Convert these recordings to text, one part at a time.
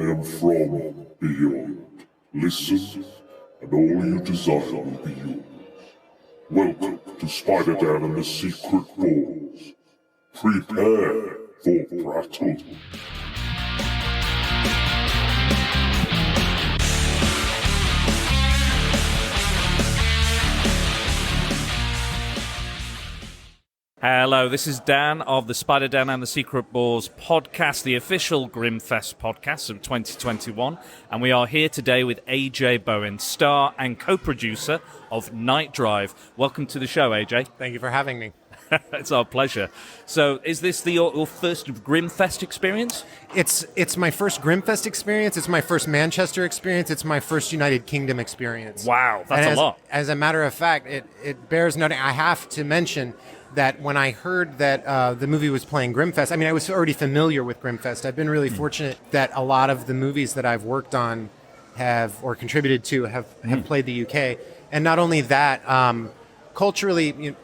am from beyond. Listen, and all you desire will be yours. Welcome to Spider-Dan and the Secret Balls. Prepare for Prattle. Hello, this is Dan of the Spider-Dan and the Secret Balls podcast, the official Grimmfest podcast of 2021, and we are here today with AJ Bowen, star and co-producer of Nightdrive. Welcome to the show, AJ. Thank you for having me. It's our pleasure. So, is this your first Grimmfest experience? It's my first Grimmfest experience. It's my first Manchester experience. It's my first United Kingdom experience. Wow, that's a lot. As a matter of fact, it bears noting. I have to mention that when I heard that the movie was playing Grimmfest, I mean, I was already familiar with Grimmfest. I've been really fortunate that a lot of the movies that I've worked on or contributed to have played the UK. And not only that, culturally,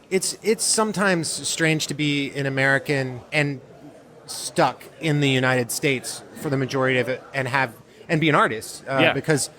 it's sometimes strange to be an American and stuck in the United States for the majority of it and be an artist because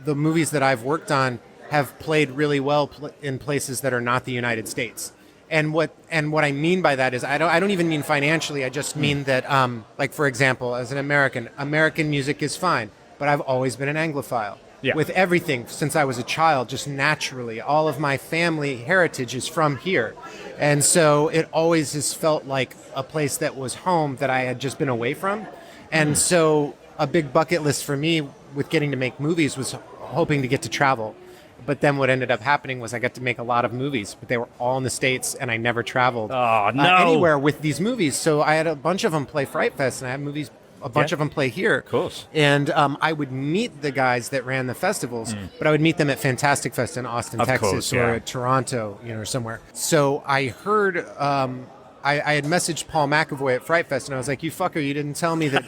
the movies that I've worked on have played really well in places that are not the United States. And what I mean by that is I don't even mean financially. I just mean that like, for example, as an American music is fine, but I've always been an Anglophile. Yeah. With everything since I was a child, just naturally, all of my family heritage is from here. And so it always has felt like a place that was home that I had just been away from. And so a big bucket list for me with getting to make movies was hoping to get to travel. But then what ended up happening was I got to make a lot of movies, but they were all in the States, and I never traveled anywhere with these movies. So I had a bunch of them play Fright Fest, and I had movies, a bunch of them play here. Of course. And I would meet the guys that ran the festivals, but I would meet them at Fantastic Fest in Austin, Texas, or at Toronto, or somewhere. So I heard, I had messaged Paul McAvoy at Fright Fest, and I was like, you fucker, you didn't tell me that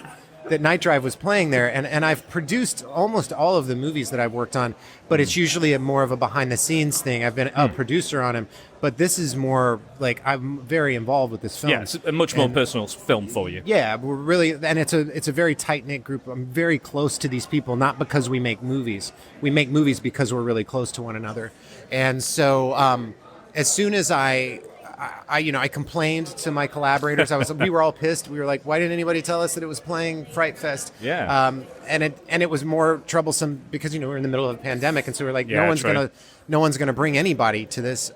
Nightdrive was playing there, and I've produced almost all of the movies that I've worked on, but it's usually more of a behind-the-scenes thing. I've been a producer on him, but this is more like I'm very involved with this film. Yeah, it's a much more personal film for you. Yeah, we're really, and it's a very tight-knit group. I'm very close to these people, not because we make movies. We make movies because we're really close to one another. And so as soon as I complained to my collaborators. We were all pissed. We were like, why didn't anybody tell us that it was playing Fright Fest? Yeah. And it was more troublesome because we're in the middle of a pandemic, and so we're like, no one's gonna bring anybody to this.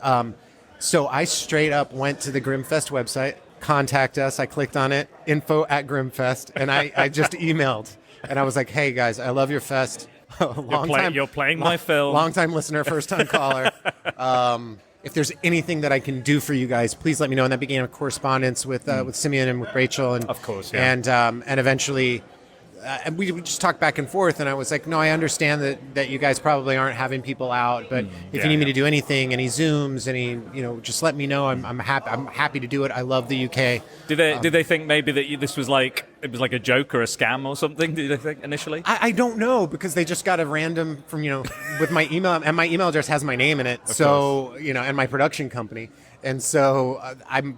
So I straight up went to the Grimmfest website, contact us. I clicked on it, info@Grimmfest, and I just emailed, and I was like, hey guys, I love your fest. You're playing my film. Long time listener, first time caller. If there's anything that I can do for you guys, please let me know. And that began a correspondence with Simeon and with Rachel, and of course, yeah. And eventually, we just talked back and forth. And I was like, no, I understand that you guys probably aren't having people out, but if you need me to do anything, any Zooms, just let me know. I'm happy to do it. I love the UK. Did they think maybe that this was like a joke or a scam or something? Did they think initially? I don't know, because they just got a random from with my email, and my email address has my name in it. And my production company. And so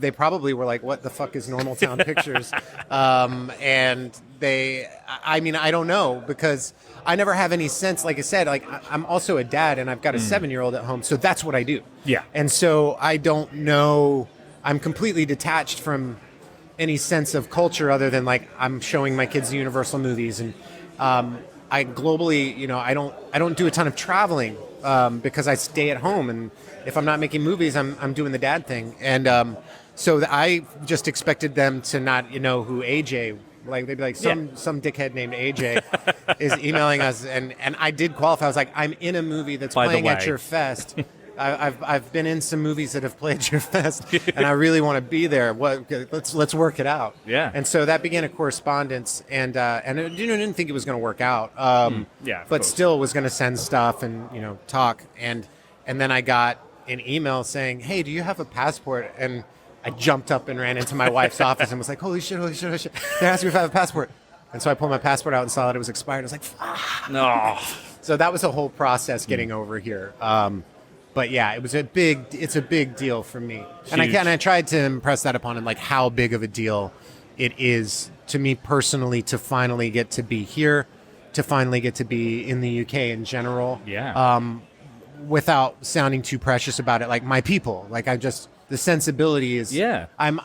they probably were like, what the fuck is Normal Town Pictures? And I don't know, because I never have any sense. Like I said, I'm also a dad, and I've got a 7-year-old at home. So that's what I do. Yeah. And so I don't know. I'm completely detached from any sense of culture other than I'm showing my kids the Universal movies. And I globally, I don't do a ton of traveling because I stay at home, and if I'm not making movies, I'm doing the dad thing. And so I just expected them to not who AJ, they'd be like, some dickhead named AJ is emailing us, and I did qualify. I was like, I'm in a movie that's playing at your fest. I've been in some movies that have played your fest, and I really want to be there. Let's work it out. Yeah. And so that began a correspondence, and I didn't think it was going to work out. But still was going to send stuff and talk, and then I got an email saying, hey, do you have a passport? And I jumped up and ran into my wife's office and was like, holy shit. They asked me if I have a passport. And so I pulled my passport out and saw that it was expired. I was like, fuck. No. So that was a whole process getting over here. But yeah, it's a big deal for me. Huge. And I tried to impress that upon him, how big of a deal it is to me personally to finally get to be here, to finally get to be in the UK in general. Yeah. Without sounding too precious about it, like my people. Like the sensibility is. Yeah. I'm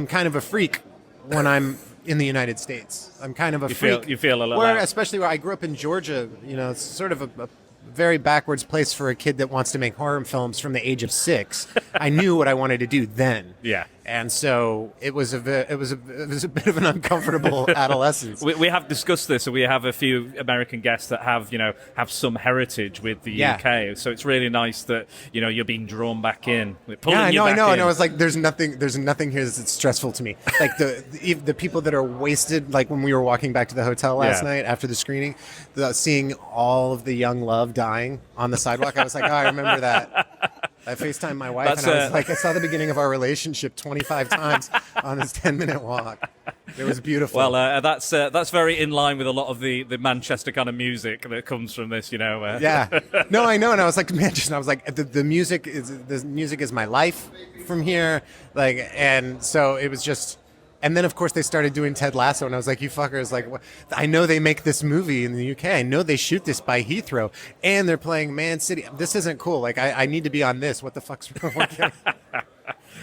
kind of a freak when I'm in the United States. I'm kind of a freak. You feel a little. Especially where I grew up in Georgia. It's sort of a very backwards place for a kid that wants to make horror films from the age of 6. I knew what I wanted to do then. Yeah. And so it was a bit of an uncomfortable adolescence. We have discussed this, and we have a few American guests that have some heritage with the UK. So it's really nice that you're being drawn back in. I know. And I was like, there's nothing here that's stressful to me. Like the people that are wasted. Like when we were walking back to the hotel last night after the screening, seeing all of the young love dying on the sidewalk. I was like, oh, I remember that. I FaceTimed my wife, and I was like, I saw the beginning of our relationship 25 times on this 10-minute walk. It was beautiful. Well, that's very in line with a lot of the Manchester kind of music that comes from this, Yeah. No, I know, and I was like, the music is my life from here, and so it was just. And then, of course, they started doing Ted Lasso, and I was like, you fuckers, what? I know they make this movie in the UK. I know they shoot this by Heathrow, and they're playing Man City. This isn't cool. I need to be on this. What the fuck's wrong with you?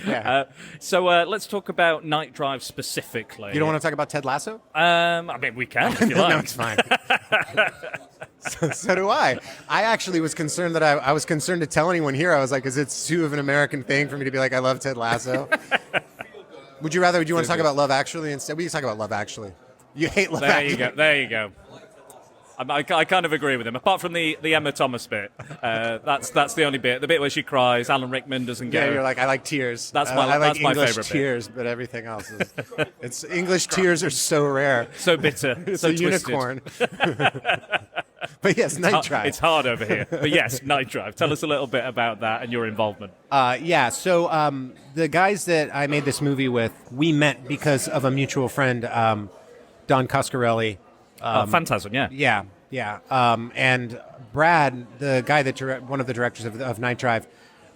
Yeah. So let's talk about Nightdrive specifically. You don't want to talk about Ted Lasso? I mean, we can if you like. No, it's fine. So do I. I actually was concerned that I was concerned to tell anyone here. I was like, is it too of an American thing for me to be like, I love Ted Lasso? Would you want to talk about Love Actually instead? We can talk about Love Actually. You hate Love Actually. There you go. I kind of agree with him. Apart from the Emma Thomas bit, that's the only bit. The bit where she cries, Alan Rickman doesn't get. Yeah, you're like, I like tears. That's my English favorite tears, but everything else is. It's English tears are so rare. So bitter. It's so a twisted. unicorn. But yes, Nightdrive. It's hard over here. But yes, Nightdrive. Tell us a little bit about that and your involvement. So the guys that I made this movie with, we met because of a mutual friend, Don Coscarelli. Phantasm, yeah. Yeah. And Brad, the guy one of the directors of Nightdrive,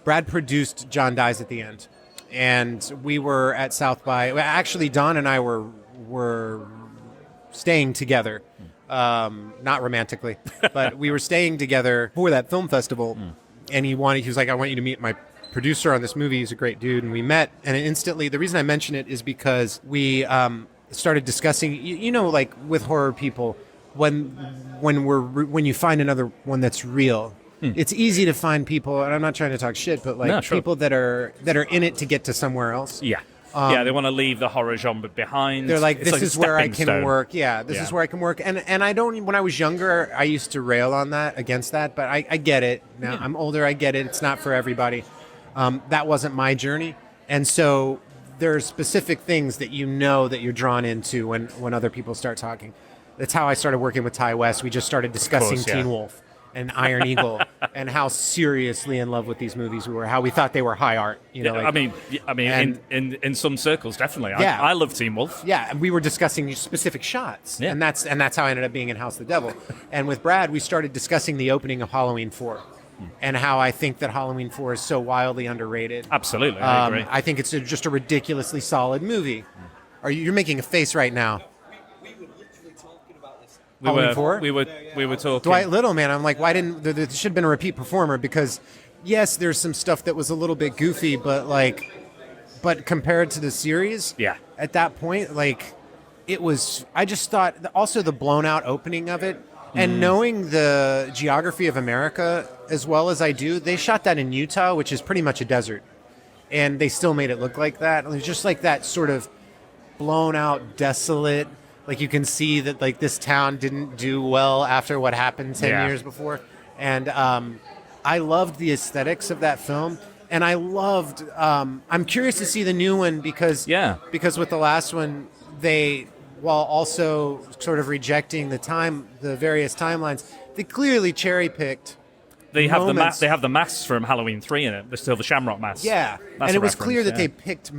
Brad produced John Dies at the End. And we were at South by. Actually, Don and I were staying together. Not romantically, but we were staying together for that film festival, and he was like, I want you to meet my producer on this movie. He's a great dude. And we met, and instantly, the reason I mention it is because we started discussing, like with horror people, when you find another one that's real, it's easy to find people, and I'm not trying to talk shit, but people that are in it to get to somewhere else. Yeah. They want to leave the horror genre behind. They're like, this is where I can work. Yeah, this is where I can work. And I don't. When I was younger, I used to rail against that. But I get it now. Yeah. I'm older. I get it. It's not for everybody. That wasn't my journey. And so there are specific things that that you're drawn into when other people start talking. That's how I started working with Ty West. We just started discussing Teen Wolf and Iron Eagle, and how seriously in love with these movies we were, how we thought they were high art. In some circles, definitely. Yeah. I love Teen Wolf. Yeah, and we were discussing specific shots, and that's how I ended up being in House of the Devil. And with Brad, we started discussing the opening of Halloween 4, and how I think that Halloween 4 is so wildly underrated. Absolutely, I agree. I think it's just a ridiculously solid movie. You're making a face right now. Halloween 4? We were talking. Dwight Little, man. I'm like, why didn't there should have been a repeat performer? Because yes, there's some stuff that was a little bit goofy, but compared to the series, at that point, it was. I just thought also the blown out opening of it, and knowing the geography of America as well as I do, they shot that in Utah, which is pretty much a desert, and they still made it look like that. It was just like that sort of blown out, desolate. Like you can see that this town didn't do well after what happened 10 years before. And I loved the aesthetics of that film. And I loved, I'm curious to see the new one because with the last one, they, while also sort of rejecting the various timelines, they clearly cherry picked. They have the masks from Halloween 3 in it. There's still the Shamrock mask. Yeah. That's and it was clear that they picked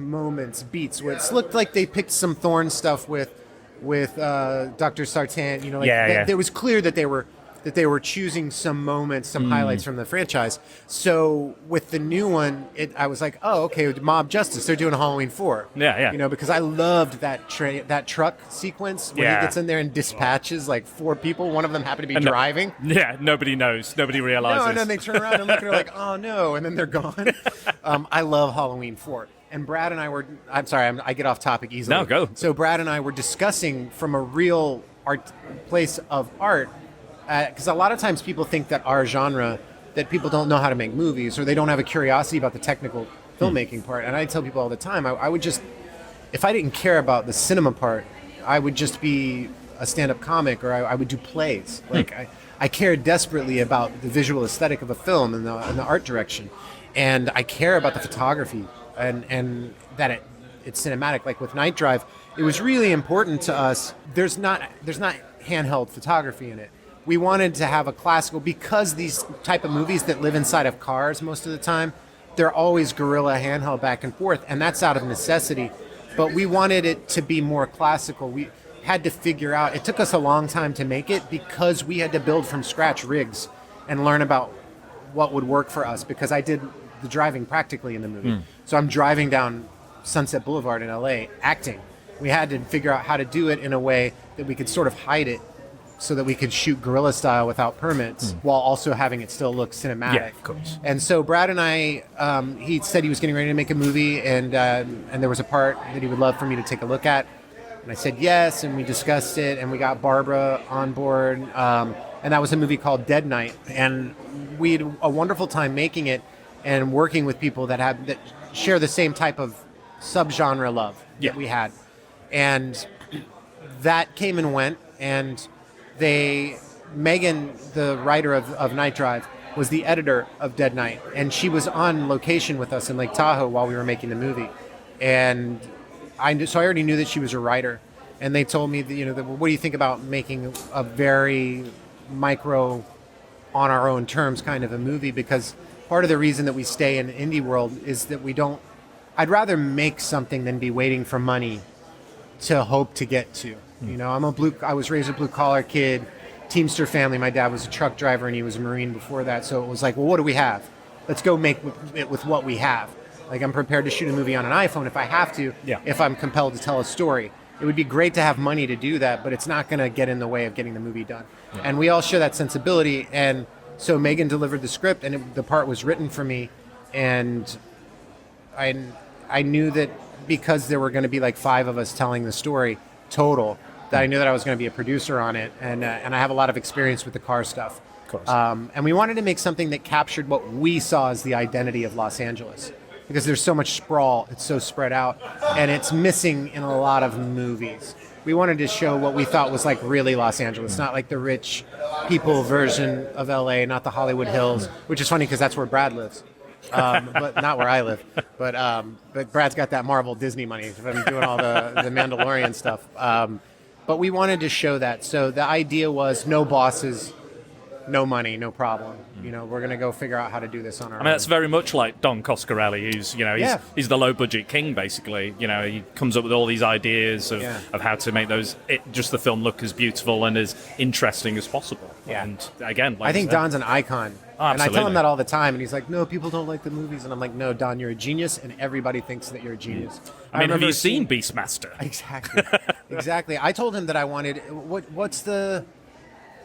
beats where it looked like they picked some Thorn stuff with Dr. Sartan, It was clear that they were that they were choosing some moments, some highlights from the franchise. So with the new one, I was like, oh, okay, Mob Justice, they're doing Halloween 4. Yeah. You know, because I loved that truck sequence when he gets in there and dispatches like 4 people. One of them happened to be driving. Nobody knows. Nobody realizes. No, and then they turn around and look at her like, oh no, and then they're gone. I love Halloween 4. And Brad and I were, I'm sorry, I get off topic easily. No, go. So Brad and I were discussing from a real place of art, because a lot of times people think that our genre, that people don't know how to make movies, or they don't have a curiosity about the technical filmmaking part. And I tell people all the time, I would just, if I didn't care about the cinema part, I would just be a stand-up comic, or I would do plays. Like I care desperately about the visual aesthetic of a film and the art direction, and I care about the photography and that it's cinematic. Like with Nightdrive, it was really important to us. There's not handheld photography in it. We wanted to have a classical, because these type of movies that live inside of cars most of the time, they're always guerrilla handheld back and forth, and that's out of necessity. But we wanted it to be more classical. We had to figure out, it took us a long time to make it, because we had to build from scratch rigs and learn about what would work for us, because I did the driving practically in the movie. So I'm driving down Sunset Boulevard in LA acting. We had to figure out how to do it in a way that we could sort of hide it, so that we could shoot guerrilla style without permits, while also having it still look cinematic. Yeah, of course. And so Brad and I, he said he was getting ready to make a movie, and there was a part that he would love for me to take a look at. And I said yes, and we discussed it, and we got Barbara on board. And that was a movie called Dead Night. And we had a wonderful time making it and working with people that share the same type of subgenre love that we had. And that came and went, and Megan, the writer of Nightdrive, was the editor of Dead Night, and she was on location with us in Lake Tahoe while we were making the movie. And so I already knew that she was a writer, and they told me that, what do you think about making a very micro, on our own terms kind of a movie? Because part of the reason that we stay in the indie world is that I'd rather make something than be waiting for money to hope to get to. I was raised a blue collar kid, Teamster family. My dad was a truck driver and he was a Marine before that. So it was like, well, what do we have? Let's go make it with what we have. Like, I'm prepared to shoot a movie on an iPhone if I have to, if I'm compelled to tell a story. It would be great to have money to do that, but it's not going to get in the way of getting the movie done. Yeah. And we all share that sensibility. And so Megan delivered the script, and the part was written for me. And I knew that because there were going to be like 5 of us telling the story total, that I knew that I was going to be a producer on it, and I have a lot of experience with the car stuff. Of course. And we wanted to make something that captured what we saw as the identity of Los Angeles, because there's so much sprawl, it's so spread out, and it's missing in a lot of movies. We wanted to show what we thought was like really Los Angeles, not like the rich people version of LA, not the Hollywood Hills, which is funny because that's where Brad lives. But not where I live. But Brad's got that Marvel Disney money from doing all the Mandalorian stuff. But we wanted to show that. So the idea was no bosses, no money, no problem. We're going to go figure out how to do this on our own. That's very much like Don Coscarelli, who's, he's the low-budget king, basically. He comes up with all these ideas of how to make just the film look as beautiful and as interesting as possible. Yeah. And again, I think Don's an icon. Oh, and I tell him that all the time, and he's like, no, people don't like the movies. And I'm like, no, Don, you're a genius, and everybody thinks that you're a genius. Have you seen Beastmaster? Exactly. I told him that I wanted,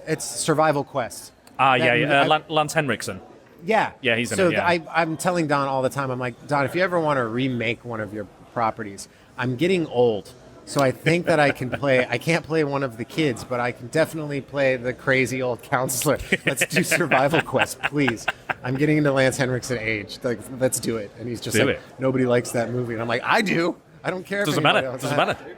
it's Survival Quest. Lance Henriksen. Yeah. Yeah, he's in it. So I'm telling Don all the time, I'm like, Don, if you ever want to remake one of your properties, I'm getting old. So I think that I can't play one of the kids, but I can definitely play the crazy old counselor. Let's do Survival Quest, please. I'm getting into Lance Henriksen age. Like, let's do it. And he's just nobody likes that movie. And I'm like, I do. I don't care. Doesn't matter.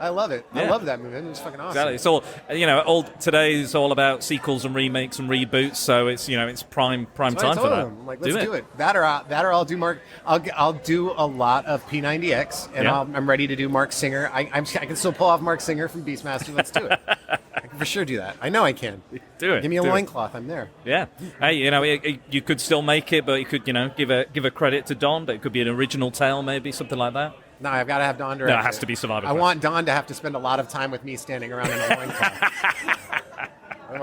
I love it. Yeah. I love that movie. It's fucking awesome. Exactly. It's all today is all about sequels and remakes and reboots. So it's it's prime time for that. I'm like, let's do it. That or I'll do Mark. I'll do a lot of P90X, and I'm ready to do Mark Singer. I can still pull off Mark Singer from Beastmaster. Let's do it. I can for sure do that. I know I can. Do it. Give me a loincloth. I'm there. Yeah. Hey, you could still make it, but you could give a credit to Don. But it could be an original tale, maybe something like that. No, I've got to have Don direct. No, it has to be Survival Quest. I want Don to have to spend a lot of time with me standing around in a loincloth.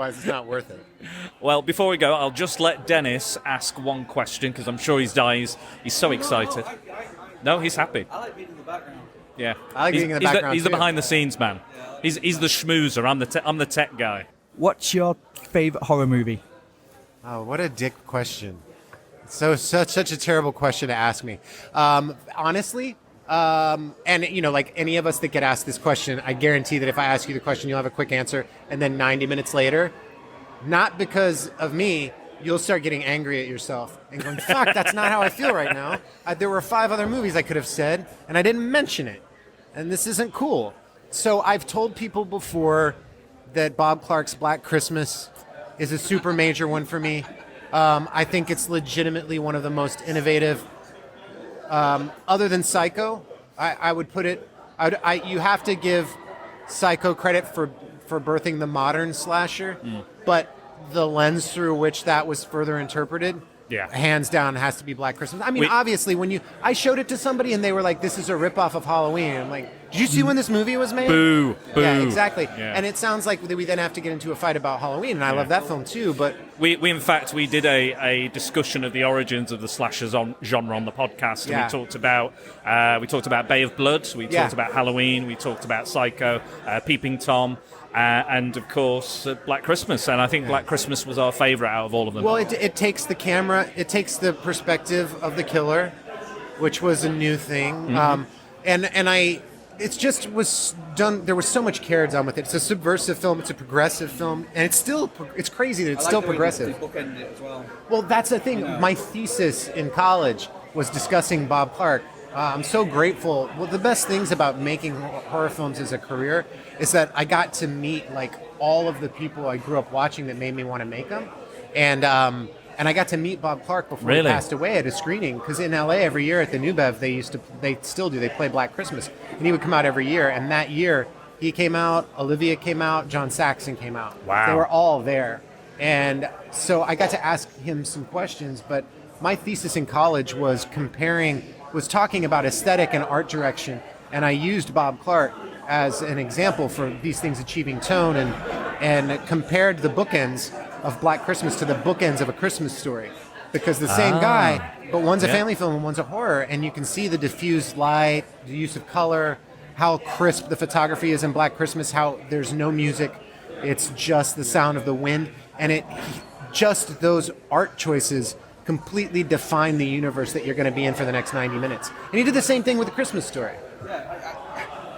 Otherwise, it's not worth it. Well, before we go, I'll just let Dennis ask one question because I'm sure he's so excited. No, he's happy. I like being in the background. Yeah, I like being in the background, He's the too. behind the scenes man. He's the schmoozer. I'm the tech guy. What's your favourite horror movie? Oh, what a dick question. Such a terrible question to ask me. Honestly, and like any of us that get asked this question, I guarantee that if I ask you the question, you'll have a quick answer, and then 90 minutes later, not because of me, you'll start getting angry at yourself and going, fuck, that's not how I feel right now. There were 5 other movies I could have said, and I didn't mention it. And this isn't cool. So I've told people before that Bob Clark's Black Christmas is a super major one for me. I think it's legitimately one of the most innovative. Other than Psycho, I would put it. You have to give Psycho credit for birthing the modern slasher, but the lens through which that was further interpreted, hands down, has to be Black Christmas. I mean, obviously, I showed it to somebody and they were like, "This is a ripoff of Halloween." I'm like, "Did you see when this movie was made?" Boo. Yeah, exactly. Yeah. And it sounds like we then have to get into a fight about Halloween, and I love that film too. But we in fact we did a discussion of the origins of the slasher genre on the podcast, and we talked about Bay of Blood, we talked about Halloween, we talked about Psycho, Peeping Tom. And of course, Black Christmas, and I think Black Christmas was our favourite out of all of them. Well, it takes the camera, it takes the perspective of the killer, which was a new thing, it just was done. There was so much care done with it. It's a subversive film. It's a progressive film, and it's crazy that it's still progressive. They bookend it as well. Well, that's the thing. My thesis in college was discussing Bob Clark. I'm so grateful. Well, the best things about making horror films as a career is that I got to meet like all of the people I grew up watching that made me want to make them, and I got to meet Bob Clark before he passed away at a screening, because in LA every year at the New Bev they still play Black Christmas, and he would come out every year, and that year he came out, Olivia came out, John Saxon came out. Wow. They were all there, and so I got to ask him some questions, but my thesis in college was talking about aesthetic and art direction, and I used Bob Clark as an example for these things achieving tone, and compared the bookends of Black Christmas to the bookends of A Christmas Story, because the same guy, but one's a family film and one's a horror, and you can see the diffused light, the use of color, how crisp the photography is in Black Christmas, how there's no music, it's just the sound of the wind, and just those art choices completely define the universe that you're going to be in for the next 90 minutes. And he did the same thing with A Christmas Story.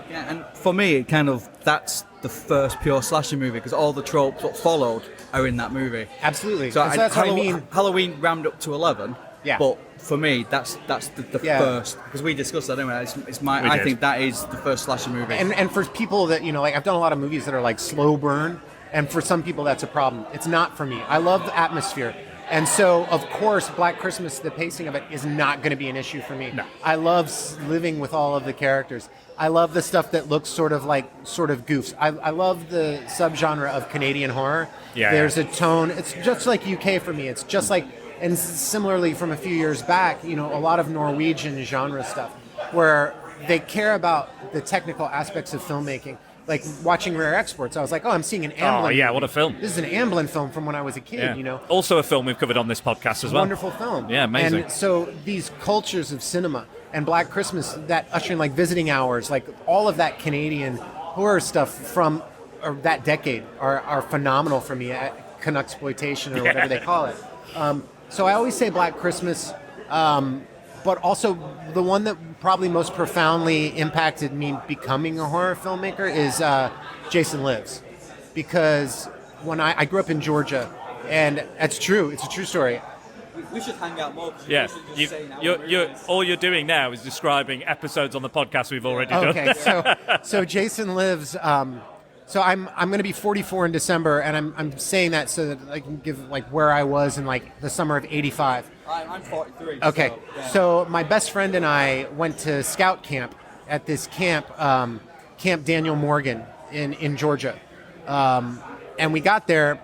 Yeah, and for me, that's the first pure slasher movie, because all the tropes that followed are in that movie. Absolutely. So that's what I mean. Halloween rammed up to 11. Yeah. But for me, that's the first, because we discussed that anyway. I think that is the first slasher movie. And for people that like, I've done a lot of movies that are like slow burn, and for some people that's a problem. It's not for me. I love the atmosphere. And so, of course, Black Christmas, the pacing of it is not going to be an issue for me. No. I love living with all of the characters. I love the stuff that looks sort of goofs. I love the subgenre of Canadian horror. Yeah. There's a tone. It's just like UK for me. It's just like, and similarly from a few years back, a lot of Norwegian genre stuff where they care about the technical aspects of filmmaking. Like watching Rare Exports, I was like, I'm seeing an Amblin. Oh, yeah, what a film. This is an Amblin film from when I was a kid, Also a film we've covered on this podcast as well. Wonderful film. Yeah, amazing. And so these cultures of cinema and Black Christmas, that ushering like Visiting Hours, like all of that Canadian horror stuff from that decade are phenomenal for me. Canucksploitation or whatever they call it. So I always say Black Christmas, but also the one that probably most profoundly impacted me becoming a horror filmmaker is Jason Lives. Because when I grew up in Georgia, and it's true, it's a true story. We should hang out more. Yeah, all you're doing now is describing episodes on the podcast we've already done. Okay, so Jason Lives. So I'm going to be 44 in December, and I'm saying that so that I can give like where I was in like the summer of '85. I'm 43. Okay, so my best friend and I went to scout camp at this camp, Camp Daniel Morgan in Georgia, and we got there,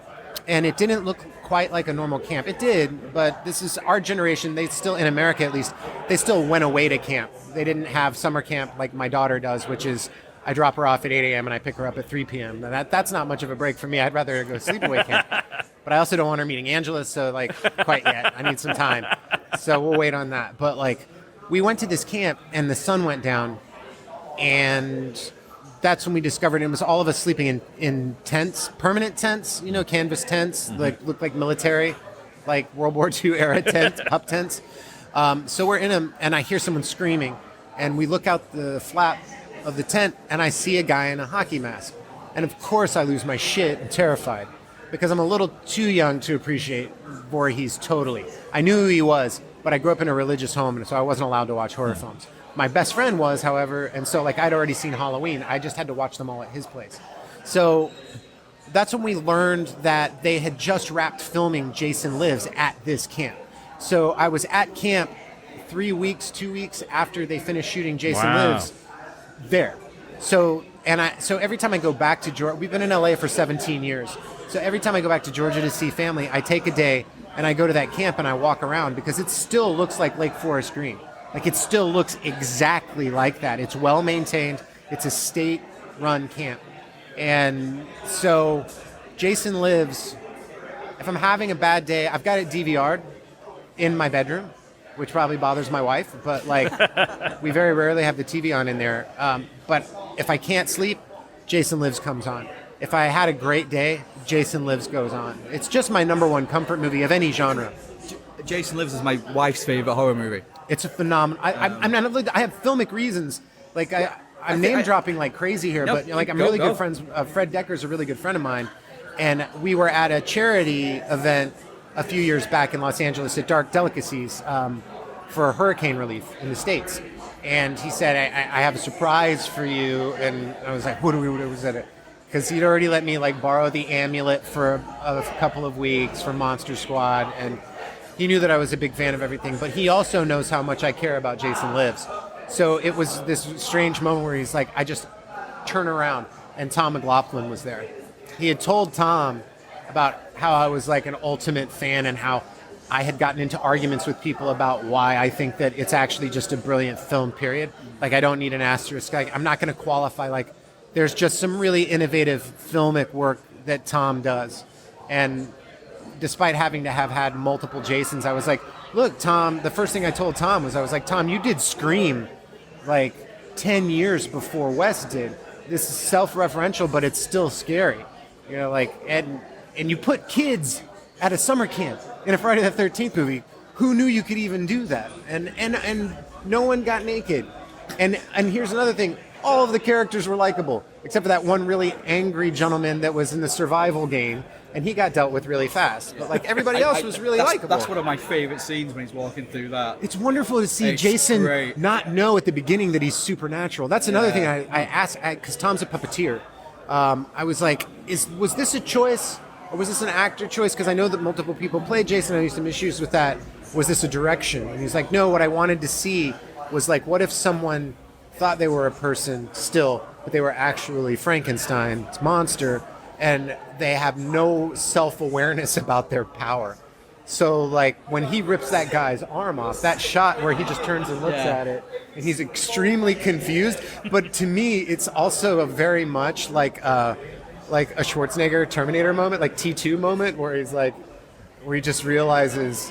and it didn't look quite like a normal camp. It did, but this is our generation. They still, in America at least, they still went away to camp. They didn't have summer camp like my daughter does, which is I drop her off at 8 a.m. and I pick her up at 3 p.m. Now that's not much of a break for me. I'd rather go sleepaway camp. But I also don't want her meeting Angela, so like quite yet. I need some time. So we'll wait on that. But like we went to this camp and the sun went down, and that's when we discovered it was all of us sleeping in tents, permanent tents, canvas tents, like look like military, like World War II era tents, pup tents. So we're in them, and I hear someone screaming, and we look out the flap of the tent, and I see a guy in a hockey mask. And of course I lose my shit and terrified, because I'm a little too young to appreciate Voorhees totally. I knew who he was, but I grew up in a religious home, and so I wasn't allowed to watch horror films. My best friend was, however, and so like I'd already seen Halloween. I just had to watch them all at his place. So that's when we learned that they had just wrapped filming Jason Lives at this camp. So I was at camp 2 weeks after they finished shooting Jason Lives there. So every time I go back to Georgia, we've been in LA for 17 years. So every time I go back to Georgia to see family, I take a day and I go to that camp and I walk around, because it still looks like Lake Forest Green. Like it still looks exactly like that. It's well maintained. It's a state-run camp. And so Jason Lives, if I'm having a bad day, I've got it DVR'd in my bedroom, which probably bothers my wife, but like we very rarely have the TV on in there. But if I can't sleep, Jason Lives comes on. If I had a great day, Jason Lives goes on. It's just my number one comfort movie of any genre. Jason Lives is my wife's favorite horror movie. It's a phenomenon. I have filmic reasons. Like I'm name dropping like crazy here, but like I'm really good friends. Fred Decker's a really good friend of mine, and we were at a charity event a few years back in Los Angeles at Dark Delicacies for hurricane relief in the States. And he said, I have a surprise for you. And I was like, what was that? Because he'd already let me like borrow the amulet for a couple of weeks from Monster Squad. And he knew that I was a big fan of everything, but he also knows how much I care about Jason Lives. So it was this strange moment where he's like, I just turn around, and Tom McLaughlin was there. He had told Tom about how I was like an ultimate fan and how I had gotten into arguments with people about why I think that it's actually just a brilliant film, period. Like I don't need an asterisk. Like, I'm not going to qualify. Like there's just some really innovative filmic work that Tom does. And despite having to have had multiple Jasons, I was like, look, Tom, the first thing I told Tom was, I was like, Tom, you did Scream like 10 years before Wes did. This is self-referential, but it's still scary. Like, and you put kids at a summer camp in a Friday the 13th movie. Who knew you could even do that? And no one got naked. And here's another thing. All of the characters were likable, except for that one really angry gentleman that was in the survival game, and he got dealt with really fast. But like everybody else was really likable. That's one of my favorite scenes when he's walking through that. It's wonderful to see Jason not know at the beginning that he's supernatural. That's another thing I asked, because Tom's a puppeteer. I was like, was this a choice? Or was this an actor choice? Because I know that multiple people played Jason. I had some issues with that. Was this a direction? And he's like, no, what I wanted to see was like, what if someone thought they were a person still, but they were actually Frankenstein's monster, and they have no self-awareness about their power. So like when he rips that guy's arm off, that shot where he just turns and looks at it, and he's extremely confused. But to me, it's also a very much like a Schwarzenegger Terminator moment, like T2 moment, where he just realizes,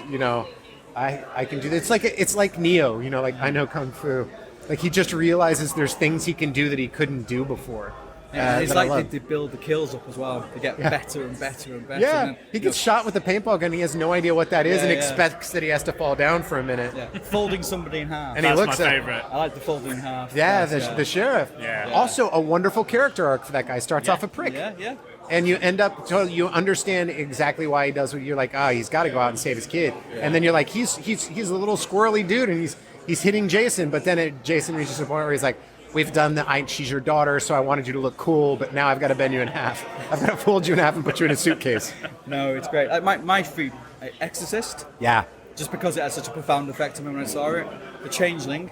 I can do this. It's like Neo, like I know Kung Fu. Like he just realizes there's things he can do that he couldn't do before. And it's like they build the kills up as well. They get better and better and better. Yeah, and then, he gets shot with a paintball gun. He has no idea what that is and expects that he has to fall down for a minute. Yeah. Folding somebody in half. And That's he looks my favorite. I like the folding in half. Yeah, the sheriff. Yeah. Also, a wonderful character arc for that guy. Starts off a prick. Yeah. And you end up, you understand exactly why he does what you're like, he's got to go out and save his kid. Yeah. And then you're like, he's a little squirrely dude, and he's hitting Jason. But then Jason reaches a point where he's like, we've done she's your daughter, so I wanted you to look cool, but now I've got to bend you in half. I've got to fold you in half and put you in a suitcase. No, it's great. Like my food, Exorcist. Yeah. Just because it had such a profound effect on me when I saw it. The Changeling.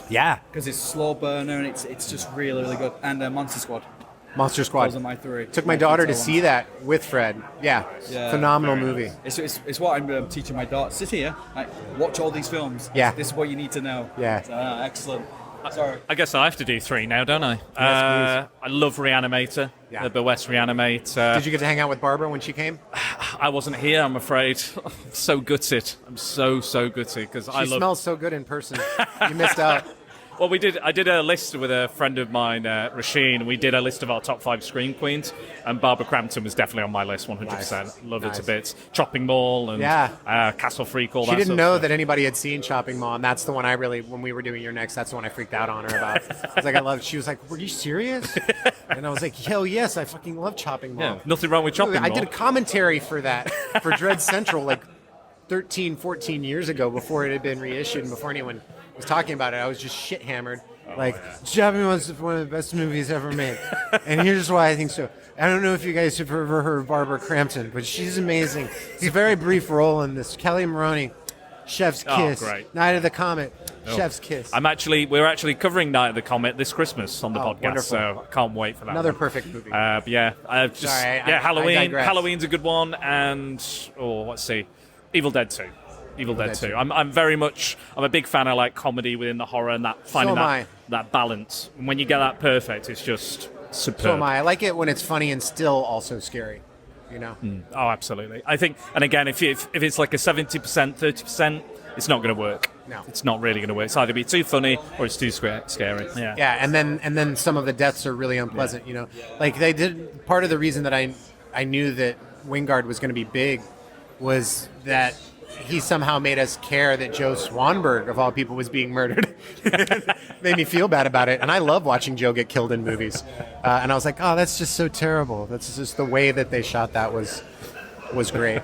Yeah. Because it's slow burner and it's just really, really good. And Monster Squad. Monster Squad. Those are my three. Took my daughter to see that with Fred. Yeah. Phenomenal movie. It's what I'm teaching my daughter. Sit here, watch all these films. Yeah. This is what you need to know. Yeah. So, excellent. Sorry. I guess I have to do 3 now, don't I? I love Reanimator, Yeah. the West Reanimator. Did you get to hang out with Barbara when she came? I wasn't here, I'm afraid. I'm so gutted. I'm so gutted because I She love. smells so good in person. You missed out. Well, I did a list with a friend of mine, Rasheen. We did a list of our top 5 Scream Queens, and Barbara Crampton was definitely on my list, 100%. Nice. Love her to Nice. bits. Chopping Mall and Castle Freak, all She that didn't sort know of that anybody had seen Chopping Mall, and that's the one when we were doing Your Next, that's the one I freaked out on her about. I was like, I love it. She was like, were you serious? And I was like, hell yes, I fucking love Chopping Mall. Yeah, nothing wrong with Chopping Mall. I did a commentary for that, for Dread Central, like 13, 14 years ago, before it had been reissued and before anyone was talking about it. I was just shit hammered. Chopping Mall is one of the best movies ever made. And here's why I think so. I don't know if you guys have ever heard of Barbara Crampton, but she's amazing. It's a very brief role in this. Kelly Maroney, Chef's Kiss. Great. Night of the Comet, Chef's Kiss. We're actually covering Night of the Comet this Christmas on the podcast, wonderful. so I can't wait for that. Another one. perfect movie. But yeah, Sorry, I Halloween. digress. Halloween's a good one, and let's see, Evil Dead 2. Evil Dead Dead 2. 2. I'm a big fan of like comedy within the horror and finding that balance. And when you get that perfect, it's just superb. So am I. I like it when it's funny and still also scary. You know. Oh, absolutely. I think, and again, if it's like a 70%, 30%, it's not going to work. No. It's not really going to work. It's either be too funny or it's too scary. Yeah. Yeah, and then some of the deaths are really unpleasant. You know, like they did. Part of the reason that I knew that Wingard was going to be big was that he somehow made us care that Joe Swanberg, of all people, was being murdered. Made me feel bad about it. And I love watching Joe get killed in movies. And I was like, oh, that's just so terrible. That's just the way that they shot that was great.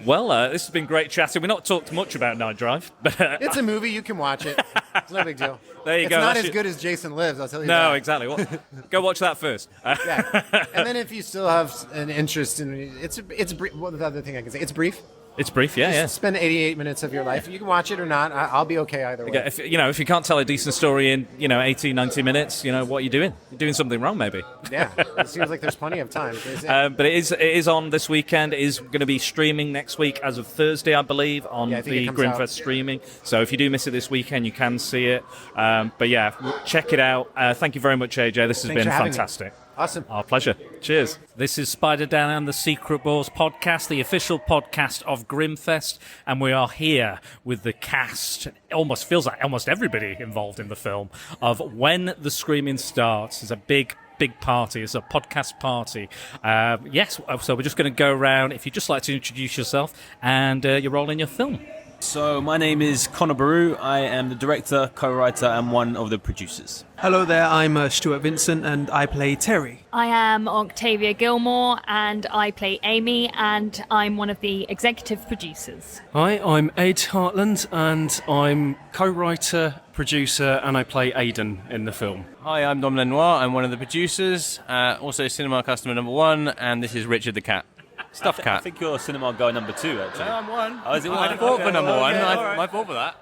Well, this has been great chatting. We've not talked much about Nightdrive, but It's a movie. You can watch it. It's no big deal. There you it's go. It's not That's as good as Jason Lives, I'll tell you no, that. exactly. Well, go watch that first. Yeah. And then if you still have an interest in it's brief. What the other thing I can say? It's brief. It's brief, yeah. Spend 88 minutes of your life. You can watch it or not. I'll be okay either way. If you can't tell a decent story in 80, 90 minutes, what are you doing? You're doing something wrong, maybe. Yeah, it seems like there's plenty of time. But it is on this weekend. It is going to be streaming next week as of Thursday, I believe, on I think the it comes out. Grimmfest streaming. So if you do miss it this weekend, you can see it. But yeah, check it out. Thank you very much, AJ. This has Thanks been for having me. fantastic. Awesome. Our pleasure. Cheers. This is Spider Down and the Secret Wars podcast, the official podcast of Grimmfest, and we are here with the cast. It almost feels like almost everybody involved in the film of When the Screaming Starts. It's a big party. It's a podcast party. Yes, so we're just going to go around. If you'd just like to introduce yourself and your role in your film. So my name is Connor Baru. I am the director, co-writer, and one of the producers. Hello there, I'm Stuart Vincent and I play Terry. I am Octavia Gilmore and I play Amy and I'm one of the executive producers. Hi, I'm Ed Hartland and I'm co-writer, producer, and I play Aidan in the film. Hi, I'm Dom Lenoir. I'm one of the producers, also cinema customer number 1, and this is Richard the Cat. Stuffed cat. I think you're cinema guy number 2, actually. No, I'm 1. Oh, is it one? I fought for number 1. Okay, I fought for that.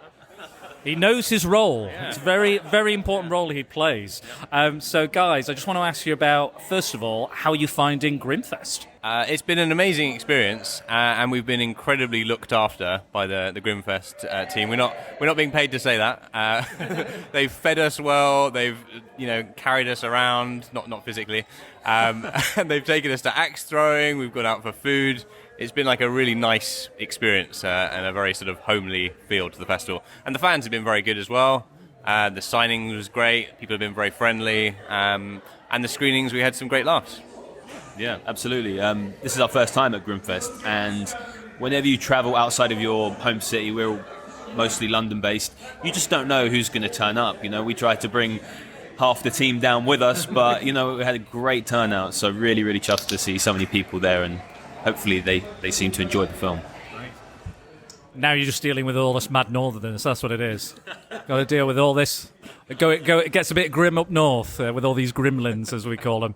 He knows his role. Yeah. It's a very, very important role he plays. So, guys, I just want to ask you about, first of all, how are you finding Grimmfest? It's been an amazing experience, and we've been incredibly looked after by the Grimmfest team. We're not being paid to say that. They've fed us well. They've carried us around, not physically, and they've taken us to axe throwing. We've gone out for food. It's been like a really nice experience and a very sort of homely feel to the festival. And the fans have been very good as well. The signing was great. People have been very friendly. And the screenings, we had some great laughs. Yeah, absolutely. This is our first time at Grimmfest, and whenever you travel outside of your home city, we're all mostly London-based, you just don't know who's going to turn up. We tried to bring half the team down with us, but, we had a great turnout, so really, really chuffed to see so many people there, and hopefully they seem to enjoy the film. Now you're just dealing with all this mad northerners. That's what it is. Got to deal with all this. It gets a bit grim up north with all these gremlins, as we call them.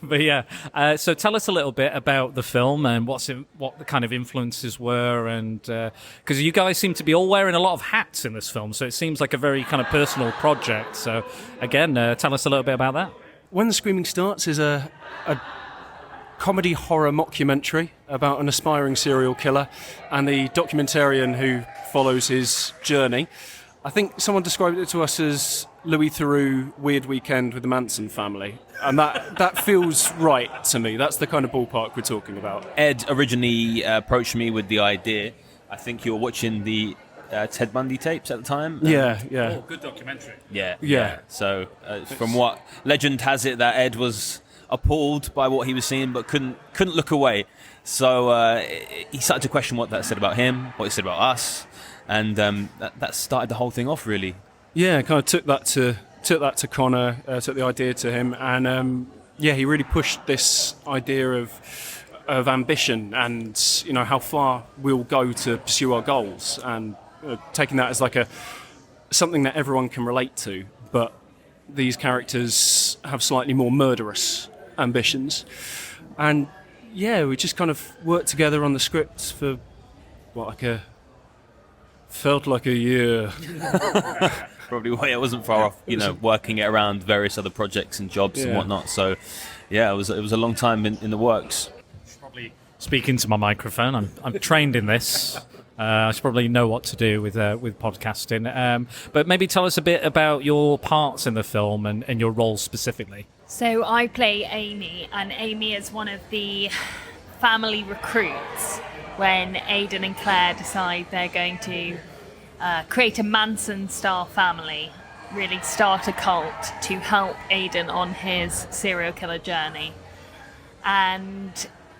But yeah, so tell us a little bit about the film and what the kind of influences were, and because you guys seem to be all wearing a lot of hats in this film, so it seems like a very kind of personal project. So again, tell us a little bit about that. When the Screaming Starts is a comedy horror mockumentary about an aspiring serial killer and the documentarian who follows his journey. I think someone described it to us as Louis Theroux Weird Weekend with the Manson family, and that feels right to me. That's the kind of ballpark we're talking about. Ed originally approached me with the idea. I think you were watching the Ted Bundy tapes at the time. Yeah. Oh, good documentary. Yeah. So from what legend has it, that Ed was appalled by what he was seeing, but couldn't look away. So he started to question what that said about him, what it said about us, and that started the whole thing off, really. Yeah, kind of took that to Connor, took the idea to him, and he really pushed this idea of ambition and how far we'll go to pursue our goals, and taking that as like something that everyone can relate to, but these characters have slightly more murderous ambitions, and we just kind of worked together on the script for felt like a year. Probably it wasn't far off, working it around various other projects and jobs and whatnot. So, it was a long time in the works. Probably speaking to my microphone. I'm trained in this. I should probably know what to do with podcasting. But maybe tell us a bit about your parts in the film and your role specifically. So I play Amy, and Amy is one of the family recruits when Aidan and Claire decide they're going to create a Manson-style family, really start a cult to help Aidan on his serial killer journey. And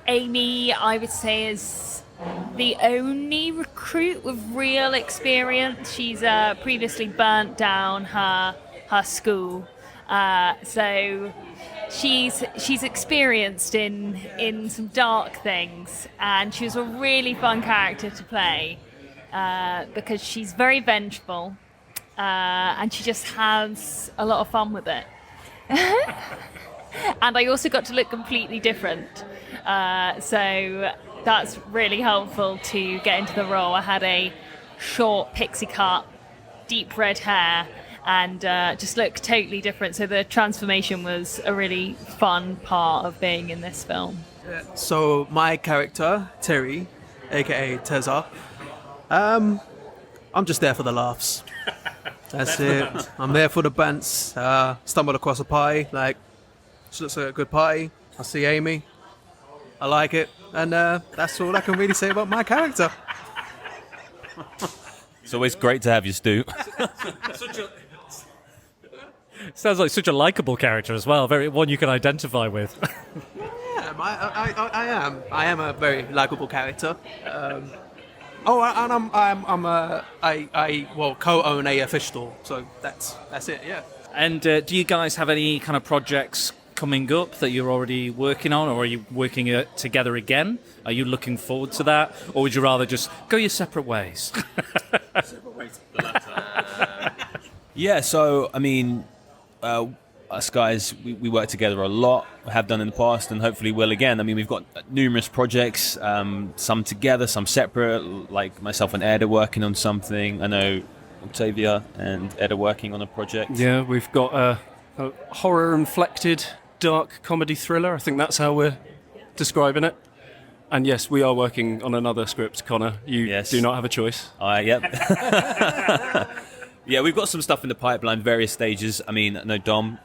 Amy, I would say, is the only recruit with real experience. She's previously burnt down her school. So she's experienced in some dark things, and she was a really fun character to play because she's very vengeful and she just has a lot of fun with it. And I also got to look completely different, so that's really helpful to get into the role. I had a short pixie cut, deep red hair, and just look totally different. So the transformation was a really fun part of being in this film. So my character, Terry, aka Tezza, I'm just there for the laughs. That's it. I'm there for the bants. Stumbled across a party, she looks like a good party. I see Amy. I like it. And that's all I can really say about my character. It's always great to have you, Stu. Sounds like such a likable character as well. Very one you can identify with. Yeah, I am a very likable character. And I co-own a fish store, so that's it. Yeah. And do you guys have any kind of projects coming up that you're already working on, or are you working together again? Are you looking forward to that, or would you rather just go your separate ways? So I mean, us guys, we work together a lot, have done in the past, and hopefully will again. I mean, we've got numerous projects, some together, some separate, like myself and Ed are working on something. I know Octavia and Ed are working on a project. Yeah, we've got a horror-inflected dark comedy thriller. I think that's how we're describing it. And yes, we are working on another script, Connor. You do not have a choice. Yep. Yeah, we've got some stuff in the pipeline, various stages. I mean, no, Dom's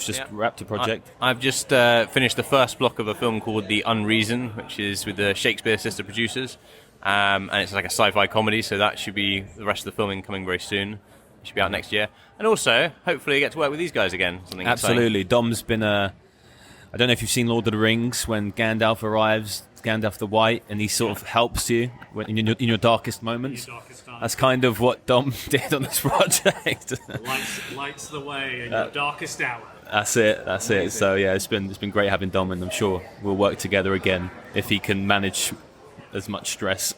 just wrapped a project. I've just finished the first block of a film called The Unreason, which is with the Shakespeare sister producers. And it's like a sci-fi comedy, so that should be the rest of the filming coming very soon. It should be out next year. And also, hopefully, get to work with these guys again. Something Absolutely. exciting. Dom's been I don't know if you've seen Lord of the Rings, when Gandalf arrives, Gandalf the White, and he sort of helps you in your darkest moments. That's kind of what Dom did on this project. lights the way in your darkest hour. That's it. So yeah, it's been great having Dom, and I'm sure we'll work together again if he can manage as much stress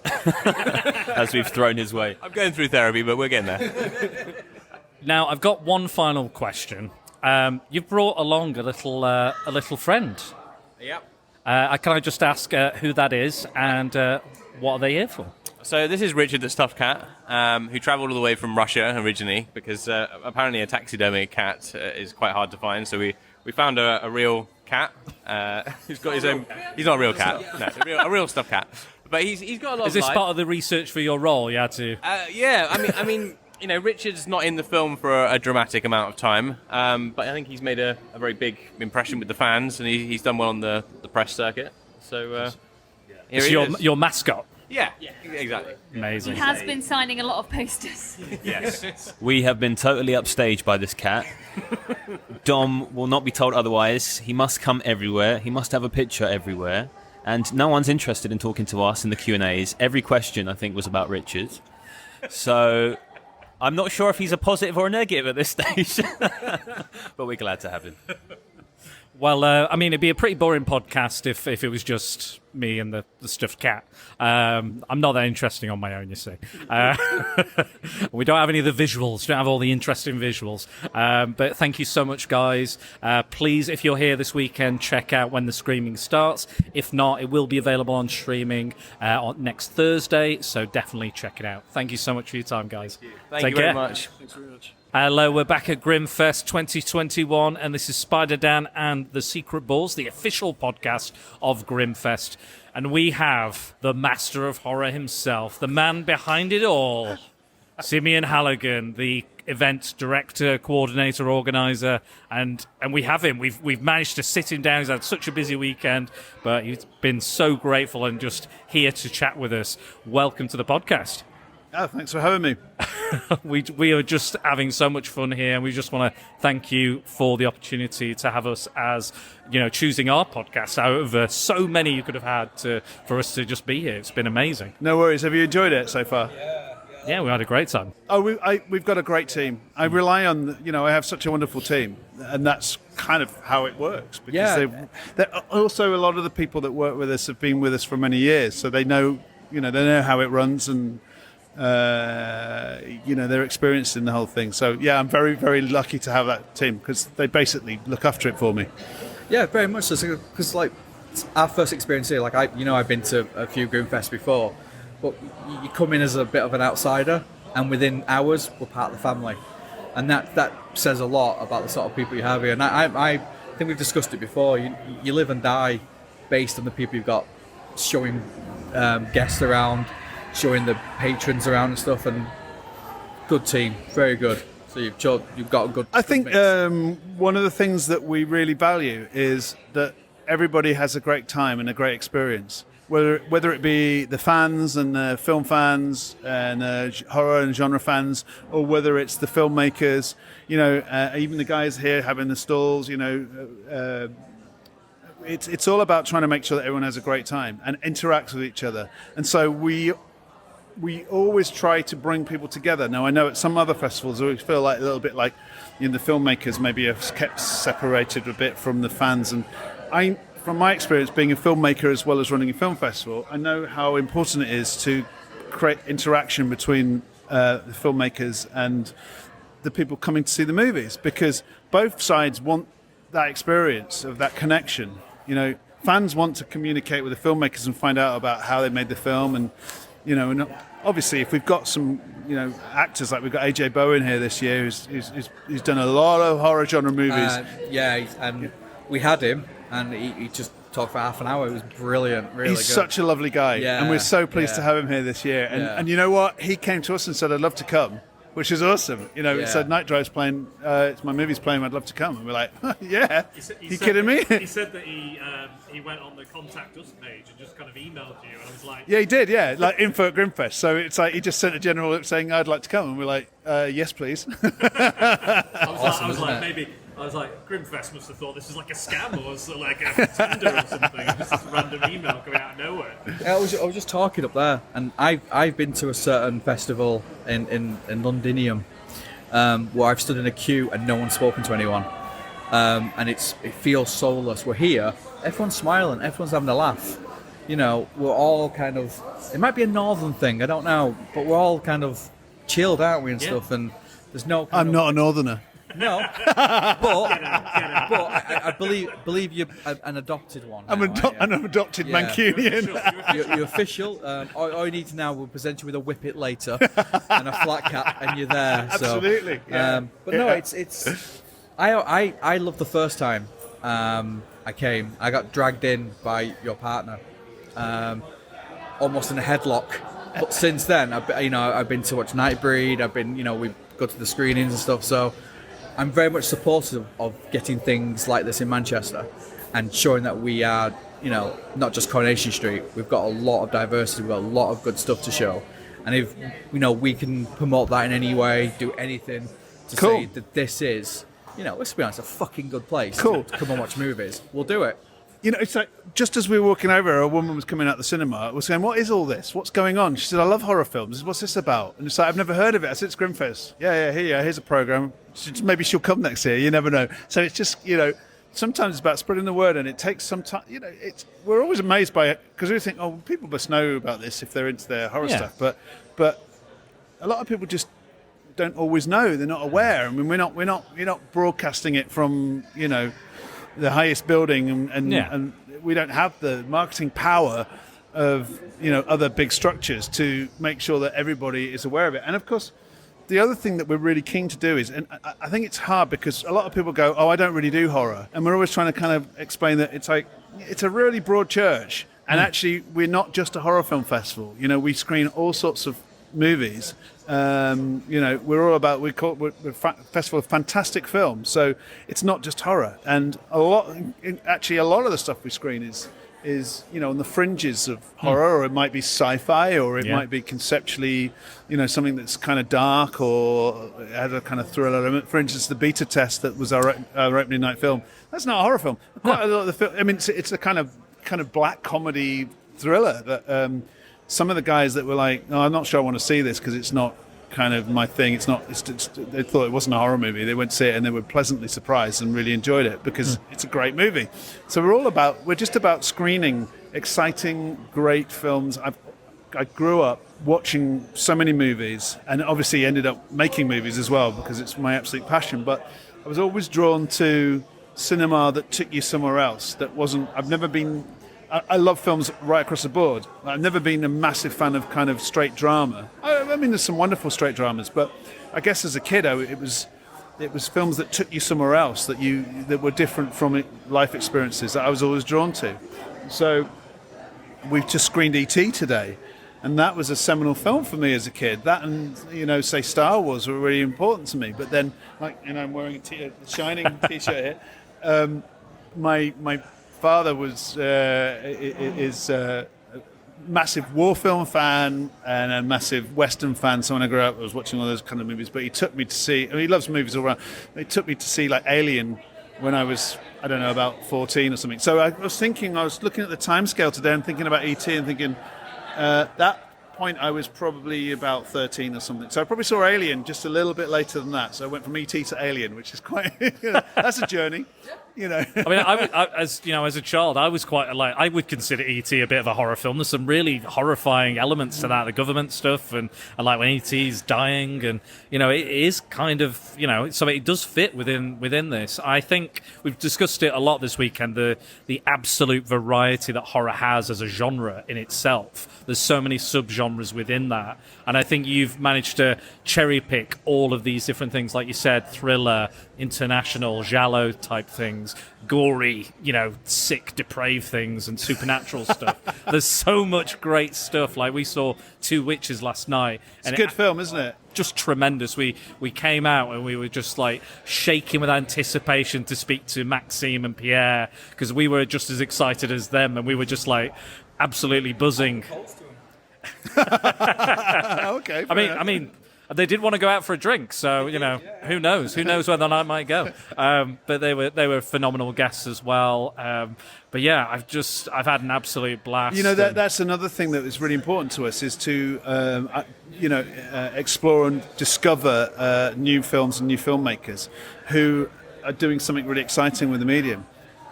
as we've thrown his way. I'm going through therapy, but we're getting there. Now, I've got one final question. You've brought along a little friend. Yep. Can I just ask who that is and what are they here for? So this is Richard the stuffed cat, who travelled all the way from Russia originally because apparently a taxidermy cat is quite hard to find. So we found a real cat who's got his own. He's not a real cat. No, a real stuffed cat. But he's got a lot of life. Is this part of the research for your role? You had to. Yeah, I mean, Richard's not in the film for a dramatic amount of time, but I think he's made a very big impression with the fans, and he's done well on the press circuit. So here he is. Your mascot. Yeah, exactly. Amazing. He has been signing a lot of posters. Yes. We have been totally upstaged by this cat. Dom will not be told otherwise. He must come everywhere. He must have a picture everywhere. And no one's interested in talking to us in the Q&As. Every question, I think, was about Richard. So I'm not sure if he's a positive or a negative at this stage. But we're glad to have him. Well, it'd be a pretty boring podcast if it was just me and the stuffed cat. I'm not that interesting on my own, you see. We don't have any of the visuals, don't have all the interesting visuals. But thank you so much, guys. Please, if you're here this weekend, check out when the screening starts. If not, it will be available on streaming on next Thursday, so definitely check it out. Thank you so much for your time, guys. Thank you very much. Thanks very much. Hello, we're back at Grimmfest 2021, and this is Spider Dan and the Secret Balls, the official podcast of Grimmfest. And we have the master of horror himself, the man behind it all, Simeon Halligan, the event director, coordinator, organiser, and we have him. We've managed to sit him down. He's had such a busy weekend, but he's been so grateful and just here to chat with us. Welcome to the podcast. Oh, thanks for having me. We are just having so much fun here, and we just want to thank you for the opportunity to have us as, choosing our podcast out of so many you could have had for us to just be here. It's been amazing. No worries. Have you enjoyed it so far? Yeah, we had a great time. Oh, we've got a great team. I rely on, I have such a wonderful team, and that's kind of how it works. Because they're also, a lot of the people that work with us have been with us for many years, so they know, they know how it runs, and they're experienced in the whole thing. So yeah, I'm very, very lucky to have that team because they basically look after it for me. Yeah, very much so. Because our first experience here, I've been to a few Grimmfest before, but you come in as a bit of an outsider, and within hours we're part of the family, and that says a lot about the sort of people you have here. And I think we've discussed it before. You live and die based on the people you've got showing guests around, showing the patrons around and stuff, and good team, very good. So you've got a good. I think one of the things that we really value is that everybody has a great time and a great experience. Whether it be the fans and the film fans and horror and genre fans, or whether it's the filmmakers, even the guys here having the stalls, it's all about trying to make sure that everyone has a great time and interacts with each other. And so we always try to bring people together. Now, I know at some other festivals we feel like a little bit like the filmmakers maybe have kept separated a bit from the fans. And from my experience being a filmmaker as well as running a film festival, I know how important it is to create interaction between the filmmakers and the people coming to see the movies, because both sides want that experience of that connection. Fans want to communicate with the filmmakers and find out about how they made the film, and and obviously, if we've got some, actors like we've got AJ Bowen here this year, who's done a lot of horror genre movies. And we had him, and he just talked for half an hour. It was brilliant, really He's good. such a lovely guy, Yeah, and we're so pleased to have him here this year. And you know what? He came to us and said, "I'd love to come," which is awesome. He said, "Nightdrive's playing, it's my movie's playing. I'd love to come." And we're like, "Yeah, you kidding me?" He said that he went on the contact us page and just kind of emailed you, and I was like, Yeah, he did. Yeah, like info at Grimmfest. So it's like he just sent a general saying, "I'd like to come," and we're like, "Yes, please." I was like, Grimmfest must have thought this is like a scam or so, like a Tinder or something. Just this random email coming out of nowhere. I was just talking up there, and I've been to a certain festival in Londinium where I've stood in a queue and no one's spoken to anyone, and it feels soulless. We're here, everyone's smiling, everyone's having a laugh. We're all kind of. It might be a northern thing, I don't know, but we're all kind of chilled, aren't we, and stuff. And there's no. I'm not a northerner. No, but I believe you're an adopted one. I'm an adopted Mancunian. You're official. All you need to now, we'll present you with a whippet later and a flat cap, and you're there. Absolutely. So, but no, it's. I love the first time I came. I got dragged in by your partner, almost in a headlock, But since then, I've been to watch Nightbreed. I've been, we go to the screenings and stuff. So I'm very much supportive of getting things like this in Manchester and showing that we are, not just Coronation Street. We've got a lot of diversity. We've got a lot of good stuff to show. And if we can promote that in any way, do anything to say that this is, let's be honest, a fucking good place to come and watch movies, we'll do it. It's like, just as we were walking over, a woman was coming out the cinema, was saying, "What is all this? What's going on?" She said, "I love horror films. What's this about?" And it's like, "I've never heard of it." I said, "It's Grimmfest." Here's a program. Maybe she'll come next year. You never know. So it's just, sometimes it's about spreading the word, and it takes some time. We're always amazed by it because we think, "Oh, people must know about this if they're into their horror stuff." But a lot of people just don't always know. They're not aware. I mean, we're not broadcasting it from the highest building, and we don't have the marketing power of other big structures to make sure that everybody is aware of it. And of course, the other thing that we're really keen to do is, and I think it's hard because a lot of people go, "Oh, I don't really do horror," and we're always trying to kind of explain that it's like it's a really broad church, and actually we're not just a horror film festival. We screen all sorts of movies. We're all about, we're a festival of fantastic films, so it's not just horror. And a lot of the stuff we screen is on the fringes of horror, or it might be sci-fi, or it might be conceptually something that's kind of dark or has a kind of thriller element. For instance, the Beta Test that was our opening night film, that's not a horror film. Quite a lot of the film, I mean, it's a kind of black comedy thriller that some of the guys that were like, "No, I'm not sure I want to see this because it's not kind of my thing. It's not." They thought it wasn't a horror movie. They went to see it and they were pleasantly surprised and really enjoyed it because it's a great movie. So we're just about screening exciting, great films. I grew up watching so many movies and obviously ended up making movies as well because it's my absolute passion. But I was always drawn to cinema that took you somewhere else. I love films right across the board. I've never been a massive fan of kind of straight drama. I mean, there's some wonderful straight dramas, but I guess as a kid, it was films that took you somewhere else that were different from life experiences that I was always drawn to. So we've just screened E.T. today, and that was a seminal film for me as a kid. That and say Star Wars were really important to me. But then, I'm wearing a Shining T-shirt here. My father is a massive war film fan and a massive Western fan. So when I grew up, I was watching all those kind of movies. But he took me to see. He loves movies all around. He took me to see like Alien when I was, I don't know, about 14 or something. So I was looking at the timescale today and thinking about E.T. and thinking that point I was probably about 13 or something. So I probably saw Alien just a little bit later than that. So I went from E.T. to Alien, which is quite that's a journey. I mean, as a child, I was quite I would consider E.T. a bit of a horror film. There's some really horrifying elements to that, the government stuff, and like when E.T.'s dying, and it is kind of so it does fit within this. I think we've discussed it a lot this weekend. The absolute variety that horror has as a genre in itself. There's so many subgenres within that, and I think you've managed to cherry pick all of these different things, like you said, thriller, international, giallo type things, gory, sick, depraved things, and supernatural stuff. There's so much great stuff. Like we saw Two Witches last night. It's a good film, isn't it? Just tremendous. We came out and we were just like shaking with anticipation to speak to Maxime and Pierre because we were just as excited as them, and we were just like absolutely buzzing. Okay. I mean, they did want to go out for a drink, so who knows? Who knows where the night might go? But they were phenomenal guests as well. But yeah, I've had an absolute blast. That's another thing that is really important to us is to explore and discover new films and new filmmakers who are doing something really exciting with the medium.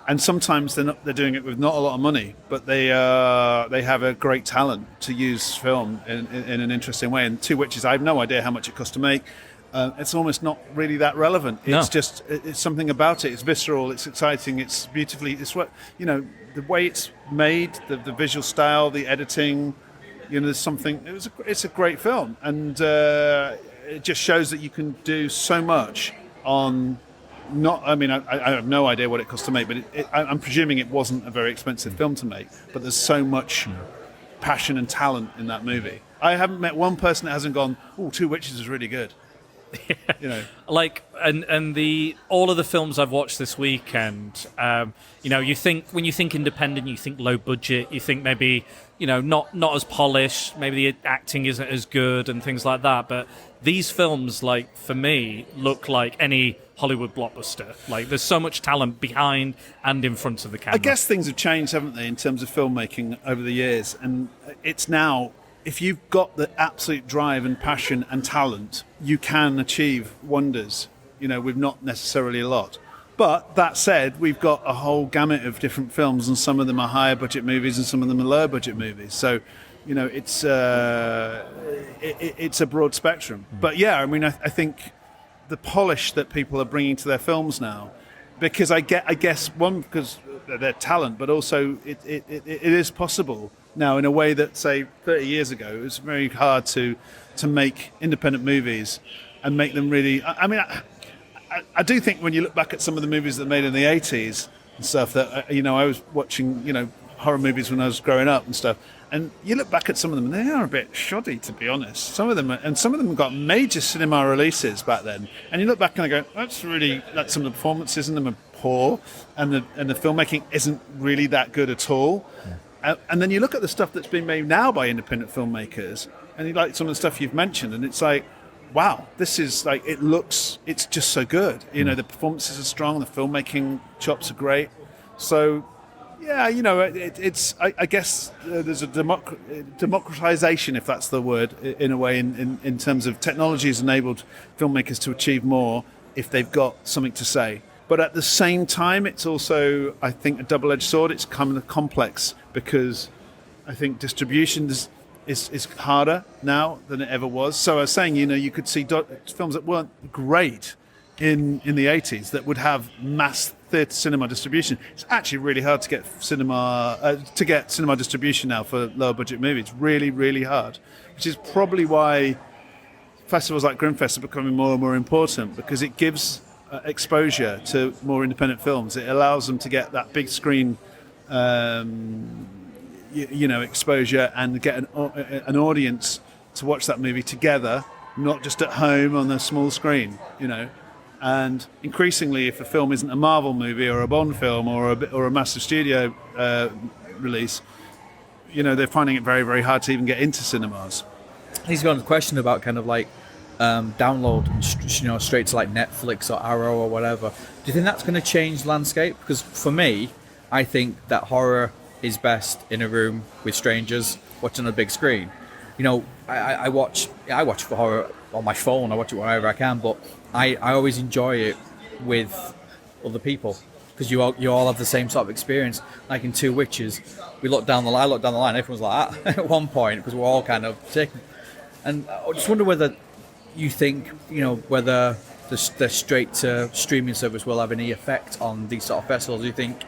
And sometimes they're doing it with not a lot of money, but they have a great talent to use film in an interesting way. And Two Witches, I have no idea how much it cost to make. It's almost not really that relevant. It's just it's something about it. It's visceral. It's exciting. It's beautifully. It's what the way it's made, the visual style, the editing. There's something. It's a great film, and it just shows that you can do so much on. I have no idea what it cost to make, but I'm presuming it wasn't a very expensive film to make. But there's so much passion and talent in that movie. I haven't met one person that hasn't gone, "Oh, Two Witches is really good." You know, like and the all of the films I've watched this weekend, you think when you think independent, you think low budget, you think maybe not as polished, maybe the acting isn't as good and things like that. But these films, like for me, look like any Hollywood blockbuster. Like there's so much talent behind and in front of the camera. I guess things have changed, haven't they, in terms of filmmaking over the years, and it's now, if you've got the absolute drive and passion and talent, you can achieve wonders, with not necessarily a lot. But that said, we've got a whole gamut of different films, and some of them are higher budget movies and some of them are lower budget movies. So, it's a broad spectrum. But yeah, I mean, I think the polish that people are bringing to their films now, because I guess one, because their talent, but also it is possible now in a way that, say, 30 years ago, it was very hard to make independent movies and make them really... I do think when you look back at some of the movies that were made in the 80s and stuff, that, I was watching, horror movies when I was growing up and stuff, and you look back at some of them, and they are a bit shoddy, to be honest. Some of them got major cinema releases back then, and you look back and I go, like some of the performances in them are poor, and the filmmaking isn't really that good at all. And then you look at the stuff that's been made now by independent filmmakers, and you like some of the stuff you've mentioned, and it's like, wow, this is like, it's just so good. The performances are strong, the filmmaking chops are great. So, yeah, I guess there's a democratization, if that's the word, in a way, in terms of technology has enabled filmmakers to achieve more if they've got something to say. But at the same time, it's also, I think, a double-edged sword. It's kind of complex because I think distribution is harder now than it ever was. So I was saying, you could see films that weren't great in the 80s that would have mass theatre cinema distribution. It's actually really hard to get cinema distribution now for lower budget movies. It's really, really hard, which is probably why festivals like Grimmfest are becoming more and more important, because it gives exposure to more independent films. It allows them to get that big screen exposure and get an audience to watch that movie together, not just at home on a small screen, And increasingly, if a film isn't a Marvel movie or a Bond film or a massive studio release, they're finding it very, very hard to even get into cinemas. He's got a question about kind of like download, straight to like Netflix or Arrow or whatever. Do you think that's going to change the landscape? Because for me, I think that horror is best in a room with strangers watching on a big screen. I watch for horror on my phone. I watch it wherever I can, but I always enjoy it with other people because you all have the same sort of experience. Like in Two Witches, we looked down the line. Everyone's like that at one point because we're all kind of taken. And I just wonder whether you think, whether the straight to streaming service will have any effect on these sort of festivals. Do you think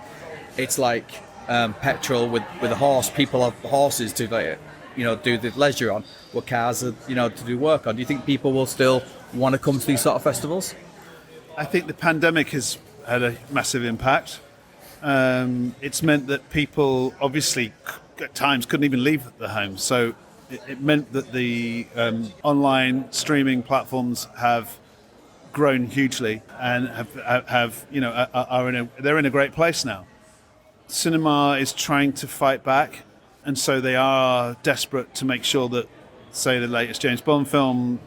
it's like petrol with a horse? People have horses to do the leisure on, what cars are, to do work on. Do you think people will still want to come to these sort of festivals? I think the pandemic has had a massive impact. It's meant that people obviously at times couldn't even leave their homes. So it meant that the online streaming platforms have grown hugely and they're in a great place now. Cinema is trying to fight back, and so they are desperate to make sure that, say, the latest James Bond film,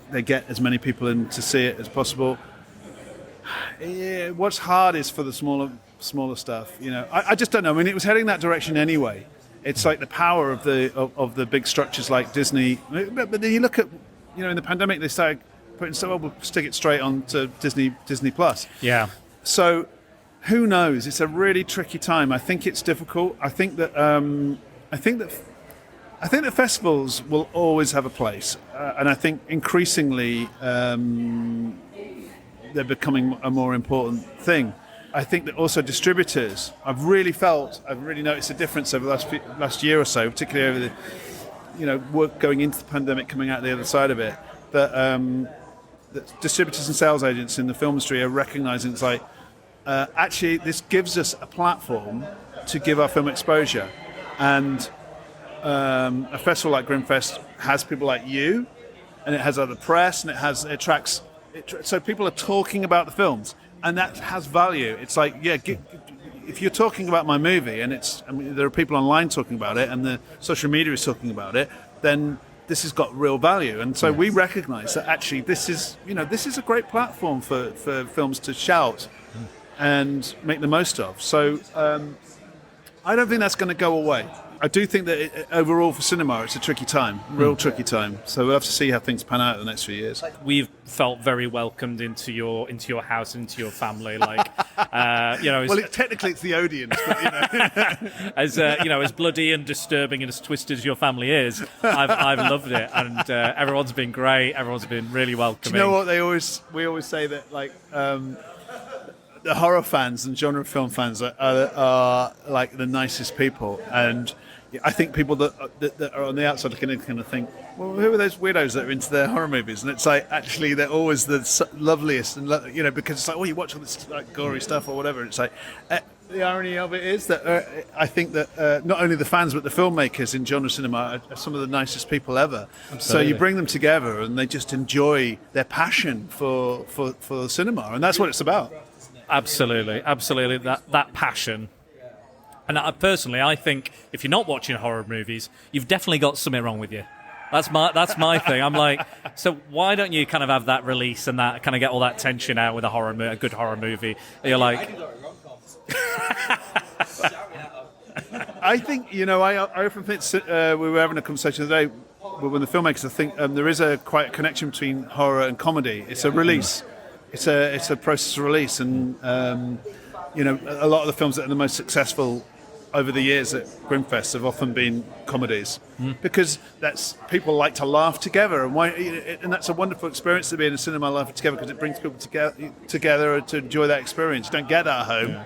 they get as many people in to see it as possible. Yeah, what's hard is for the smaller stuff. I just don't know. I mean, it was heading that direction anyway. It's like the power of the big structures like Disney. But then you look at, in the pandemic, they started putting we'll stick it straight on to Disney Plus. Yeah. So who knows? It's a really tricky time. I think it's difficult. I think that festivals will always have a place, and I think increasingly they're becoming a more important thing. I think that also distributors, I've really noticed a difference over the last year or so, particularly over the, work going into the pandemic, coming out the other side of it, that distributors and sales agents in the film industry are recognizing it's like, actually this gives us a platform to give our film exposure. And a festival like Grimmfest has people like you, and it has other press, and it attracts. So people are talking about the films, and that has value. It's like, if you're talking about my movie, and there are people online talking about it, and the social media is talking about it, then this has got real value. And so we recognise that actually this is a great platform for films to shout and make the most of. So I don't think that's going to go away. I do think that overall for cinema, it's a tricky time, real tricky time. So we'll have to see how things pan out in the next few years. We've felt very welcomed into your house, into your family. Like, Technically it's the audience, but as bloody and disturbing and as twisted as your family is, I've loved it, and everyone's been great. Everyone's been really welcoming. Do you know what we always say that like. The horror fans and genre film fans are like the nicest people, and I think people that are on the outside looking in kind of think, well, who are those weirdos that are into their horror movies? And it's like, actually, they're always the loveliest, and because it's like, oh, you watch all this like gory stuff or whatever. It's like the irony of it is that I think that not only the fans but the filmmakers in genre cinema are some of the nicest people ever. Absolutely. So you bring them together, and they just enjoy their passion for cinema, and that's what it's about. Absolutely, that passion. And I think if you're not watching horror movies, you've definitely got something wrong with you. That's my thing. I'm like, so why don't you kind of have that release and that kind of get all that tension out with a good horror movie? You're like, I think I often think we were having a conversation today with one of the filmmakers. I think there is quite a connection between horror and comedy. It's a release. It's a process of release, and a lot of the films that are the most successful over the years at Grimmfest have often been comedies, because people like to laugh together, and that's a wonderful experience to be in a cinema laughing together, because it brings people together to enjoy that experience. You don't get that at home.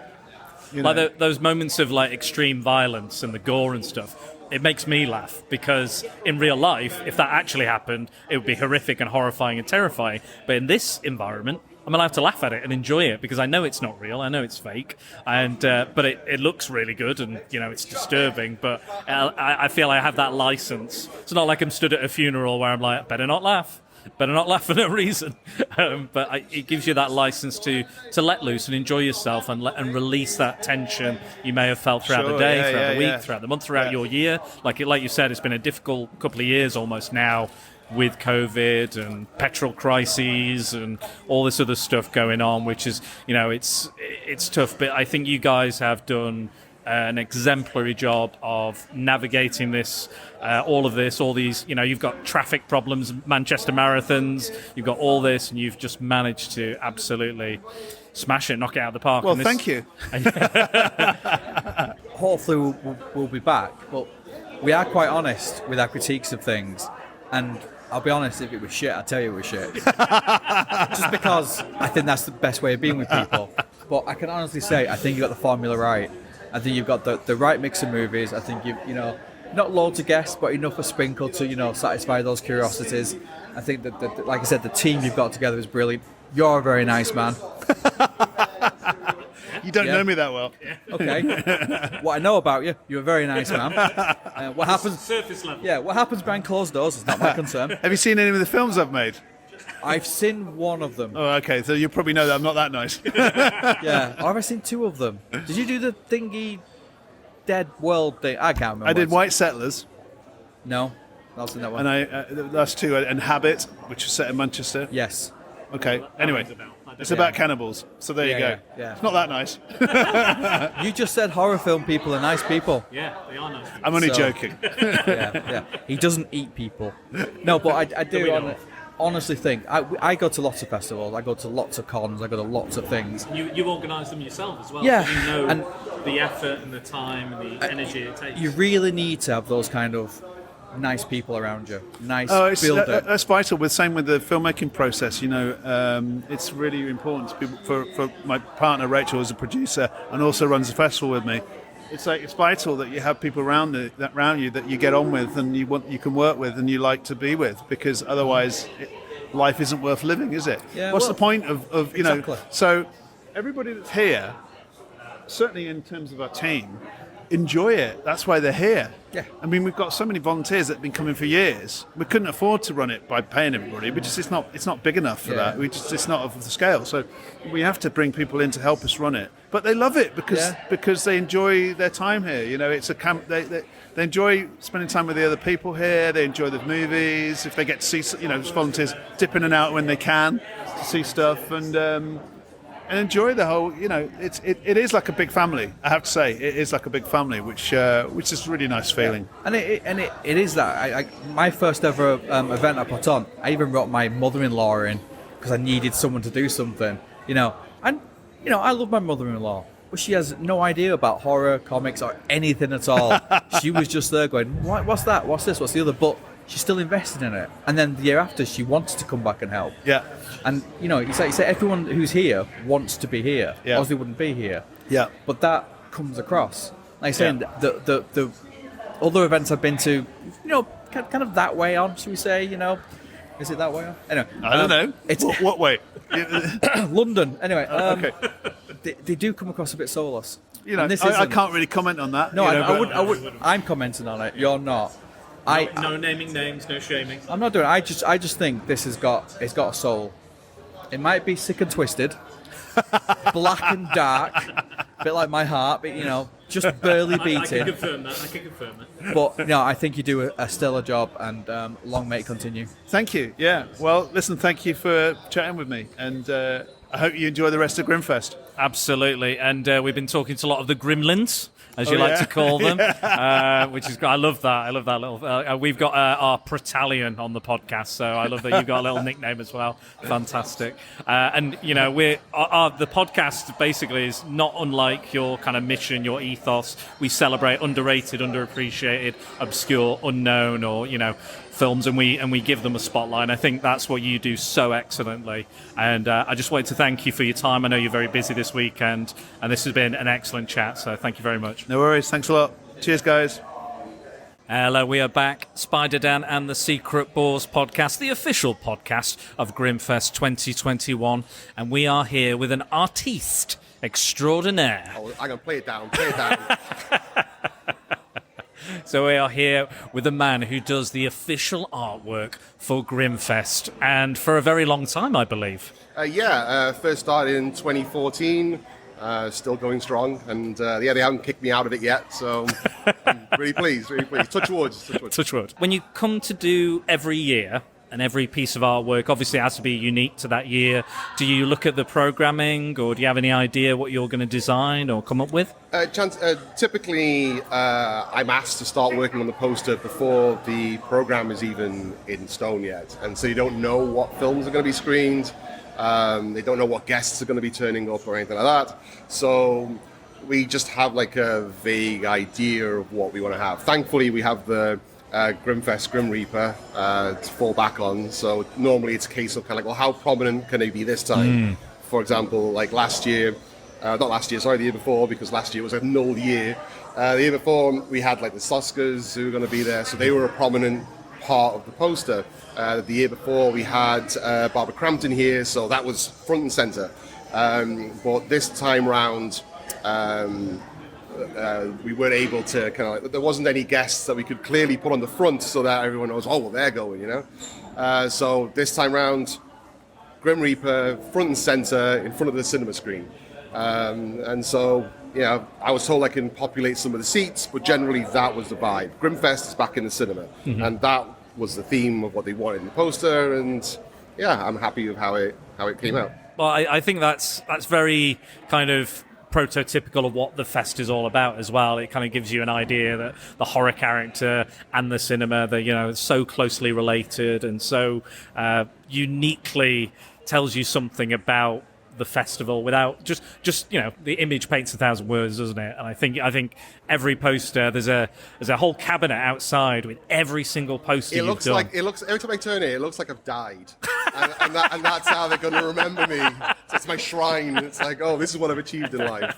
Yeah. Like those moments of like extreme violence and the gore and stuff. It makes me laugh, because in real life, if that actually happened, it would be horrific and horrifying and terrifying. But in this environment, I'm allowed to laugh at it and enjoy it, because I know it's not real, I know it's fake, and but it looks really good, and it's disturbing. But I feel I have that license. It's not like I'm stood at a funeral where I'm like, better not laugh for no reason. But it gives you that license to let loose and enjoy yourself, and release that tension you may have felt throughout the day, throughout the week, throughout the month, throughout your year. Like you said, it's been a difficult couple of years almost now, with COVID and petrol crises and all this other stuff going on, which is, it's tough. But I think you guys have done an exemplary job of navigating this, all these, you've got traffic problems, Manchester marathons, you've got all this, and you've just managed to absolutely smash it, knock it out of the park. Well, thank you. Hopefully we'll be back, but we are quite honest with our critiques of things, and I'll be honest, if it was shit, I'll tell you it was shit. Just because I think that's the best way of being with people. But I can honestly say, I think you got the formula right. I think you've got the right mix of movies. I think you've, not loads of guests, but enough a sprinkle to, satisfy those curiosities. I think that, like I said, the team you've got together is brilliant. You're a very nice man. You don't know me that well. Okay. What I know about you, you're a very nice man. What happens? Surface level. Yeah. What happens behind closed doors is not my concern. Have you seen any of the films I've made? I've seen one of them. Oh, okay. So you probably know that I'm not that nice. Yeah. Or have I seen two of them? Did you do the thingy Dead World thing? I can't remember. I did White Settlers. No. I was in that one. And that's two. And Habit, which is set in Manchester. Yes. Okay. Anyway, it's about cannibals. So there you go. Yeah. It's not that nice. You just said horror film people are nice people. Yeah, they are nice people. I'm only joking. Yeah. He doesn't eat people. No, but I do honestly think I go to lots of festivals. I go to lots of cons. I go to lots of things. You organise them yourself as well. Yeah. So you know and the effort and the time and the energy it takes. You really need to have those kind of nice people around you. Builder. That's vital. Same with the filmmaking process. It's really important to people. For my partner Rachel, as a producer and also runs the festival with me. It's vital that you have people around you that you get on with and you can work with and you like to be with, because otherwise life isn't worth living, is it? Yeah, What's the point of exactly. So everybody that's here, certainly in terms of our team, enjoy it. That's why they're here. Yeah. I mean, we've got so many volunteers that have been coming for years. We couldn't afford to run it by paying everybody. It's not big enough for that. It's not of the scale. So we have to bring people in to help us run it. But they love it because they enjoy their time here. You know, it's a camp. They enjoy spending time with the other people here. They enjoy the movies. If they get to see, just volunteers dip in and out when they can to see stuff and enjoy the whole. It is like a big family. I have to say, it is like a big family, which is a really nice feeling. And it is that. My first ever event I put on, I even brought my mother-in-law in because I needed someone to do something. I love my mother-in-law, but she has no idea about horror, comics, or anything at all. She was just there going, what's that? What's this? What's the other? But she's still invested in it. And then the year after, she wants to come back and help. Yeah. And, you say everyone who's here wants to be here, Yeah. or else they wouldn't be here. Yeah. But that comes across. Like saying, the other events I've been to, kind of that way on, should we say, Is it that way on? Anyway, I don't know. It's what way? London. Anyway, okay. They do come across a bit soulless. I can't really comment on that. No, I would. I'm commenting on it. You're not. No naming names, no shaming. I'm not doing it. I just think this it's got a soul. It might be sick and twisted, black and dark, a bit like my heart, but just barely beating. I can confirm that. But I think you do a stellar job, and long may it continue. Thank you. Yeah. Well, listen, thank you for chatting with me, and I hope you enjoy the rest of Grimmfest. Absolutely, and we've been talking to a lot of the gremlins, as you like to call them, which is great. I love that. I love that little. We've got our Prattalion on the podcast, so I love that you've got a little nickname as well. Fantastic. And the podcast basically is not unlike your kind of mission, your ethos. We celebrate underrated, underappreciated, obscure, unknown, or films, and we give them a spotlight. I think that's what you do so excellently. And I just wanted to thank you for your time. I know you're very busy this weekend, and this has been an excellent chat. So thank you very much. No worries. Thanks a lot. Cheers, guys. Hello, we are back. Spider Dan and the Secret Boars podcast, the official podcast of Grimmfest 2021, and we are here with an artiste extraordinaire. Oh, I'm gonna play it down. Play it down. So we are here with a man who does the official artwork for Grimmfest, and for a very long time, I believe. First started in 2014. Still going strong, and they haven't kicked me out of it yet, so I'm really pleased, really pleased. Touch wood. Touch wood. When you come to do every year, and every piece of artwork obviously has to be unique to that year, do you look at the programming, or do you have any idea what you're going to design or come up with? Typically, I'm asked to start working on the poster before the program is even in stone yet, and so you don't know what films are going to be screened. They don't know what guests are going to be turning up or anything like that. So we just have like a vague idea of what we want to have. Thankfully, we have the Grimmfest Grim Reaper to fall back on. So normally it's a case of kind of like, well, how prominent can they be this time? For example, like the year before, because last year was a null year. The year before, we had like the Soskers who were going to be there, so they were a prominent part of the poster. The year before we had Barbara Crampton here, so that was front and center. But this time round, we weren't able to kind of like, there wasn't any guests that we could clearly put on the front so that everyone knows, oh, well, they're going, So this time round, Grim Reaper, front and center, in front of the cinema screen. And so, I was told I can populate some of the seats, but generally that was the vibe. Grimmfest is back in the cinema, and that was the theme of what they wanted in the poster, and I'm happy with how it came out. Well, I think that's very kind of prototypical of what the fest is all about as well. It kind of gives you an idea that the horror character and the cinema, they're so closely related, and so uniquely tells you something about the festival without just the image paints 1,000 words, doesn't it? And I think every poster, there's a whole cabinet outside with every single poster you've done. It looks every time I turn it looks like I've died, and that's how they're going to remember me. So it's my shrine. It's like, oh, this is what I've achieved in life.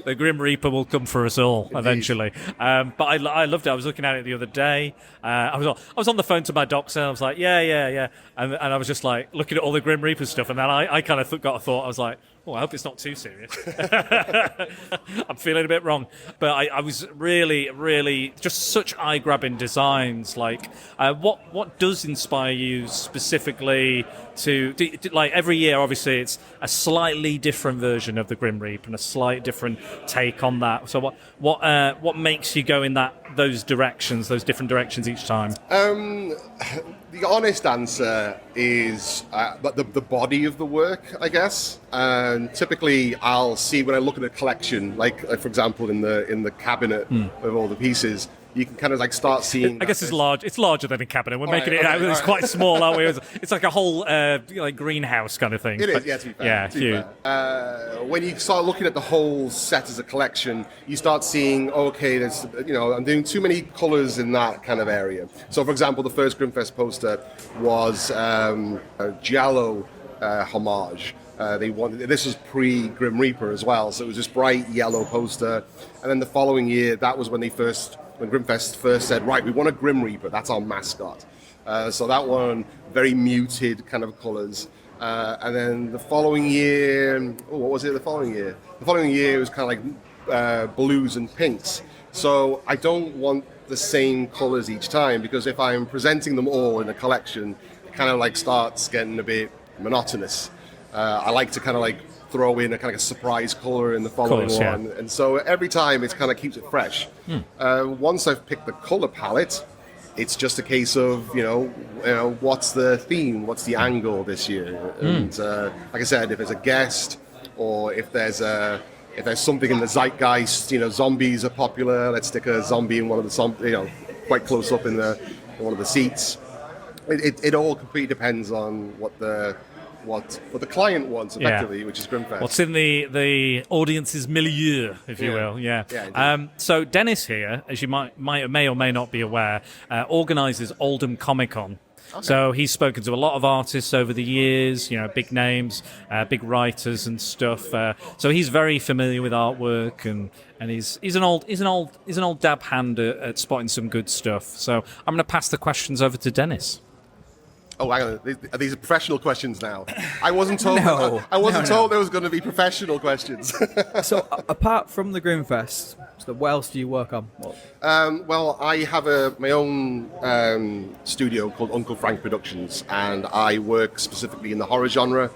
The Grim Reaper will come for us all eventually. But I loved it. I was looking at it the other day. I was on the phone to my doctor. And I was like, yeah, and I was just like looking at all the Grim Reaper stuff, and then I kind of got a thought. I was like, Oh, I hope it's not too serious. I'm feeling a bit wrong. But I was really just such eye-grabbing designs. Like, what does inspire you specifically to like every year? Obviously, it's a slightly different version of the Grim Reaper and a slight different take on that. So what makes you go in those different directions each time? The honest answer is the body of the work, I guess. And typically, I'll see when I look at a collection, like for example, in the cabinet with all the pieces, you can kind of like start seeing. I guess it's large. It's larger than a cabinet. We're making it. It's quite small, aren't we? It's like a whole like greenhouse kind of thing. It is, yeah. To be fair. Yeah, to be fair. When you start looking at the whole set as a collection, you start seeing, okay, there's, I'm doing too many colours in that kind of area. So, for example, the first Grimmfest poster was a Giallo homage. This was pre-Grim Reaper as well, so it was this bright yellow poster. And then the following year, that was when Grimmfest first said, right, we want a Grim Reaper, that's our mascot. So that one, very muted kind of colours. And then the following year, what was it the following year? The following year it was kind of like blues and pinks. So I don't want the same colours each time, because if I'm presenting them all in a collection, it kind of like starts getting a bit monotonous. I like to kind of like throw in a kind of a surprise colour in the following one. Yeah. And so every time it kind of keeps it fresh. Once I've picked the colour palette, it's just a case of, what's the theme, what's the angle this year? And like I said, if it's a guest or if there's something in the zeitgeist, zombies are popular, let's stick a zombie in one of the, quite close up in one of the seats. It all completely depends on what the client wants, effectively, which is Grimmfest. What's in the audience's milieu, if you will. Yeah. So Dennis here, as you may or may not be aware, organises Oldham Comic Con. Okay. So he's spoken to a lot of artists over the years, big names, big writers and stuff. So he's very familiar with artwork, and he's an old dab hand at spotting some good stuff. So I'm going to pass the questions over to Dennis. Oh, hang on. These are professional questions now. I wasn't told. I wasn't told there was going to be professional questions. So, apart from the Grimmfest, what else do you work on? Well, I have my own studio called Uncle Frank Productions, and I work specifically in the horror genre,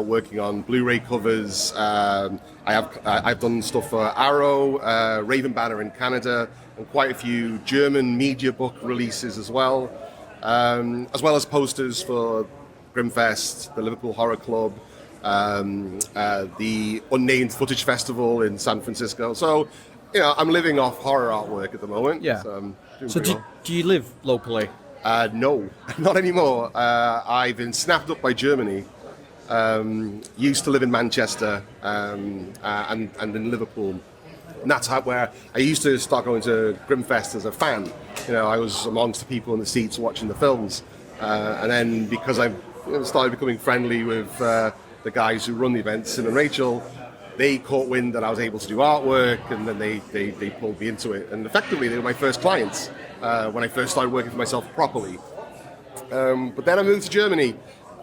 working on Blu-ray covers. I've done stuff for Arrow, Raven Banner in Canada, and quite a few German media book releases as well. As well as posters for Grimmfest, the Liverpool Horror Club, the Unnamed Footage Festival in San Francisco. So, I'm living off horror artwork at the moment. Yeah. So do you live locally? No, not anymore. I've been snapped up by Germany. Used to live in Manchester and in Liverpool. And that's where I used to start going to Grimmfest as a fan. I was amongst the people in the seats watching the films. And then because I started becoming friendly with the guys who run the events, Sim and Rachel, they caught wind that I was able to do artwork, and then they pulled me into it. And effectively, they were my first clients when I first started working for myself properly. But then I moved to Germany.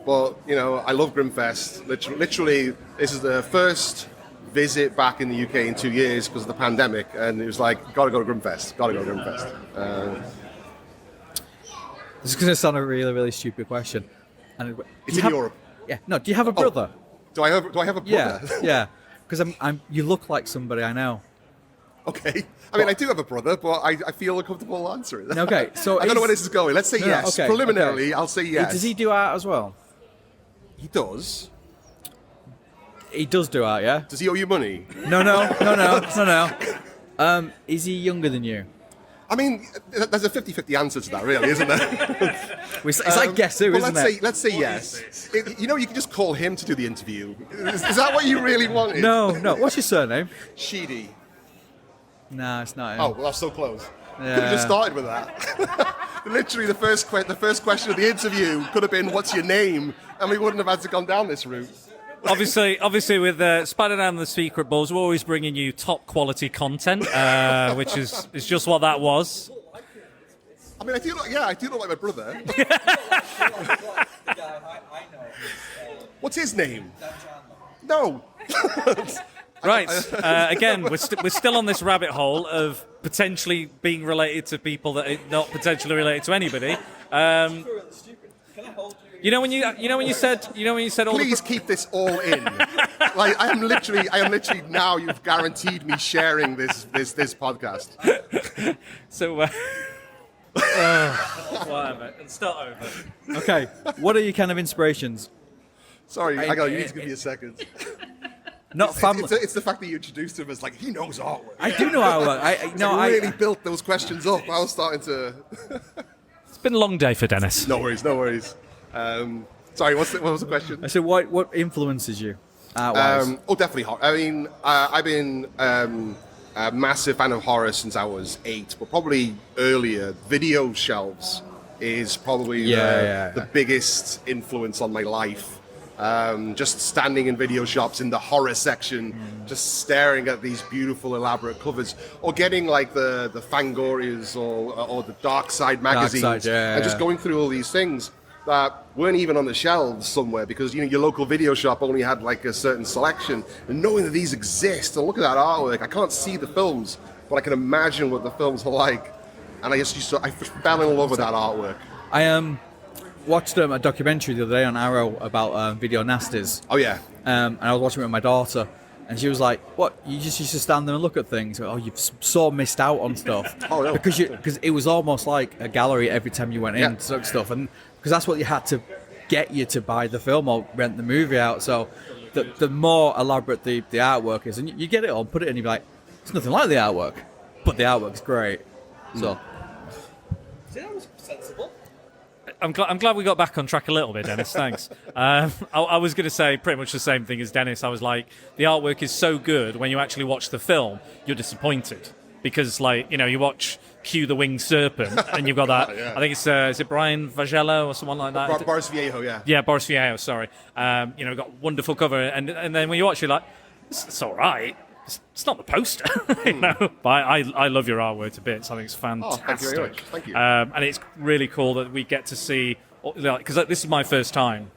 But, I love Grimmfest. Literally, this is the first visit back in the UK in 2 years because of the pandemic, and it was like, gotta go to Grimmfest. This is going to sound a really, really stupid question. And it's in Europe. Yeah. No. Do you have a brother? Do I have a brother? Yeah. Because you look like somebody I know. Okay. I do have a brother, but I feel uncomfortable answering that. Okay. So I don't know where this is going. Let's say yes. Okay, preliminarily, okay. I'll say yes. Does he do art as well? He does. He does do art, yeah? Does he owe you money? No. Is he younger than you? There's a 50-50 answer to that, really, isn't there? It's like guess who, isn't it? Let's say yes. You can just call him to do the interview. Is that what you really wanted? No. What's your surname? Sheedy. No, it's not him. Oh, well, that's so close. Yeah. Could have just started with that. Literally, the first question of the interview could have been, "What's your name?" and we wouldn't have had to go down this route. Obviously, with Spider-Man and the Secret Balls, we're always bringing you top quality content, which is just what that was. I do look like my brother. What's his name? No. Right. Again, we're still on this rabbit hole of potentially being related to people that are not potentially related to anybody. You know when you said all Please keep this all in. Like I am literally now. You've guaranteed me sharing this podcast. So. Whatever. And start over. Okay, what are your kind of inspirations? Sorry, you need to give me a second. Not family. It's the fact that you introduced him as like he knows artwork. I do know artwork. I really built those questions up. I was starting to. It's been a long day for Dennis. No worries. Sorry, what was the question? I said, what influences you art-wise? Definitely horror. I mean, I've been a massive fan of horror since I was 8, but probably earlier. Video shelves is probably the biggest influence on my life. Just standing in video shops in the horror section, just staring at these beautiful, elaborate covers, or getting like the Fangorias or the Dark Side magazines, and just going through all these things that weren't even on the shelves somewhere because your local video shop only had like a certain selection. And knowing that these exist, and look at that artwork, I can't see the films, but I can imagine what the films are like, and I fell in love with that artwork. I watched a documentary the other day on Arrow about video nasties. Oh yeah. And I was watching it with my daughter, and she was like, "What? You just used to stand there and look at things? Oh, you've so missed out on stuff." Oh no. Because it was almost like a gallery every time you went in to stuff, and because that's what you had to get you to buy the film or rent the movie out. So the more elaborate the artwork is, and you get it on, put it in, you're like, it's nothing like the artwork, but the artwork's great. So. That was sensible. I'm glad we got back on track a little bit, Dennis. Thanks. I was going to say pretty much the same thing as Dennis. I was like, the artwork is so good when you actually watch the film, you're disappointed because, like, you watch Cue the Winged Serpent, and you've got that. Yeah. I think it's is it Brian Vagello or someone like that? Boris Viejo, yeah. Yeah, Boris Viejo. Sorry. Got wonderful cover, and then when you watch it, like, it's all right. It's not the poster, But I love your artwork to bits. I think it's fantastic. Thank you very much. Thank you. And it's really cool that we get to see, because this is my first time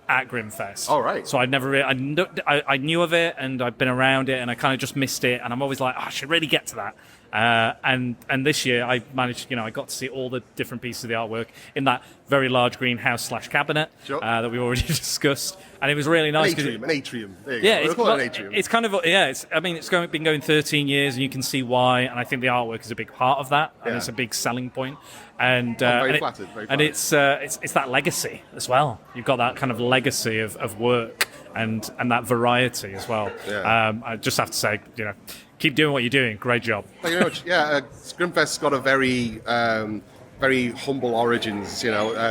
at Grimmfest. All right. So I knew of it, and I've been around it, and I kind of just missed it, and I'm always like, I should really get to that. And this year I managed, I got to see all the different pieces of the artwork in that very large greenhouse / cabinet that we already discussed, and it was really nice. An atrium. There you Yeah, go. We'll call it an atrium. It's kind of been going 13 years, and you can see why. And I think the artwork is a big part of that, and it's a big selling point. And I'm very flattered. And it's that legacy as well. You've got that kind of legacy of work and that variety as well. Yeah. I just have to say, keep doing what you're doing. Great job. Thank you very much. Yeah, Grimmfest's got a very, very humble origins.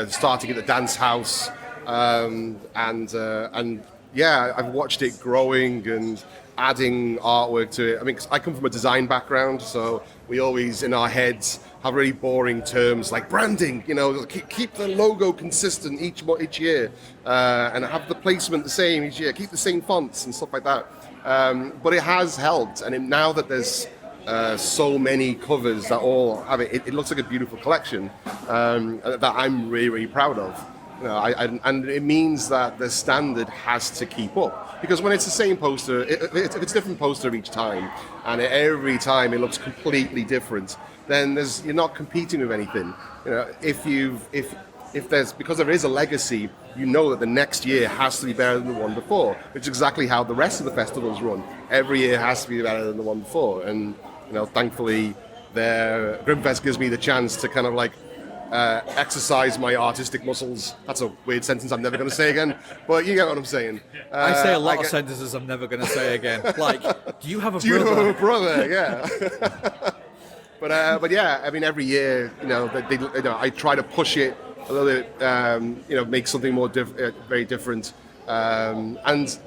Starting at the dance house, and I've watched it growing and adding artwork to it. I mean, 'cause I come from a design background, so we always in our heads have really boring terms like branding. Keep the logo consistent each year, and have the placement the same each year. Keep the same fonts and stuff like that. But it has helped, and now that there's so many covers that all have it, it looks like a beautiful collection that I'm really, really proud of. And it means that the standard has to keep up, because when it's the same poster, if it's a different poster each time, and every time it looks completely different, then you're not competing with anything. Because there is a legacy, that the next year has to be better than the one before, which is exactly how the rest of the festivals run. Every year has to be better than the one before, and thankfully, Grimmfest gives me the chance to kind of like exercise my artistic muscles. That's a weird sentence I'm never going to say again, but you get what I'm saying. I say a lot of sentences I'm never going to say again. Like, do you have a brother? Do you have a brother? Yeah. But yeah, I mean, every year, I try to push it a little bit, make something more very different. And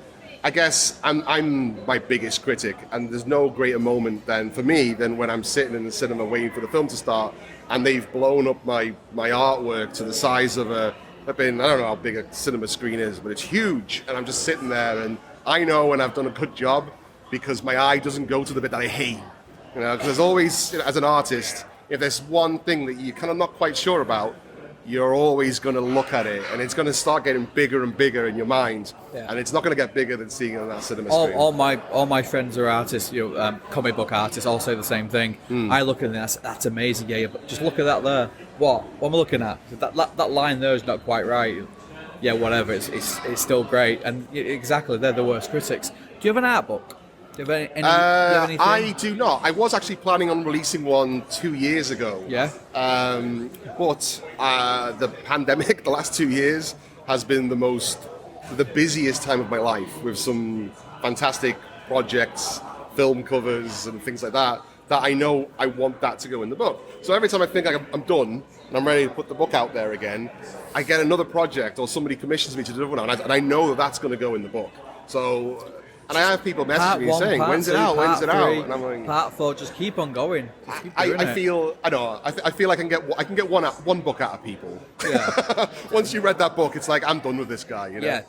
I guess I'm my biggest critic, and there's no greater moment for me than when I'm sitting in the cinema waiting for the film to start, and they've blown up my artwork to the size of I don't know how big a cinema screen is, but it's huge, and I'm just sitting there, and I know when I've done a good job because my eye doesn't go to the bit that I hate. Because there's always, as an artist, if there's one thing that you're kind of not quite sure about, you're always going to look at it, and it's going to start getting bigger and bigger in your mind, and it's not going to get bigger than seeing it on that cinema screen. All my friends are artists, comic book artists, all say the same thing. I look at it and that's amazing, yeah, but just look at that there. What am I looking at? That line there is not quite right. Yeah, whatever. It's still great, and exactly, they're the worst critics. Do you have an art book? Do you have anything? I do not. I was actually planning on releasing one 2 years ago. Yeah. But the pandemic, the last 2 years, has been the busiest time of my life, with some fantastic projects, film covers, and things like that I know I want that to go in the book. So every time I think I'm done and I'm ready to put the book out there again, I get another project or somebody commissions me to do one, and I know that that's going to go in the book. So. And I have people messaging me saying, "When's it out? When's it out?" And I'm like, Part 4, just keep on going. I feel like I can get one book out of people. Yeah. Once you read that book, it's like I'm done with this guy. Yeah.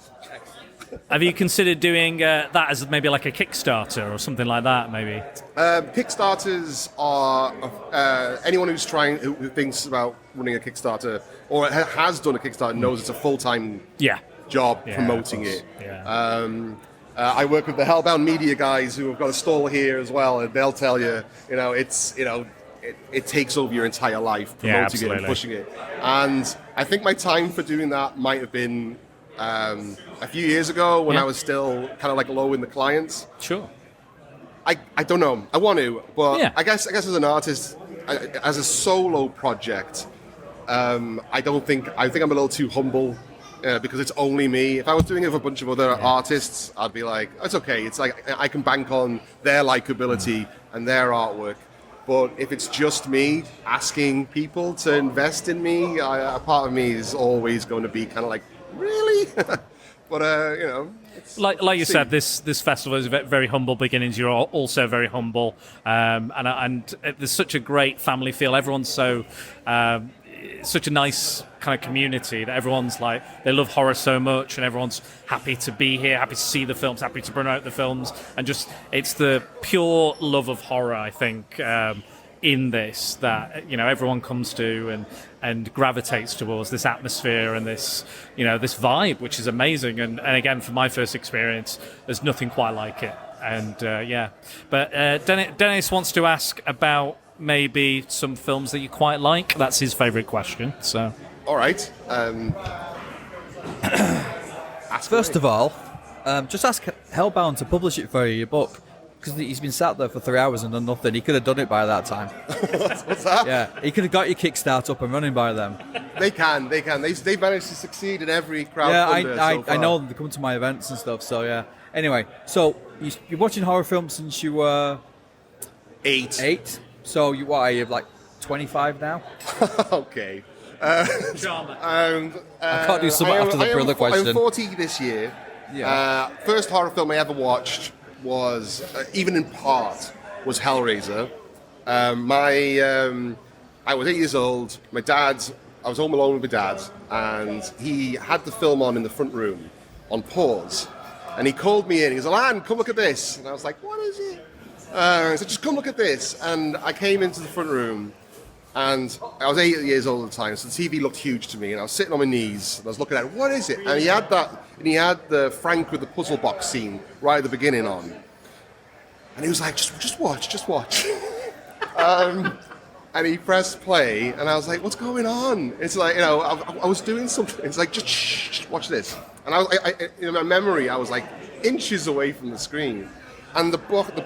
Have you considered doing that as maybe like a Kickstarter or something like that? Maybe. Kickstarters are anyone who thinks about running a Kickstarter or has done a Kickstarter knows it's a full-time job promoting it. Yeah. I work with the Hellbound Media guys who have got a stall here as well, and they'll tell you, it takes over your entire life promoting it and pushing it. And I think my time for doing that might have been a few years ago when I was still kind of like low in the clients. Sure. I don't know. I want to, but I guess as an artist, as a solo project, I think I'm a little too humble. Because it's only me. If I was doing it with a bunch of other artists, I'd be like, it's okay. It's like I can bank on their likability and their artwork. But if it's just me asking people to invest in me, a part of me is always going to be kind of like, really? But like you said, this festival is very humble beginnings. You're also very humble, and there's such a great family feel. Everyone's so. Such a nice kind of community that everyone's like, they love horror so much, and everyone's happy to be here, happy to see the films, happy to promote the films, and just it's the pure love of horror, I think, in this that everyone comes to and gravitates towards this atmosphere and this this vibe, which is amazing. And again, for my first experience, there's nothing quite like it. And but Dennis wants to ask about maybe some films that you quite like. That's his favourite question. So, all right. First of all, just ask Hellbound to publish it for you, your book, because he's been sat there for 3 hours and done nothing. He could have done it by that time. What's that? Yeah, he could have got your Kickstarter up and running by then. They can. They've managed to succeed in every crowdfunder. Yeah, I know them. They come to my events and stuff. So yeah. Anyway, so you're watching horror films since you were 8. So what are you, like 25 now? Okay. I can't do something after the brother question. I'm 40 this year. Yeah. First horror film I ever watched was, even in part, was Hellraiser. I was 8 years old. I was home alone with my dad, and he had the film on in the front room on pause. And he called me in. He goes, "Ilan, come look at this." And I was like, "What is it?" I said, "Just come look at this." And I came into the front room, and I was 8 years old at the time, so the TV looked huge to me, and I was sitting on my knees, and I was looking at it. What is it? And he had the Frank with the puzzle box scene right at the beginning on. And he was like, just watch. And he pressed play, and I was like, "What's going on?" It's like, I was doing something. It's like, just shh, watch this. And I in my memory, I was like inches away from the screen. And the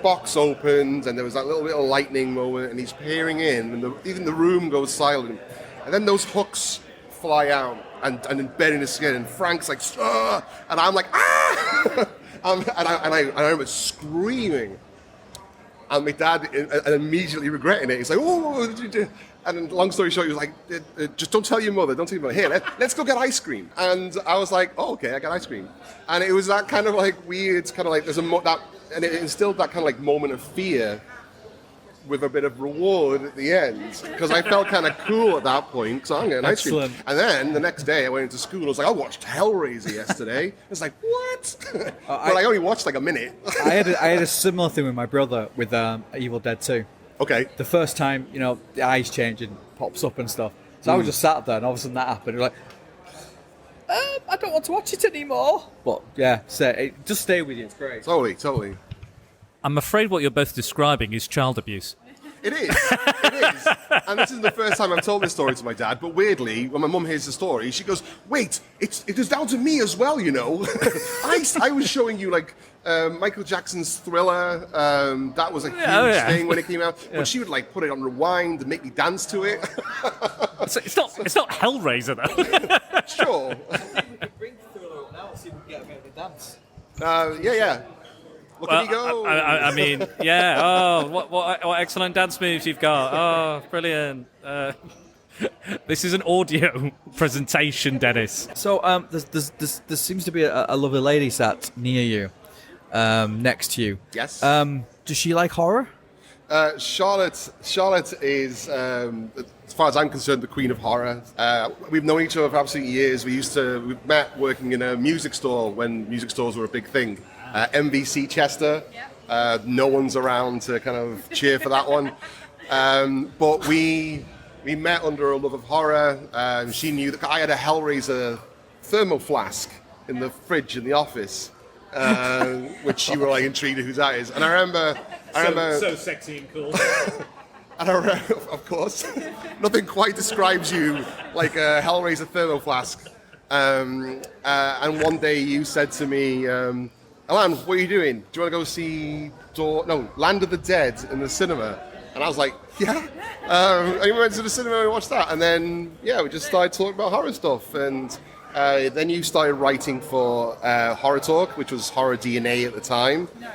box opened, and there was that little bit of lightning moment, and he's peering in, and even the room goes silent. And then those hooks fly out and embed in his skin, and Frank's like, "Ugh!" And I'm like, "Ah!" and I remember screaming. And my dad, immediately regretting it, he's like, "Oh, what did you do?" And long story short, he was like, "Just don't tell your mother, don't tell your mother. Here, let's go get ice cream." And I was like, "Oh, okay, I got ice cream." And it was that kind of like weird, kind of like, and it instilled that kind of like moment of fear with a bit of reward at the end, because I felt kind of cool at that point, because I'm getting ice cream. Excellent. And then the next day I went into school, I was like, "I watched Hellraiser yesterday." It's like, what? But I only watched like a minute. I had a similar thing with my brother with Evil Dead 2. Okay. The first time, the eyes change and pops up and stuff. So I was just sat there, and all of a sudden that happened. You're like, I don't want to watch it anymore. But yeah, just stay with you. It's great. Totally. I'm afraid what you're both describing is child abuse. It is. It is. And this isn't the first time I've told this story to my dad, but weirdly, when my mum hears the story, she goes, wait, it is down to me as well, you know. I was showing you, like, Michael Jackson's Thriller. That was a huge thing when it came out. But she would, like, put it on rewind and make me dance to it. It's not Hellraiser, though. Sure. We could bring Thriller up now and see if we can get a bit of a dance. Yeah. Look at me go. I mean, yeah. Oh, what excellent dance moves you've got. Oh, brilliant. This is an audio presentation, Dennis. So there seems to be a lovely lady sat near you, next to you. Yes. Does she like horror? Charlotte is, as far as I'm concerned, the queen of horror. We've known each other for absolutely years. We've met working in a music store when music stores were a big thing. MVC Chester. No one's around to kind of cheer for that one. But we met under a love of horror. She knew that I had a Hellraiser thermo flask in the fridge in the office, which you were like intrigued who that is. And I remember so sexy and cool. And I remember, of course, nothing quite describes you like a Hellraiser thermo flask. And one day you said to me, Ilan, what are you doing? Do you want to go see Land of the Dead in the cinema? And I was like, yeah. And we went to the cinema and watched that. And then, we just started talking about horror stuff. And then you started writing for Horror Talk, which was Horror DNA at the time. No.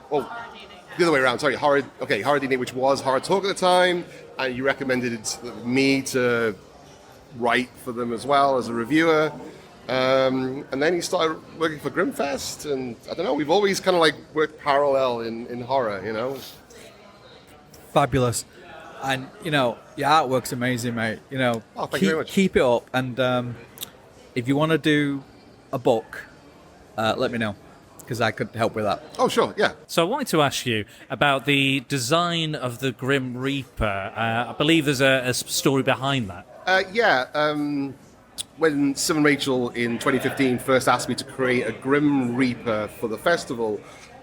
Well, the other way around, sorry. Horror DNA, which was Horror Talk at the time. And you recommended me to write for them as well as a reviewer. And then he started working for Grimmfest, and I don't know, we've always kind of like worked parallel in horror, you know? Fabulous. And, your artwork's amazing, mate. Thank you very much. Keep it up, and if you want to do a book, let me know, because I could help with that. Oh, sure, yeah. So I wanted to ask you about the design of the Grim Reaper. I believe there's a story behind that. When Sim and Rachel in 2015 first asked me to create a Grim Reaper for the festival,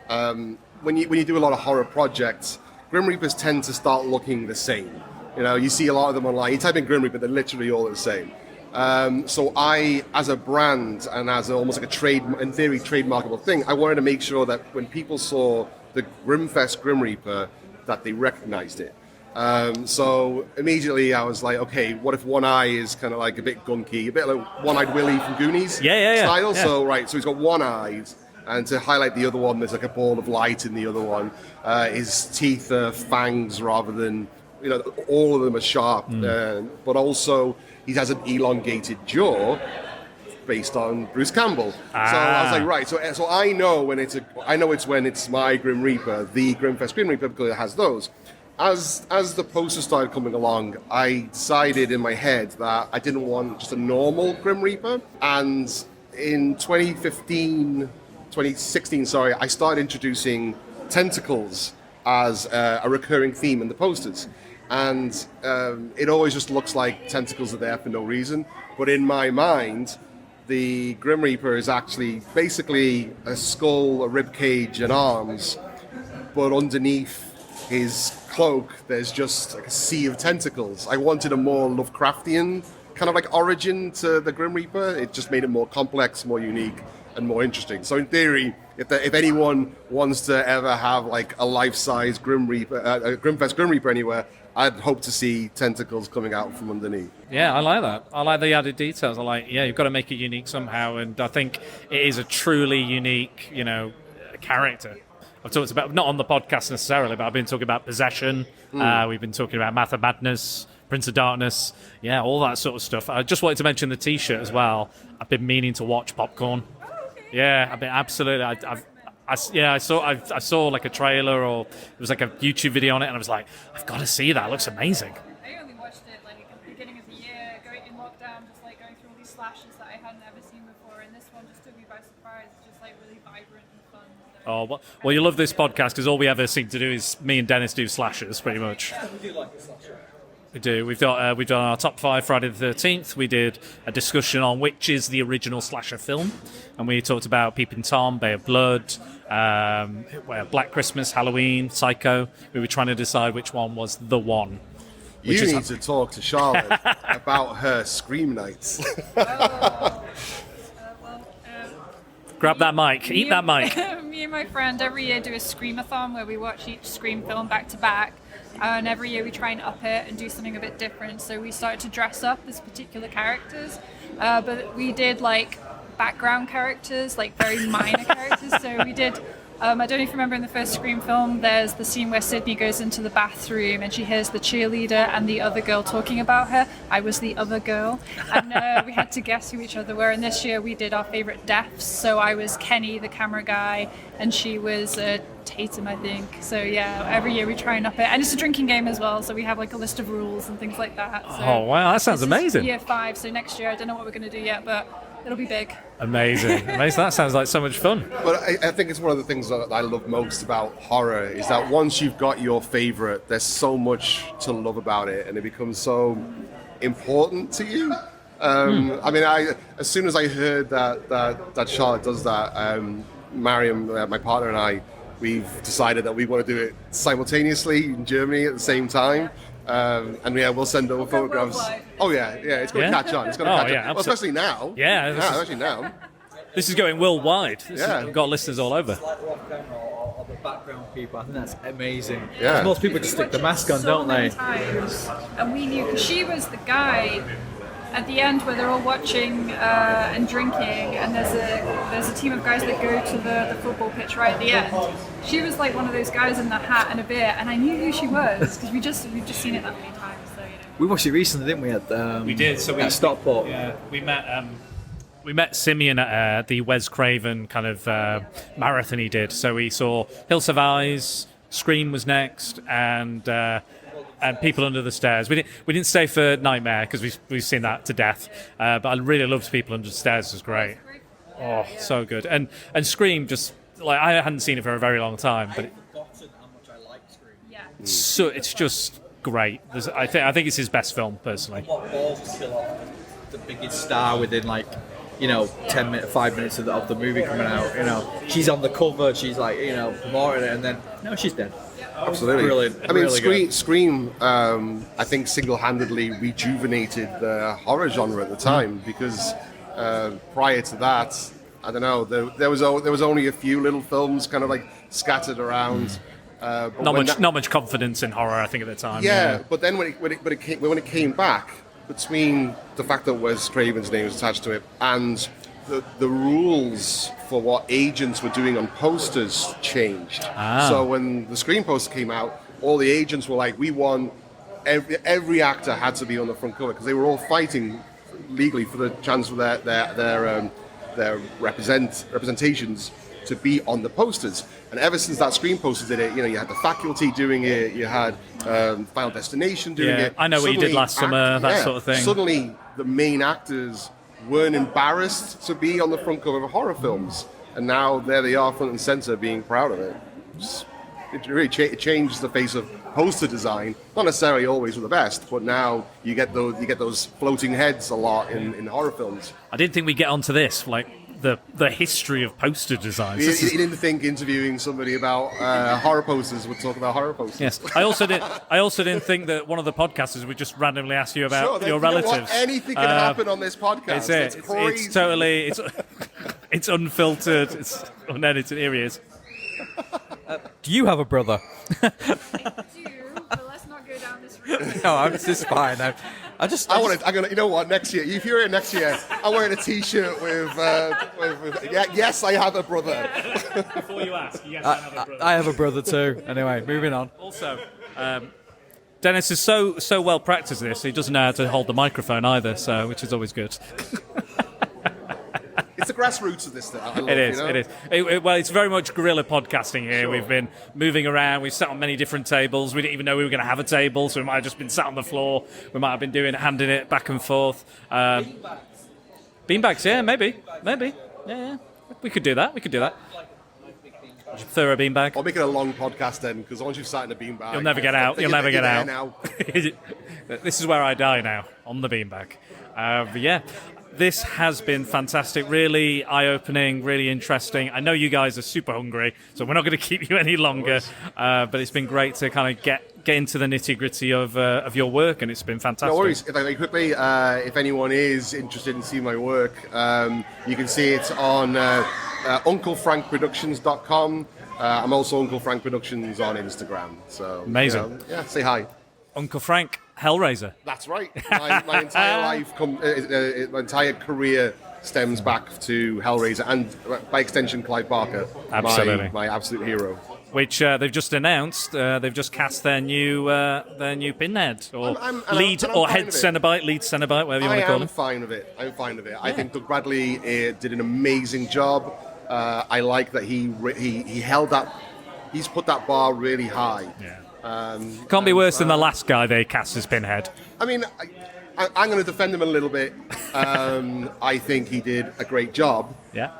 when you do a lot of horror projects, Grim Reapers tend to start looking the same. You see a lot of them online. You type in Grim Reaper, they're literally all the same. So I, as a brand and as almost like a in theory, trademarkable thing, I wanted to make sure that when people saw the Grimmfest Grim Reaper, that they recognized it. So immediately I was like, okay, what if one eye is kind of like a bit gunky, a bit like One-Eyed Willy from Goonies style? Yeah. So he's got one eye, and to highlight the other one, there's like a ball of light in the other one. His teeth are fangs rather than, all of them are sharp, but also he has an elongated jaw based on Bruce Campbell. So I was like, right, so I know when it's when it's my Grim Reaper, the Grimmfest Grim Reaper, because it has those. As the poster started coming along, I decided in my head that I didn't want just a normal Grim Reaper. And in 2016, I started introducing tentacles as a recurring theme in the posters. And it always just looks like tentacles are there for no reason. But in my mind, the Grim Reaper is actually basically a skull, a rib cage, and arms. But underneath his cloak, there's just like a sea of tentacles. I wanted a more Lovecraftian kind of like origin to the Grim Reaper. It just made it more complex, more unique, and more interesting. So in theory, if anyone wants to ever have like a life-size Grim Reaper, a Grimmfest Grim Reaper anywhere, I'd hope to see tentacles coming out from underneath. Yeah, I like that. I like the added details. You've got to make it unique somehow, and I think it is a truly unique, character. I've talked about, not on the podcast necessarily, but I've been talking about Possession. We've been talking about Math of Madness, Prince of Darkness. Yeah, all that sort of stuff. I just wanted to mention the T-shirt as well. I've been meaning to watch Popcorn. Yeah, I've been absolutely. I saw like a trailer or there was like a YouTube video on it, and I was like, I've got to see that. It looks amazing. I only watched it like at the beginning of the year, going in lockdown, just like going through all these slashes that I hadn't ever seen before, and this one just took me by surprise. It's just like really vibrant and fun. So. Oh, well, you love this podcast because all we ever seem to do is me and Dennis do slashers, pretty much. We do like a slasher. We do. We've done our top 5 Friday the 13th. We did a discussion on which is the original slasher film, and we talked about Peeping Tom, Bay of Blood, Black Christmas, Halloween, Psycho. We were trying to decide which one was the one. You need to talk to Charlotte about her Scream nights. Grab that mic. Eat that mic. Me and my friend every year do a Screamathon where we watch each Scream film back to back. And every year we try and up it and do something a bit different. So we started to dress up as particular characters. But we did like background characters, like very minor characters. So we did, I don't know if you remember in the first Scream film, there's the scene where Sydney goes into the bathroom and she hears the cheerleader and the other girl talking about her. I was the other girl. And we had to guess who each other were. And this year we did our favorite deaths. So I was Kenny, the camera guy, and she was Tatum, I think. So yeah, every year we try and up it. And it's a drinking game as well. So we have like a list of rules and things like that. So oh, wow. That sounds amazing. Year 5. So next year, I don't know what we're going to do yet, but it'll be big. Amazing. That sounds like so much fun. But I think it's one of the things that I love most about horror is that once you've got your favorite, there's so much to love about it, and it becomes so important to you. I mean, as soon as I heard that Charlotte does that, Mariam, my partner, and I, we've decided that we want to do it simultaneously in Germany at the same time. And yeah, we'll send over photographs. Oh yeah, it's going to catch on. It's going to catch on. Well, especially now. Yeah, especially now. This is going worldwide. We've got listeners all over. Or the background people. I think that's amazing. Yeah. Most people just stick the mask on, don't they? Times, and we knew because she was the guy at the end where they're all watching and drinking, and there's a team of guys that go to the football pitch right at the end. She was like one of those guys in the hat and a beer, and I knew who she was because we've just seen it that many times. So we watched it recently, didn't we? We did. So at Stockport. Yeah, we met Simeon at the Wes Craven kind of marathon he did. So we saw Hills Have Eyes, Scream was next, and People Under the Stairs. We didn't stay for Nightmare because we've seen that to death. But I really loved People Under the Stairs. It was great. Oh, so good. And Scream, just like I hadn't seen it for a very long time, but it's just great. I think it's his best film personally. What balls to kill off the biggest star within 5 minutes of the movie coming out. She's on the cover. She's promoting it, and then no, she's dead. Absolutely. Brilliant. I mean, really Scream, I think single-handedly rejuvenated the horror genre at the time because prior to that, I don't know, there was only a few little films kind of like scattered around. Not much confidence in horror, I think, at the time. Yeah, but then when it came back, between the fact that Wes Craven's name was attached to it and the rules for what agents were doing on posters changed. So when the Scream poster came out, all the agents were like, we want every actor had to be on the front cover because they were all fighting legally for the chance for their representations to be on the posters. And ever since that Scream poster did it, you had the faculty doing it, you had Final Destination doing it. I know what you did last summer, that sort of thing. Suddenly, the main actors weren't embarrassed to be on the front cover of horror films, and now there they are, front and center, being proud of it. It really changed the face of poster design. Not necessarily always for the best, but now you get those floating heads a lot in horror films. I didn't think we'd get onto this, the history of poster designs. You didn't think interviewing somebody about horror posters would talk about horror posters. Yes, I also didn't think that one of the podcasters would just randomly ask you about your relatives. Anything can happen on this podcast. It's crazy. It's totally it's unfiltered. It's unedited. Here he is. Do you have a brother? I do, but let's not go down this road. No, this is fine. You know what? Next year, if you're here next year, I'm wearing a T-shirt with yes, I have a brother. Before you ask, yes, I have a brother. I have a brother too. Anyway, moving on. Also, Dennis is so well practiced at this. He doesn't know how to hold the microphone either, so which is always good. It's the grassroots of this thing. I love, It is. Well, it's very much guerrilla podcasting here. Sure. We've been moving around. We've sat on many different tables. We didn't even know we were going to have a table, so we might have just been sat on the floor. We might have been handing it back and forth. Beanbags, yeah, maybe. Yeah. We could do that. Throw a beanbag. I'll make it a long podcast then, because once you've sat in a beanbag, You'll never get out. You'll never get out. Now. This is where I die now, on the beanbag. But yeah, this has been fantastic. Really eye-opening, really interesting. I know you guys are super hungry, so we're not going to keep you any longer. But it's been great to kind of get into the nitty-gritty of your work, and it's been fantastic. No worries. If I may quickly, if anyone is interested in seeing my work, you can see it on UncleFrankProductions.com. I'm also Uncle Frank Productions on Instagram. So amazing. Yeah, say hi. Uncle Frank, Hellraiser. That's right. My entire life, my entire career stems back to Hellraiser, and by extension, Clive Barker. Absolutely. My absolute hero. Which they've just announced. They've just cast their new Pinhead, or lead, or head Cenobite, lead Cenobite, whatever you want to call him. I'm fine with it. Yeah. I think Doug Bradley did an amazing job. I like that he held that. He's put that bar really high. Yeah. Can't be worse than the last guy they cast as Pinhead. I mean, I'm going to defend him a little bit. I think he did a great job. Yeah.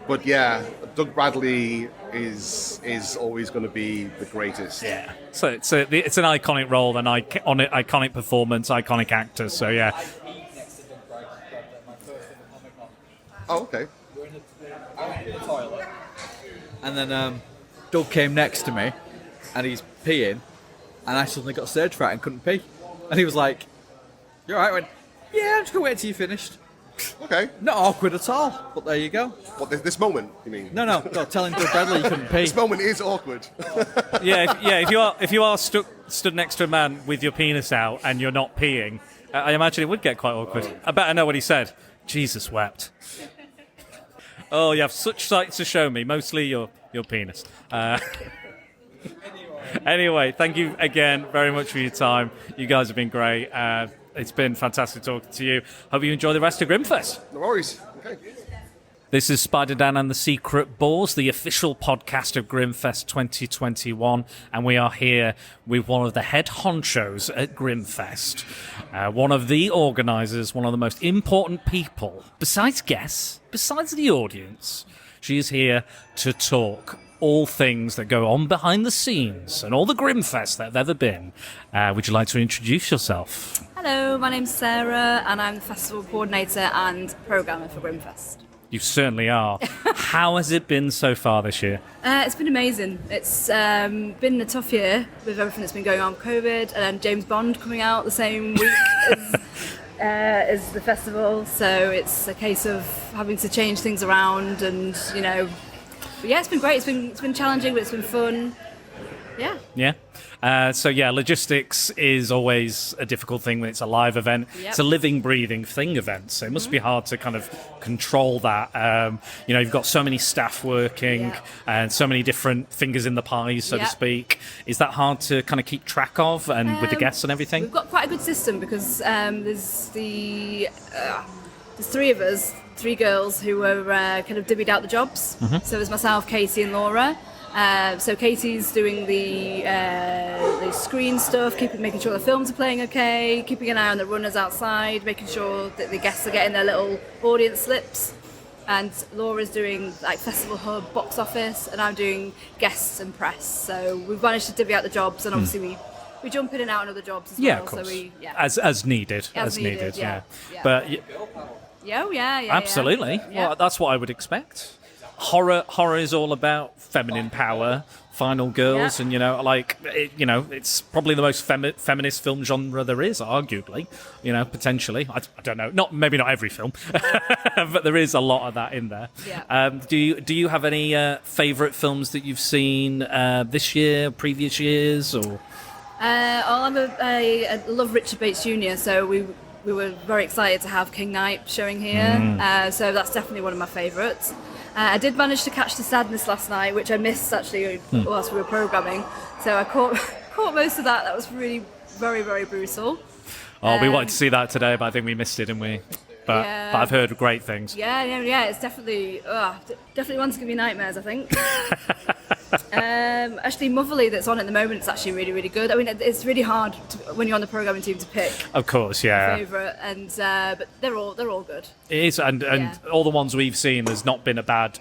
But yeah, Doug Bradley is always going to be the greatest. Yeah. So it's an iconic role, an iconic performance, iconic actor. So yeah. Oh, okay. I went to the toilet, and then Doug came next to me, and he's peeing, and I suddenly got stage fright and couldn't pee. And he was like, "You all right?" I went, "Yeah, I'm just going to wait till you finished." Okay. Not awkward at all, but there you go. What, this moment, you mean? No, telling Doug Bradley you couldn't pee. This moment is awkward. If you are stood next to a man with your penis out and you're not peeing, I imagine it would get quite awkward. I bet I know what he said. Jesus wept. Oh, you have such sights to show me, mostly your penis. Anyway, thank you again very much for your time. You guys have been great. It's been fantastic talking to you. Hope you enjoy the rest of Grimmfest. No worries. Okay. This is Spider-Dan and the Secret Boars, the official podcast of Grimmfest 2021, and we are here with one of the head honchos at Grimmfest, one of the organisers, one of the most important people, besides guests, besides the audience. She is here to talk all things that go on behind the scenes and all the Grimmfest that have ever been. Would you like to introduce yourself? Hello, my name's Sarah, and I'm the festival coordinator and programmer for Grimmfest. You certainly are. How has it been so far this year? It's been amazing. It's been a tough year with everything that's been going on with COVID, and then James Bond coming out the same week as the festival. So it's a case of having to change things around, and but yeah, it's been great. It's been challenging, but it's been fun. Yeah. Yeah. Logistics is always a difficult thing when it's a live event. Yep. It's a living, breathing thing event, so it must be hard to kind of control that. You've got so many staff working and so many different fingers in the pie, so to speak. Is that hard to kind of keep track of, and with the guests and everything? We've got quite a good system because there's three of us, three girls who were kind of divvied out the jobs. Mm-hmm. So there's myself, Katie, and Laura. So Katie's doing the screen stuff, making sure the films are playing okay, keeping an eye on the runners outside, making sure that the guests are getting their little audience slips. And Laura's doing like Festival Hub, box office, and I'm doing guests and press. So we've managed to divvy out the jobs, and obviously we jump in and out on other jobs as well. Of course. So as needed. Yeah. But yeah. Absolutely. Yeah. Well, that's what I would expect. Horror is all about feminine power, final girls, and it's probably the most feminist film genre there is, arguably. Potentially. I don't know. Maybe not every film, but there is a lot of that in there. Yeah. Do you have any favourite films that you've seen this year, previous years, or? I love Richard Bates Jr. So we were very excited to have King Knight showing here. So that's definitely one of my favourites. I did manage to catch The Sadness last night, which I missed actually whilst we were programming. So I caught most of that. That was really very, very brutal. We wanted to see that today, but I think we missed it, didn't we? But I've heard great things. Yeah. It's definitely one to give you nightmares, I think. Actually, Motherly that's on at the moment is actually really, really good. I mean, it's really hard when you're on the programming team to pick. Of course, yeah. Favourite, and but they're all good. It is, and all the ones we've seen, there's not been a bad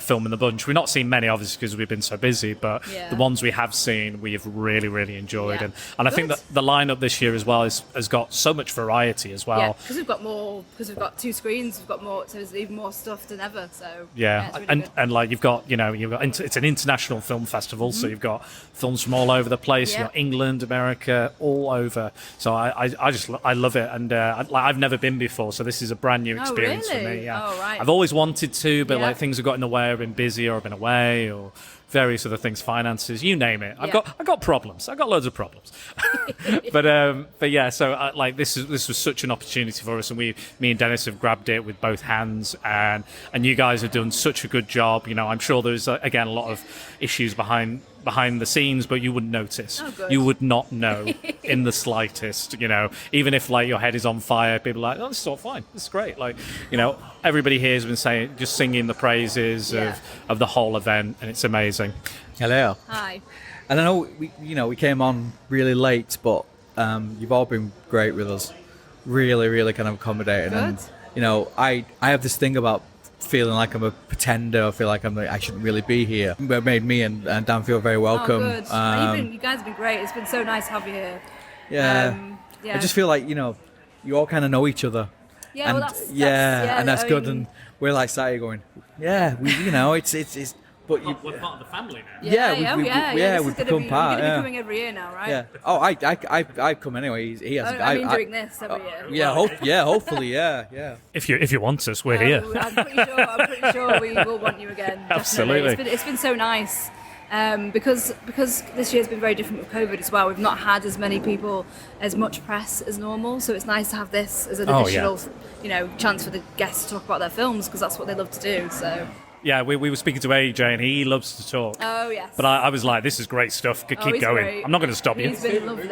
film in the bunch. We've not seen many, obviously, because we've been so busy, but Yeah. the ones we have seen, we have really, really enjoyed. Yeah. And I think Good. that the lineup this year as well has got so much variety as well. Yeah, because we've got more. Because we've got 2 screens, we've got more. So there's even more stuff than ever. So Yeah, it's really and good. and like you've got it's an international film festival, so you've got films from all over the place. Mm-hmm. Yeah. You've got England, America, all over. So I love it, and I've never been before, so this is a brand new Oh, experience for really? me. Yeah, Oh, right. I've always wanted to, but Yeah. like things have got in the way. I've been busy, or I've been away, or various other things, finances, you name it. I've got problems. I've got loads of problems. but yeah. So like this was such an opportunity for us, and me and Dennis have grabbed it with both hands, and you guys have done such a good job. I'm sure there's again a lot of issues behind the scenes, but you wouldn't notice. Oh, good. You would not know in the slightest. Even if like your head is on fire, people are like, oh, this is all fine. This is great. Like everybody here has been singing the praises of the whole event, and it's amazing. Hello. Hi. And I know we came on really late, but you've all been great with us. Really, really kind of accommodating. Good. And I have this thing about feeling like I'm a pretender. I feel like I shouldn't really be here. It made me and Dan feel very welcome. Oh, good. You guys have been great. It's been so nice to have you here. Yeah. Yeah. I just feel like you all kind of know each other. Yeah, and well, that's good. mean- And we're like sat here going, yeah, it's. But We're part of the family now. we've become part. You're going to be Yeah. coming every year now, right? Yeah. Oh, I come anyway. He has. Doing this every year. Yeah. Hopefully. Yeah. If you want us, we're here. I'm pretty sure we will want you again. Definitely. Absolutely. It's been so nice. Because this year's been very different with COVID as well. We've not had as many people, as much press as normal. So it's nice to have this as an additional, chance for the guests to talk about their films, because that's what they love to do. So. Yeah, we were speaking to AJ, and he loves to talk. Oh yes. But I was like, this is great stuff. Keep he's going. great. I'm not going to stop you. He's been lovely.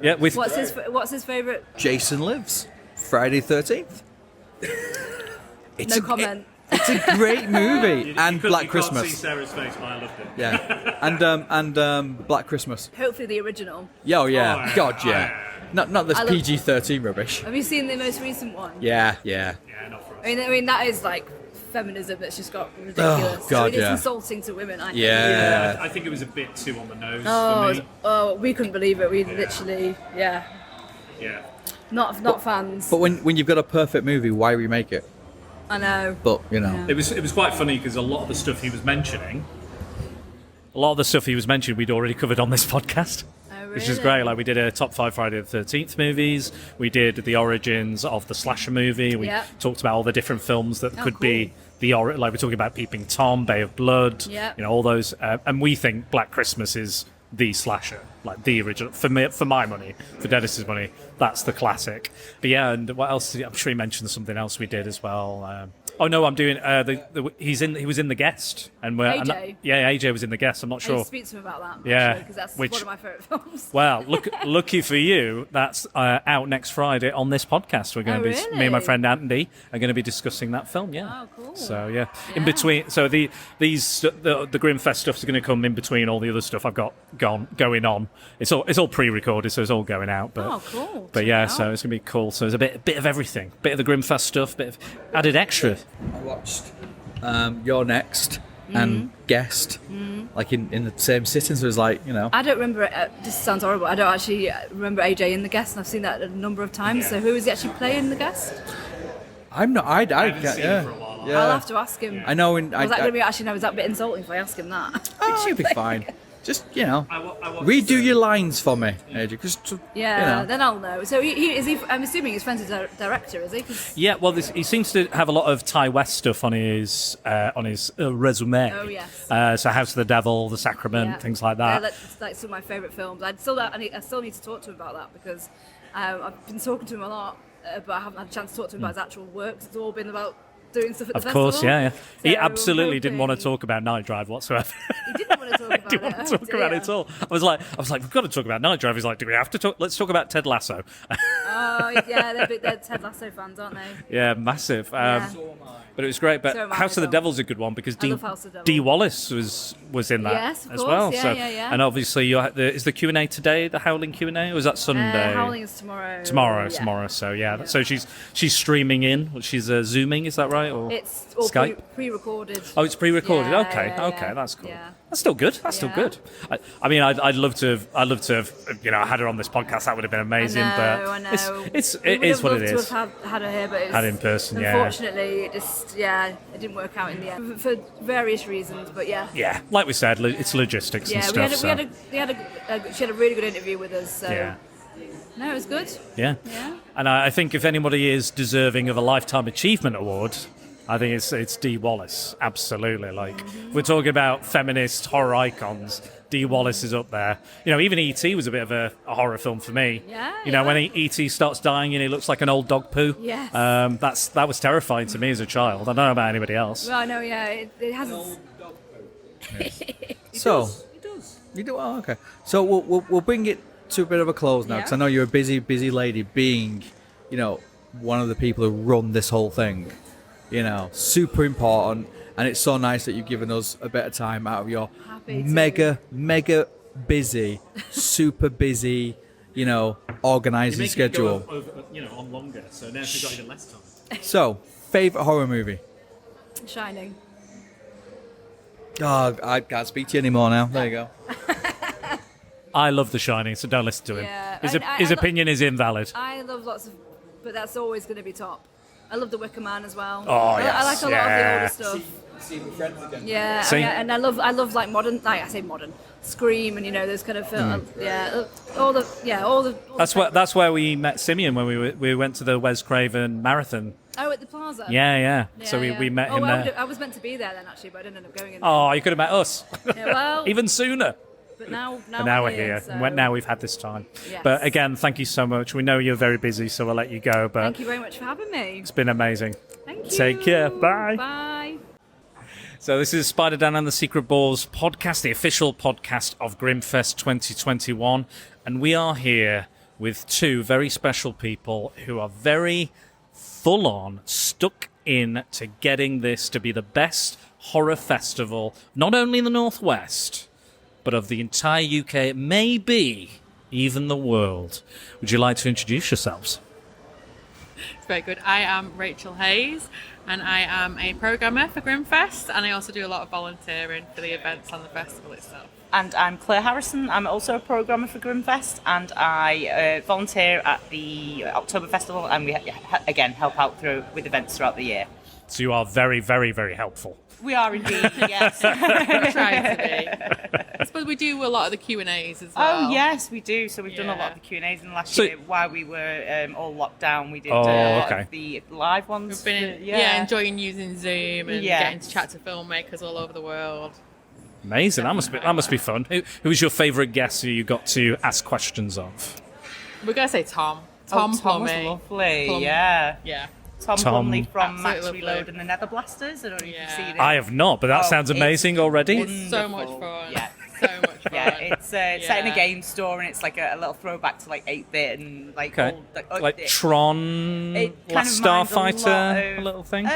Yeah. What's his favourite? Jason Lives, Friday 13th. No comment. It's a great movie, and Black You Christmas. can't see Sarah's face, but I loved it. Yeah, and Black Christmas. Hopefully the original. Yeah, Oh, yeah. God, yeah. Not this I love- PG-13 rubbish. Have you seen the most recent one? Yeah. Yeah, not for us. I mean that is like feminism that's just got ridiculous. Oh, God, it's yeah. insulting to women. I think. Yeah. I think it was a bit too on the nose Oh, for me. we couldn't believe it. We literally, Yeah. not fans. But when you've got a perfect movie, why remake it? I know. But It was quite funny because a lot of the stuff he was mentioning, we'd already covered on this podcast. Oh, Which is really? great. Like we did a top 5 Friday the 13th movies. We did the origins of the slasher movie. We Yeah. talked about all the different films that Oh, could cool. be like we're talking about Peeping Tom, Bay of Blood. Yeah. All those. And we think Black Christmas is the slasher, like the original. For me, for my money, for Dennis's money, that's the classic. But yeah, and what else? I'm sure he mentioned something else we did as well. Oh no, I'm doing. He was in The Guest, and AJ? AJ was in The Guest. I'm not I need sure. to speak to him about that. Yeah, because that's which- one of my favourite films. Well, lucky for you, that's out next Friday on this podcast. We're going to be really? me and my friend Andy are going to be discussing that film. Yeah. Oh, cool. So yeah, in between. So the Grimmfest stuff's going to come in between all the other stuff I've got going on. It's all pre-recorded, so it's all going out. But Oh, cool. but Check yeah, it so out. it's going to be cool. So there's a bit of everything, bit of the Grimmfest stuff, bit of added extra. I watched You're Next and Guest, like in the same sitting. So it was like, I don't remember. This sounds horrible. I don't actually remember AJ in The Guest, and I've seen that a number of times. So who is he actually playing The Guest? I'm not. I haven't can't. seen it Yeah. for a while. Yeah. I'll have to ask him. I know. Was that going to be actually? No, was that a bit insulting if I ask him that? It should be fine. Just I watched redo your lines for me, AJ. Because Yeah, then I'll know. So is he? I'm assuming he's friends with the director, is he? 'Cause- Yeah, well, he seems to have a lot of Ty West stuff on his resume. Oh, yes. So House of the Devil, The Sacrament, Yeah. things like that. That's like some of my favourite films. I still need to talk to him about that because I've been talking to him a lot, but I haven't had a chance to talk to him about his actual work. It's all been about doing stuff at the Of festival. course, yeah. He So I'm absolutely didn't want to hoping- talk about Nightdrive whatsoever. He didn't want to talk about Didn't it. want to talk about it at all. I was like, we've got to talk about Nightdrive. He's like, do we have to talk? Let's talk about Ted Lasso. Oh yeah, they're Ted Lasso fans, aren't they? Yeah, massive. Yeah. But it was great. But So am I, House of the though. Devil's a good one because I love House of the Devil. Dee Wallace was in that Yes, of as course. well. Yeah, so yeah. and obviously is the Q&A today, the Howling Q&A, or was that Sunday? Howling is tomorrow. Tomorrow. So yeah. So she's streaming in. She's zooming. Is that right? Or It's all Skype? pre-recorded. Oh, it's pre-recorded. Yeah, okay, yeah, okay, yeah. that's cool. Yeah. That's still good. That's still Yeah. good. I mean, I'd love to have had her on this podcast. That would have been amazing. I know. It is what it is. We would have loved to have had her here, but it was, Had in person, yeah. Unfortunately, it didn't work out in the end for various reasons. But yeah. Yeah, like we said, it's logistics and Yeah, stuff. she had a really good interview with us. So Yeah. no, it was good. Yeah. Yeah. And I think if anybody is deserving of a Lifetime Achievement Award, I think it's Dee Wallace. Absolutely. Like, if we're talking about feminist horror icons, Dee Wallace is up there. Even E.T. was a bit of a horror film for me. Yeah, When E.T. starts dying and he looks like an old dog poo. Yes. That was terrifying to me as a child. I don't know about anybody else. Well, no, yeah, it hasn't. So, you do? Oh, okay. So we'll bring it to a bit of a close now, because I know you're a busy lady, being, one of the people who run this whole thing. Super important, and it's so nice that you've given us a bit of time out of your mega busy, super busy, organising schedule. On longer, so now she's got even less time. So, favorite horror movie? Shining. Oh, I can't speak to you anymore now. There you go. I love The Shining, so don't listen to him. Yeah, His opinion is invalid. I love lots of, but that's always going to be top. I love The Wicker Man as well. Oh, I like a lot of the older yes. stuff. See my friends again. Yeah, See? and I love like modern, like I say modern, Scream, and those kind of film. All the. That's where we met Simeon when we went to the Wes Craven marathon. Oh, at the plaza. Yeah. So we met him there. I was meant to be there then actually, but I didn't end up going in. Oh, you could have met us. Yeah, well, Even sooner. But now we're here. So. Now we've had this time. Yes. But again, thank you so much. We know you're very busy, so we'll let you go. But Thank you very much for having me. it's been amazing. Thank you. Take care. Bye. Bye. So this is Spider Dan and the Secret Balls podcast, the official podcast of Grimmfest 2021. And we are here with two very special people who are very full-on stuck in to getting this to be the best horror festival, not only in the Northwest, but of the entire UK, maybe even the world. Would you like to introduce yourselves? It's very good. I am Rachel Hayes, and I am a programmer for Grimmfest, and I also do a lot of volunteering for the events and the festival itself. And I'm Claire Harrison. I'm also a programmer for Grimmfest, and I volunteer at the October Festival, and we again help out with events throughout the year. So you are very, very, very helpful. We are indeed, yes. We try to be. I suppose we do a lot of the Q&As as well. Oh yes, we do. So we've done a lot of the Q&As in the last year while we were all locked down. We did a lot of the live ones. We've been enjoying using Zoom and getting to chat to filmmakers all over the world. Amazing. That must be fun. Who was your favourite guest who you got to ask questions of? We're going to say Tom. Tom was Plumey. lovely. Plum. Yeah. Yeah. Tom Plumley from Max Absolutely Reload and the Nether Blasters. I don't know if you've seen it. I have not, but that sounds amazing already. It's so much fun. Yeah. So much fun. Yeah, it's set in a game store, and it's like a little throwback to like 8-bit and like old, like Tron, it kind of Starfighter, a little thing.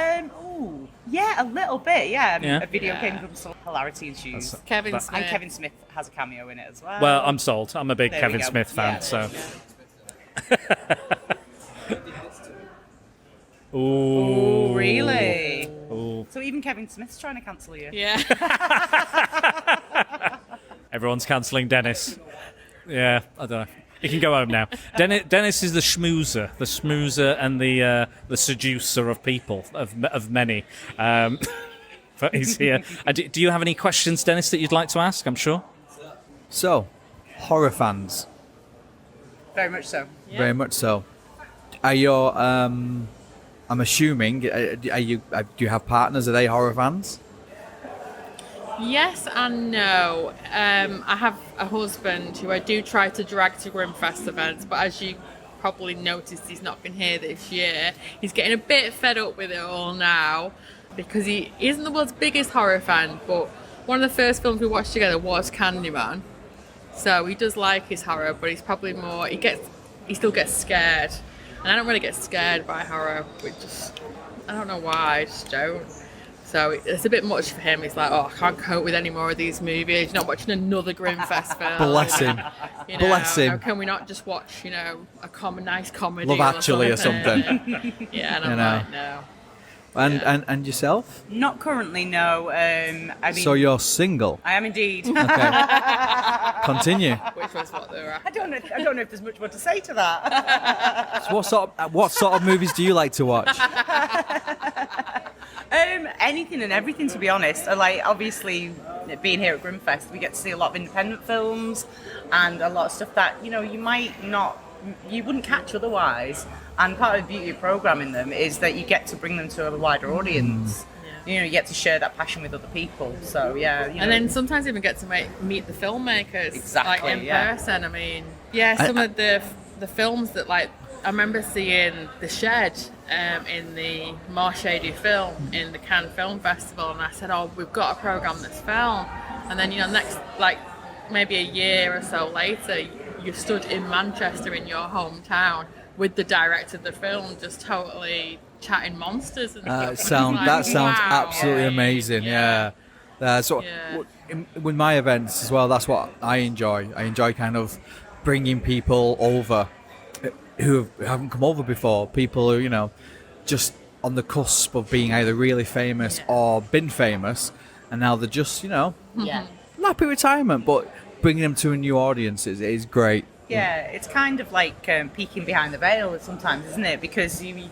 Yeah, a little bit. Yeah, Yeah. A video game from some hilarity ensues. Kevin And Smith. Kevin Smith has a cameo in it as well. Well, I'm sold. I'm a big There we Kevin go. Smith fan, Yeah. so. Ooh. Really? Ooh. So even Kevin Smith's trying to cancel you. Yeah. Everyone's cancelling Dennis. Yeah, I don't know. You can go home now. Dennis is the schmoozer and the seducer of people, of many. But he's here. Do you have any questions, Dennis, that you'd like to ask? I'm sure. So, horror fans. Very much so. Very much so. Are your I'm assuming, do you have partners? Are they horror fans? Yes and no. I have a husband who I do try to drag to Grimmfest events, but as you probably noticed, he's not been here this year. He's getting a bit fed up with it all now because he isn't the world's biggest horror fan, but one of the first films we watched together was Candyman. So he does like his horror, but he's probably more, he still gets scared And I don't really get scared by horror. I don't know why, I just don't. So it's a bit much for him. He's like, oh, I can't cope with any more of these movies. You're not watching another Grimmfest film. Bless him. Bless him. Can we not just watch, a nice comedy? Love Actually or something. Yeah, and I'm like, no. And yourself? Not currently, no. I mean, So you're single? I am indeed. Okay. Continue. Which was what they were after. I don't know if there's much more to say to that. So what sort of movies do you like to watch? Anything and everything, to be honest. Like, obviously, being here at Grimmfest, we get to see a lot of independent films and a lot of stuff that, you wouldn't catch otherwise. And part of the beauty of programming them is that you get to bring them to a wider audience. You get to share that passion with other people. So, yeah. And then sometimes even get to meet the filmmakers. Exactly, in person. I mean, some of the films that, like, I remember seeing The Shed in the Sheady film in the Cannes Film Festival, and I said, oh, we've got to program this film. And then, next, like, maybe a year or so later, you stood in Manchester in your hometown with the director of the film, just totally chatting monsters and stuff. That sounds absolutely amazing. Yeah. With my events as well, that's what I enjoy. I enjoy kind of bringing people over who haven't come over before. People who, just on the cusp of being either really famous or been famous, and now they're just, happy retirement, but bringing them to a new audience is great. Yeah, it's kind of like peeking behind the veil sometimes, isn't it? Because you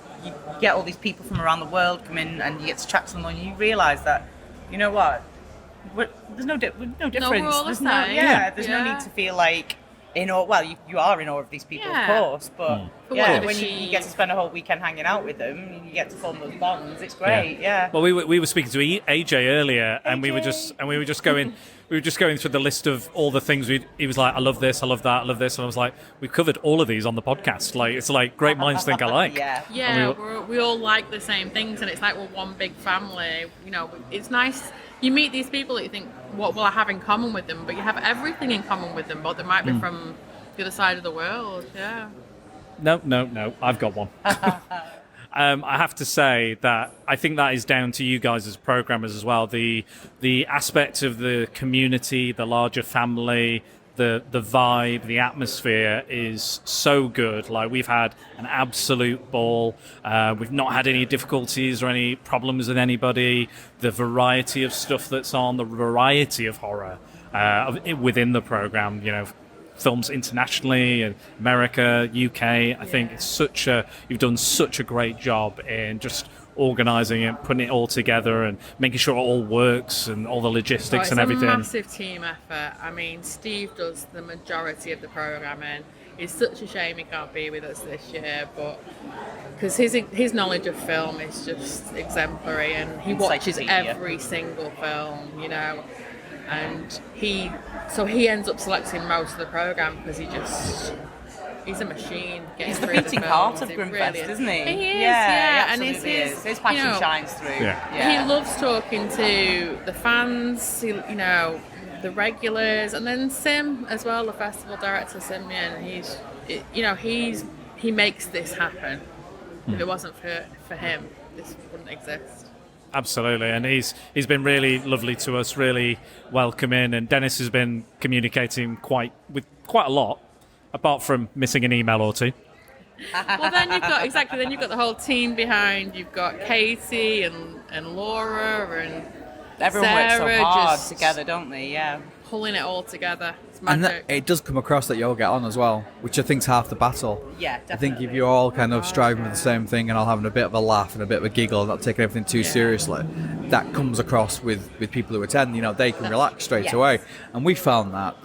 get all these people from around the world come in and you get to chat to them and you realise that, you know what, there's no difference. we're all the same. There's no need to feel like in awe. Well, you are in awe of these people, of course, but when you get to spend a whole weekend hanging out with them, you get to form those bonds. It's great. Yeah. Well, we were speaking to AJ earlier, and we were just going. We were just going through the list of all the things he was like, I love this, I love that, I love this, and I was like, we've covered all of these on the podcast. Like, it's like great minds think alike. We all like the same things, and it's like we're one big family. It's nice. You meet these people that you think, what will I have in common with them? But you have everything in common with them, but they might be from the other side of the world. Yeah. No, I've got one. I have to say that I think that is down to you guys as programmers as well. The aspect of the community, the larger family, the vibe, the atmosphere is so good. Like, we've had an absolute ball. We've not had any difficulties or any problems with anybody. The variety of stuff that's on, the variety of horror within the program, films internationally, in America, UK. I think it's you've done such a great job in just organising it, putting it all together and making sure it all works and all the logistics and everything. It's a massive team effort. I mean, Steve does the majority of the programming. It's such a shame he can't be with us this year, but because his knowledge of film is just exemplary, and he watches every single film, and he ends up selecting most of the program because he's a machine. He's the beating heart of Grimmfest, isn't he? He is, yeah, and it's his passion shines through. He loves talking to the fans, the regulars, and then Sim as well, the festival director Simeon. He makes this happen. If it wasn't for him, this wouldn't exist. Absolutely, and he's been really lovely to us, really welcoming, and Dennis has been communicating quite a lot, apart from missing an email or two. Well, then you've got the whole team behind. You've got Katie and Laura and everyone Sarah works so hard just together, don't they? Yeah, pulling it all together. It's And magic. it does come across that you all get on as well, which I think's half the battle. Yeah, I definitely. think if you're all kind of striving for the same thing and all having a bit of a laugh and a bit of a giggle and not taking everything too seriously, that comes across with people who attend. They can relax straight away. And we found that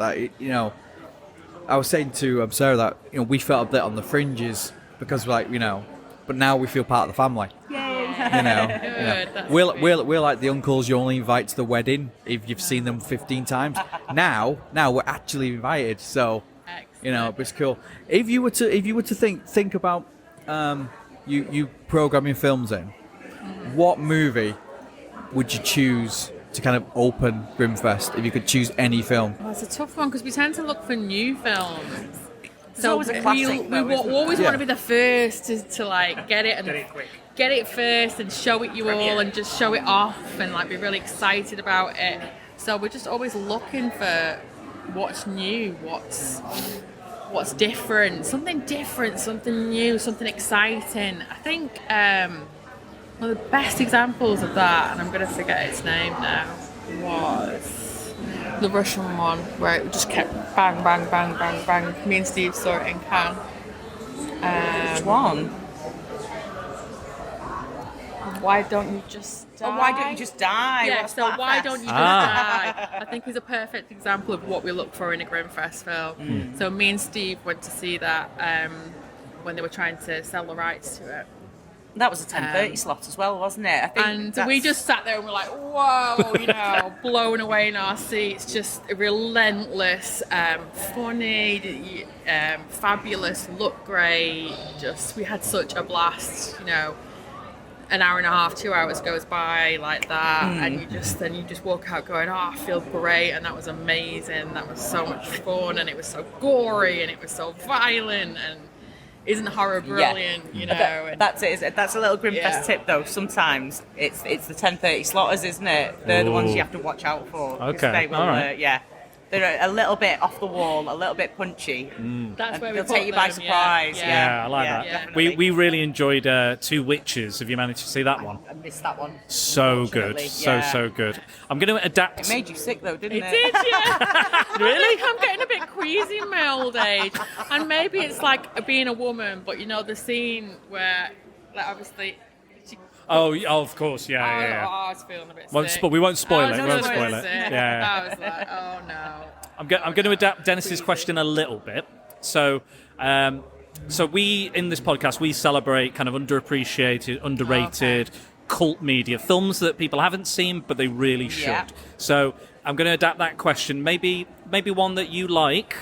I was saying to Sarah that we felt a bit on the fringes because but now we feel part of the family. We're like the uncles you only invite to the wedding if you've seen them 15 times. Now we're actually invited, so it's cool. If you were to think about you programming films in, what movie would you choose to kind of open Grimmfest if you could choose any film? It's a tough one because we tend to look for new films. So always a classic, we though, isn't always there? want to be the first to like get it and get it first and show it you all and just show it off and like be really excited about it. So we're just always looking for what's new, what's different, something new, something exciting. I think one of the best examples of that, and I'm going to forget its name now, was the Russian one where it just kept bang, bang, bang, bang, bang. Me and Steve saw it in Cannes. Which one? Why don't you just die? Oh, why don't you just die? Yeah, What's so that why fest? don't you just die? I think is a perfect example of what we look for in a Grimmfest film. So me and Steve went to see that when they were trying to sell the rights to it. That was a 10:30 slot as well, wasn't it? I think And we just sat there and were like, whoa, blown away in our seats. Just relentless, funny, fabulous, look great. Just, we had such a blast, an hour and a half, 2 hours goes by like that, and you just walk out going, I feel great, and that was amazing. That was so much fun, and it was so gory, and it was so violent, and isn't horror brilliant, That's it, isn't it? That's a little Grimmfest tip, though. Sometimes it's the 10:30 slotters, isn't it? They're the ones you have to watch out for. 'Cause Okay, they will, all right. they're a little bit off the wall, a little bit punchy. That's where they'll take you by surprise. Yeah, I like that. Definitely. We really enjoyed Two Witches. Have you managed to see that one? I missed that one. So good. unfortunately. So good. I'm going to adapt. It made you sick, though, didn't it? It did, yeah. Really? I'm getting a bit queasy in my old age. And maybe it's like being a woman, but the scene where, like, obviously... Oh, of course, yeah. I was feeling a bit sick. But we won't spoil it. I We was won't a spoil little it. sick. Yeah. I was like, oh no. I'm going to adapt Dennis's question a little bit. So we, in this podcast, we celebrate kind of underappreciated, underrated cult media, films that people haven't seen, but they really should. Yeah. So I'm going to adapt that question. Maybe one that you like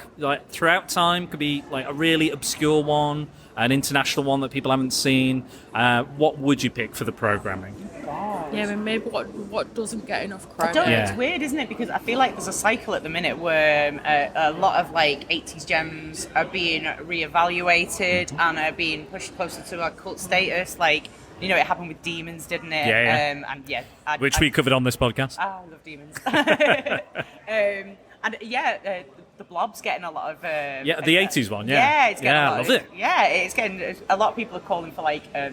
throughout time. Could be like a really obscure one, an international one that people haven't seen. What would you pick for the programming? Yeah, I mean, maybe what doesn't get enough I credit. don't know, it's weird, isn't it? Because I feel like there's a cycle at the minute where a lot of like 80s gems are being reevaluated and are being pushed closer to a cult status. Like, it happened with Demons, didn't it? Yeah. Which we covered on this podcast. I love Demons. The Blob's getting a lot of... the 80s one, yeah. Yeah, it's getting a lot I love of, it. Yeah, it's getting... A lot of people are calling for, like, a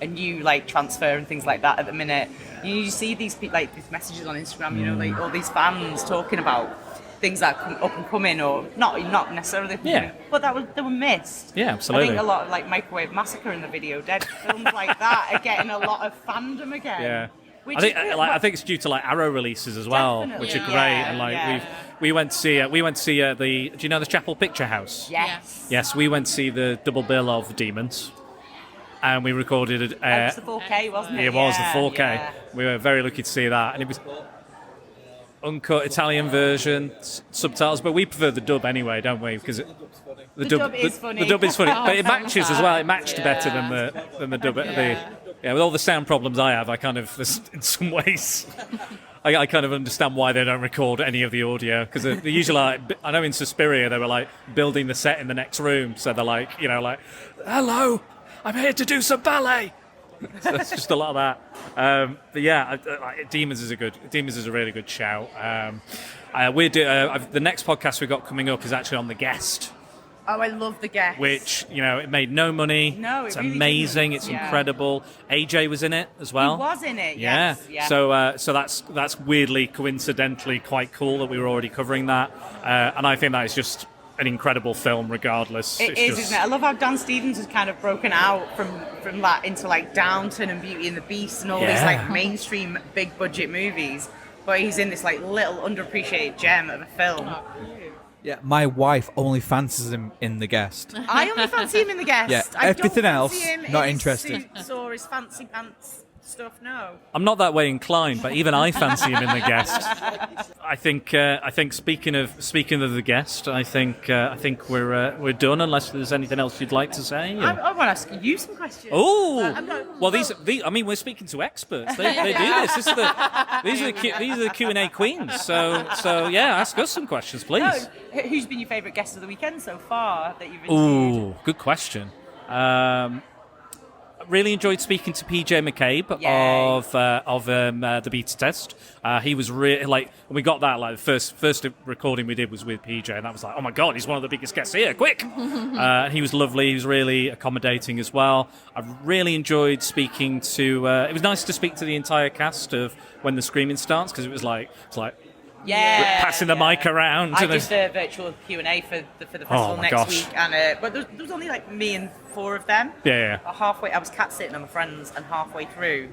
new, like, transfer and things like that at the minute. You see these messages on Instagram, like, all these fans talking about things that are up and coming, or not necessarily... But they were missed. Yeah, absolutely. I think a lot of, like, Microwave Massacre and the Video Dead films like that are getting a lot of fandom again. Yeah. Which I think it's due to like Arrow releases as well, Definitely. which are great. Yeah, And like yeah. we went to see the. Do you know the Chapel Picture House? Yes. Yes, we went to see the double bill of Demons, and we recorded it. It was the 4K, wasn't it? It was the Yeah, 4K. yeah. We were very lucky to see that, and it was uncut Italian version, subtitles, but we prefer the dub anyway, don't we? Because the dub is funny. The dub is funny, but it matches as well. It matched better than the dub. With all the sound problems I have, I kind of, in some ways, I kind of understand why they don't record any of the audio, because they're usually like, I know in Suspiria they were like building the set in the next room, so they're like, hello, I'm here to do some ballet. So that's just a lot of that. But yeah, Demons is a really good shout. The next podcast we've got coming up is actually on The Guest. Oh, I love The Guest. Which, it made no money. No, it's it really amazing. didn't. It's Yeah. incredible. AJ was in it as well. He was in it, Yeah. yes. Yeah. So that's weirdly, coincidentally quite cool that we were already covering that. And I think that is just an incredible film regardless. It is, isn't it? I love how Dan Stevens has kind of broken out from that into like Downton and Beauty and the Beast and all these like mainstream big budget movies. But he's in this like little underappreciated gem of a film. Yeah, my wife only fancies him in The Guest. I only fancy him in The Guest. Yeah, I everything don't else, fancy him not in interested. His suits or his fancy pants stuff. No. I'm not that way inclined, but even I fancy him in the guest. I think speaking of the guest, I think we're done. Unless there's anything else you'd like to say. I want to ask you some questions. Oh, well, these. I mean, we're speaking to experts. They do this. These are the Q&A queens. So yeah, ask us some questions, please. No, who's been your favourite guest of the weekend so far that you've interviewed? Ooh, good question. Really enjoyed speaking to PJ McCabe of the beta test. He was really when we got that the first recording we did was with PJ, and that was like, oh my god, he's one of the biggest guests here, quick. He was lovely. He was really accommodating as well. I really enjoyed speaking to. It was nice to speak to the entire cast of When the Screaming Starts, because it was like. Passing the mic around. I did the virtual Q&A for the festival next week, and but there was only me and 4 of them. Yeah. Halfway, I was cat sitting on my friends, and halfway through,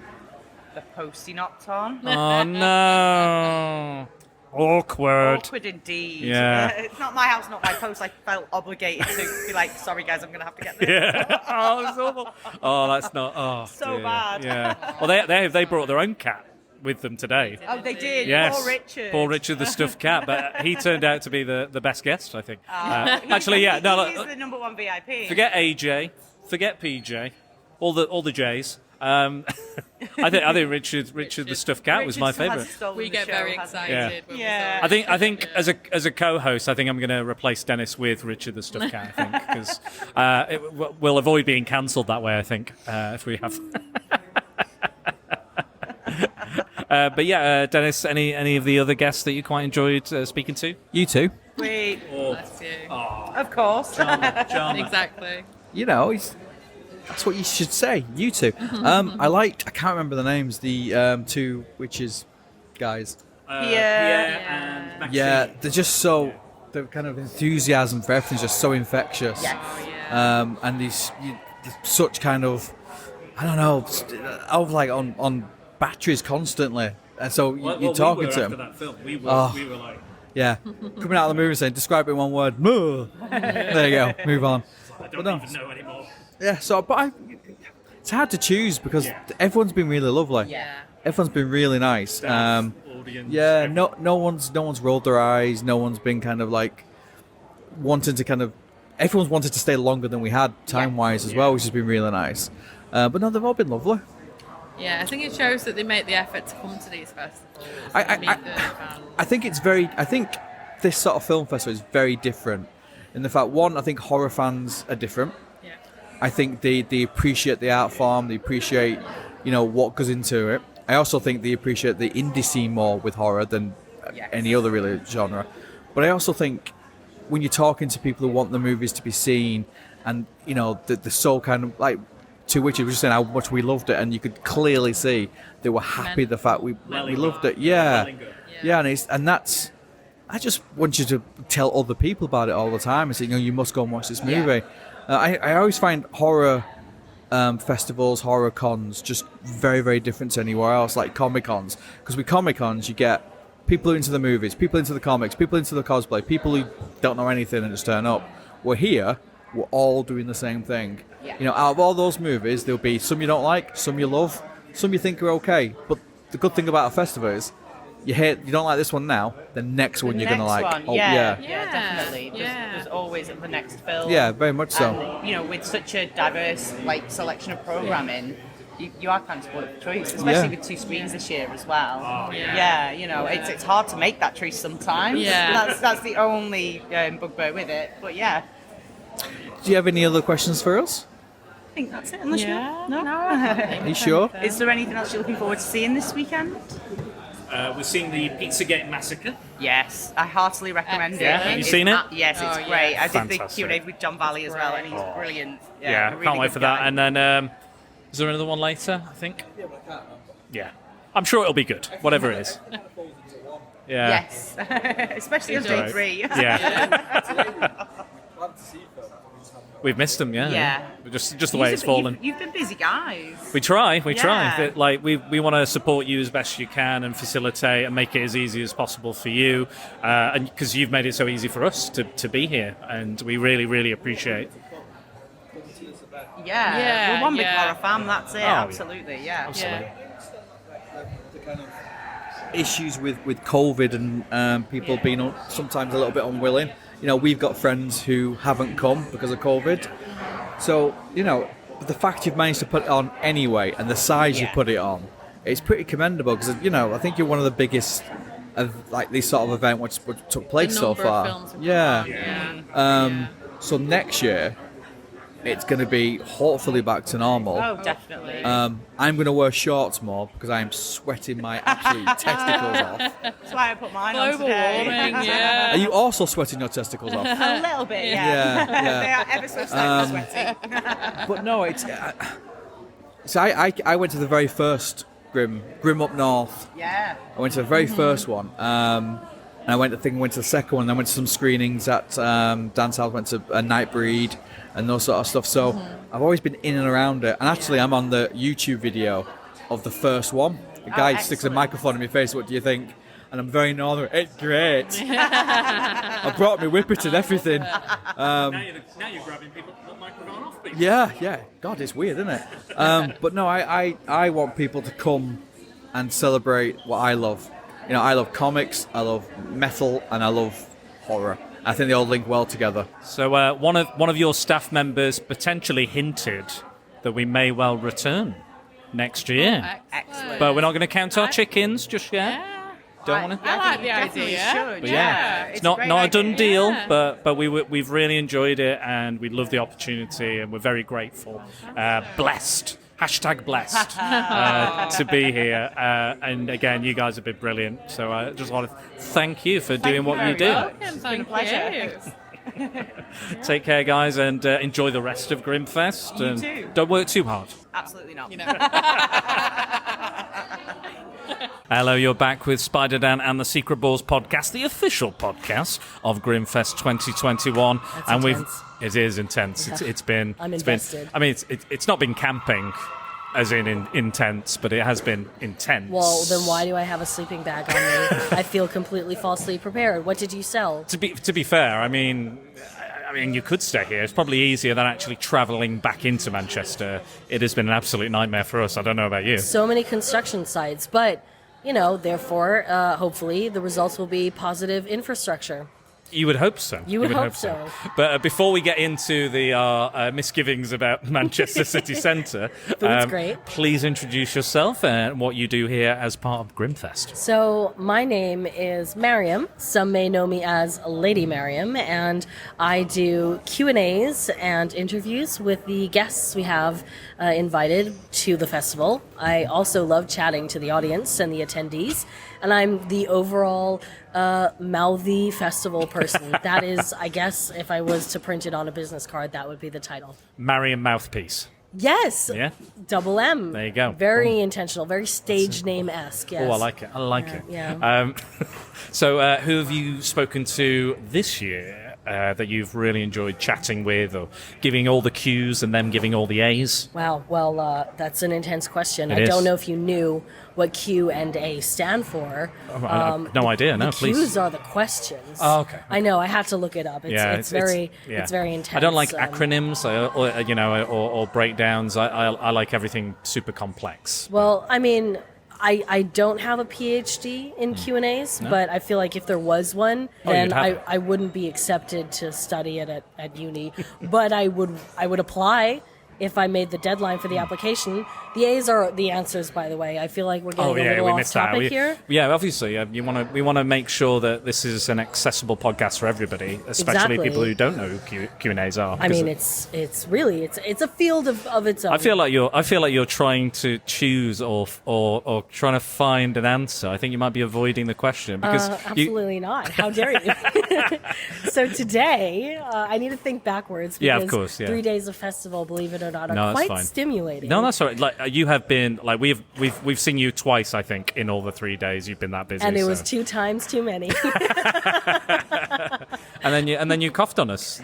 the postie knocked on. Oh no! Awkward Indeed. Yeah. It's not my house, not my post. I felt obligated to be like, sorry guys, I'm going to have to get this. Yeah. Oh, it's awful. Oh, that's not. Oh, so dear. bad. Yeah. Well, they brought their own cat with them today. Oh, they did. Yes. Poor Richard. The stuffed cat, but he turned out to be the best guest, I think. Actually, yeah. No, he's the number one VIP. Forget AJ, forget PJ, all the J's. I think Richard the stuffed cat was my favourite. We get very excited. Yeah. I think as a co-host, I think I'm going to replace Dennis with Richard the stuffed cat. I think because we'll avoid being cancelled that way. I think if we have. But yeah, Dennis, any of the other guests that you quite enjoyed speaking to? You two. Wait. Bless you. Of course. Exactly. You know, that's what you should say. You two. I can't remember the names. The 2 witches guys. Pierre and Maxine. Yeah, they're just so. The kind of enthusiasm for everything's just so infectious. Yes. And these such kind of, I don't know, on batteries constantly, and so you're talking to them. That film. We were like, yeah, coming out of the movie saying, describe it in one word. Moo. There you go. Move on. I don't even know anymore. Yeah. It's hard to choose because everyone's been really lovely. Yeah. Everyone's been really nice. Staff, audience. Yeah. No one's rolled their eyes. No one's been kind of like wanting to kind of. Everyone's wanted to stay longer than we had time-wise as well, which has been really nice. But no, they've all been lovely. Yeah, I think it shows that they make the effort to come to these festivals. I think this sort of film festival is very different in the fact, one, I think horror fans are different. Yeah. I think they appreciate the art form, they appreciate, what goes into it. I also think they appreciate the indie scene more with horror than any other really genre. But I also think when you're talking to people who want the movies to be seen, and the so kind of like to which it was just saying how much we loved it, and you could clearly see they were happy the fact we loved it. And that's. I just want you to tell other people about it all the time and say, you must go and watch this movie. I always find horror festivals, horror cons, just very, very different to anywhere else, like Comic Cons. Because with Comic Cons, you get people who are into the movies, people into the comics, people into the cosplay, people who don't know anything and just turn up. We're here, we're all doing the same thing. Out of all those movies, there'll be some you don't like, some you love, some you think are okay. But the good thing about a festival is, you don't like this one now, the next one you're going to like. One. Yeah, definitely. There's always the next film. Yeah, very much so. And, with such a diverse selection of programming, you are kind of spoiled for choice, especially with 2 screens this year as well. It's hard to make that choice sometimes. Yeah. That's the only bugbear with it. But yeah. Do you have any other questions for us? I think that's it. Unless No. Are you sure? Is there anything else you're looking forward to seeing this weekend? We're seeing the Pizzagate Massacre. Yes, I heartily recommend it. Yeah, have you seen it? Yes, it's great. I did Fantastic. the Q&A with John Valley as well, and he's brilliant. Yeah, really can't wait good for guy. that. And then, is there another one later, I think? Yeah. I'm sure it'll be good, whatever it is. Yeah. Yes, especially on day 3. Yeah. We've missed them, yeah. Just the way it's fallen. You've been busy, guys. We try. We want to support you as best you can and facilitate and make it as easy as possible for you, and because you've made it so easy for us to be here, and we really, really appreciate. Yeah, we're one big horror fan. That's it. yeah. Absolutely, yeah. Absolutely. The kind of issues with COVID and people being sometimes a little bit unwilling. You know, we've got friends who haven't come because of COVID. So, you know, the fact you've managed to put it on anyway and the size you put it on, it's pretty commendable because, you know, I think you're one of the biggest of like this sort of event which took place so far. So next year it's going to be hopefully back to normal. Oh, definitely. I'm going to wear shorts more because I am sweating my absolute testicles off. That's why I put mine on Global today. warming, yeah. Are you also sweating your testicles off? A little bit, yeah. They are ever so slightly sweaty. But no, it's. So I went to the very first Grim Up North. Yeah. I went to the very first one. And I went to the second one. And I went to some screenings at Dan South. Went to a Nightbreed and those sort of stuff. So I've always been in and around it. And actually, I'm on the YouTube video of the first one. The guy sticks a microphone in my face. What do you think? And I'm very northern. It's great. I brought my whippet and everything. Now you're grabbing people the microphone off people. Yeah. God, it's weird, isn't it? But no, I want people to come and celebrate what I love. You know, I love comics, I love metal, and I love horror. I think they all link well together. So one of your staff members potentially hinted that we may well return next year. Excellent. But we're not going to count our chickens just yet. Don't want to. I like the Definitely idea. should. But yeah, it's not a done deal, but we've really enjoyed it and we love the opportunity and we're very grateful, blessed. #blessed to be here. And again, you guys have been brilliant. So I just want to thank you for doing what you do. It's been a pleasure. Take care, guys, and enjoy the rest of Grimmfest. You and too. Don't work too hard. Absolutely not. Hello, you're back with Spider Dan and the Secret Balls podcast, the official podcast of Grimmfest 2021. It is intense. It's been. I'm it's been. invested. I mean, it's not been camping, as in intense, but it has been intense. Well, then why do I have a sleeping bag on me? I feel completely falsely prepared. What did you sell? To be fair, I mean, you could stay here. It's probably easier than actually travelling back into Manchester. It has been an absolute nightmare for us. I don't know about you. So many construction sites, but, you know, therefore, hopefully, the results will be positive infrastructure. You would hope so. You would hope so. But before we get into the misgivings about Manchester City Centre, great. Please introduce yourself and what you do here as part of Grimmfest. So my name is Mariam. Some may know me as Lady Mariam, and I do Q&As and interviews with the guests we have invited to the festival. I also love chatting to the audience and the attendees, and I'm the overall mouthy festival person. That is, I guess, if I was to print it on a business card, that would be the title. Mariam Mouthpiece. Yes. Yeah. Double M. There you go. Very intentional, very stage name-esque. Yes. Oh, I like it. Yeah. So who have you spoken to this year that you've really enjoyed chatting with or giving all the Qs and them giving all the As? Wow. Well, that's an intense question. It I is. don't know if you knew what Q and A stand for. Oh, I have no idea. No, the please. Qs are the questions. Oh, okay. I know. I had to look it up. It's very intense. I don't like acronyms or breakdowns. I like everything super complex. Well, I mean, I don't have a PhD in Q&As, No? but I feel like if there was one, then you'd have it. I wouldn't be accepted to study it at uni. But I would apply if I made the deadline for the application. The A's are the answers, by the way. I feel like we're getting a little off topic here. Yeah, obviously, we want to make sure that this is an accessible podcast for everybody, especially Exactly. people who don't know who Q&As are. I mean, it's really a field of its own. I feel like you're trying to choose or trying to find an answer. I think you might be avoiding the question because absolutely not. How dare you? So today, I need to think backwards because Yeah, of course, yeah. 3 days of festival, believe it or not, are No, that's quite fine. stimulating. No, that's all right. Like you have been, like we've seen you twice, I think, in all the 3 days. You've been that busy, And it was so. 2 times too many. and then you coughed on us,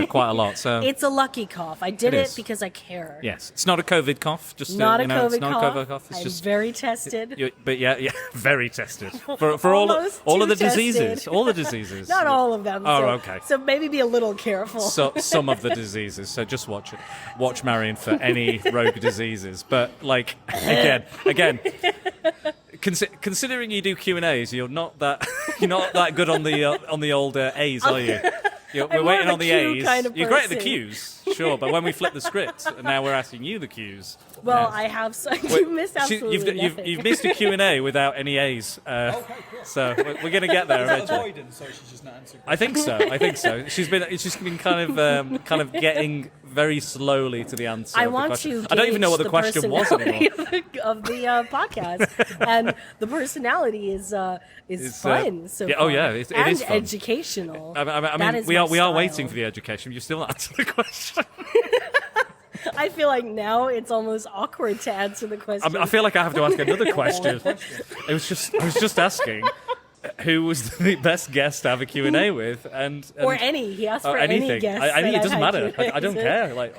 quite a lot. So It's a lucky cough. I did It it is. because I care. yes, it's not a COVID cough. Just Not a it's COVID not cough. a COVID cough. It's I'm just very tested. But yeah, very tested for all Almost of the too tested. diseases. All the diseases. Not all of them. Oh, so, okay. So maybe be a little careful. So some of the diseases. So just watch it. Watch Marion for any rogue diseases. But like again. Considering you do Q&As, you're not that good on the old A's, are you? We're I'm waiting more on of a the Q A's. kind of You're great at the person. Q's, sure, but when we flip the script, and now we're asking you the Q's. Well, I have. You missed absolutely You've nothing. missed a Q&A without any A's. So we're going to get there eventually. So she's just not answering. I think so. She's been kind of getting very slowly to the answer. I of the want question. to. I don't even know what the gauge question was anymore. personality of the podcast, and the personality is fun. So yeah, far. oh yeah, it and is fun. educational. I That mean, is we my are style. waiting for the education. You still not answered the question. I feel like now it's almost awkward to answer the question. I feel like I have to ask another question. I was just asking who was the best guest to have a Q&A with, and or any. He asked for anything. any guest. It doesn't matter. I don't care. Like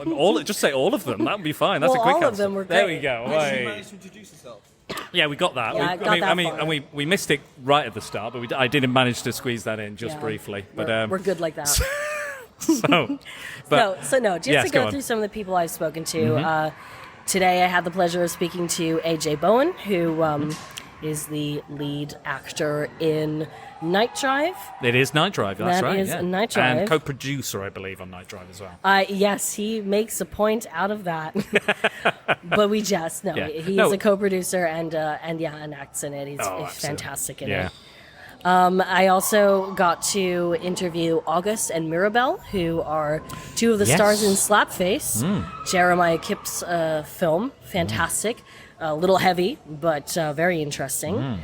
just say all of them. That would be fine. That's Well, a quick all answer. of them were There great. we go. Did you Hey. manage to introduce yourself? Yeah, we got that. Yeah, we missed it right at the start, but I didn't manage to squeeze that in just Yeah. briefly. But We're good like that. so, but Just yes, to go go on. through some of the people I've spoken to. Mhm. Today I had the pleasure of speaking to AJ Bowen, who is the lead actor in Nightdrive. It is Nightdrive. That's That right. is yeah. Nightdrive. And co-producer, I believe, on Nightdrive as well. Yes, he makes a point out of that. But we jest. No, Yeah. he No. is a co-producer and acts in it. He's Absolutely. fantastic in Yeah. it. I also got to interview August and Mirabelle, who are two of the Yes. stars in Slapface, Mm. Jeremiah Kipp's film. Fantastic. A little heavy, but very interesting. Mm.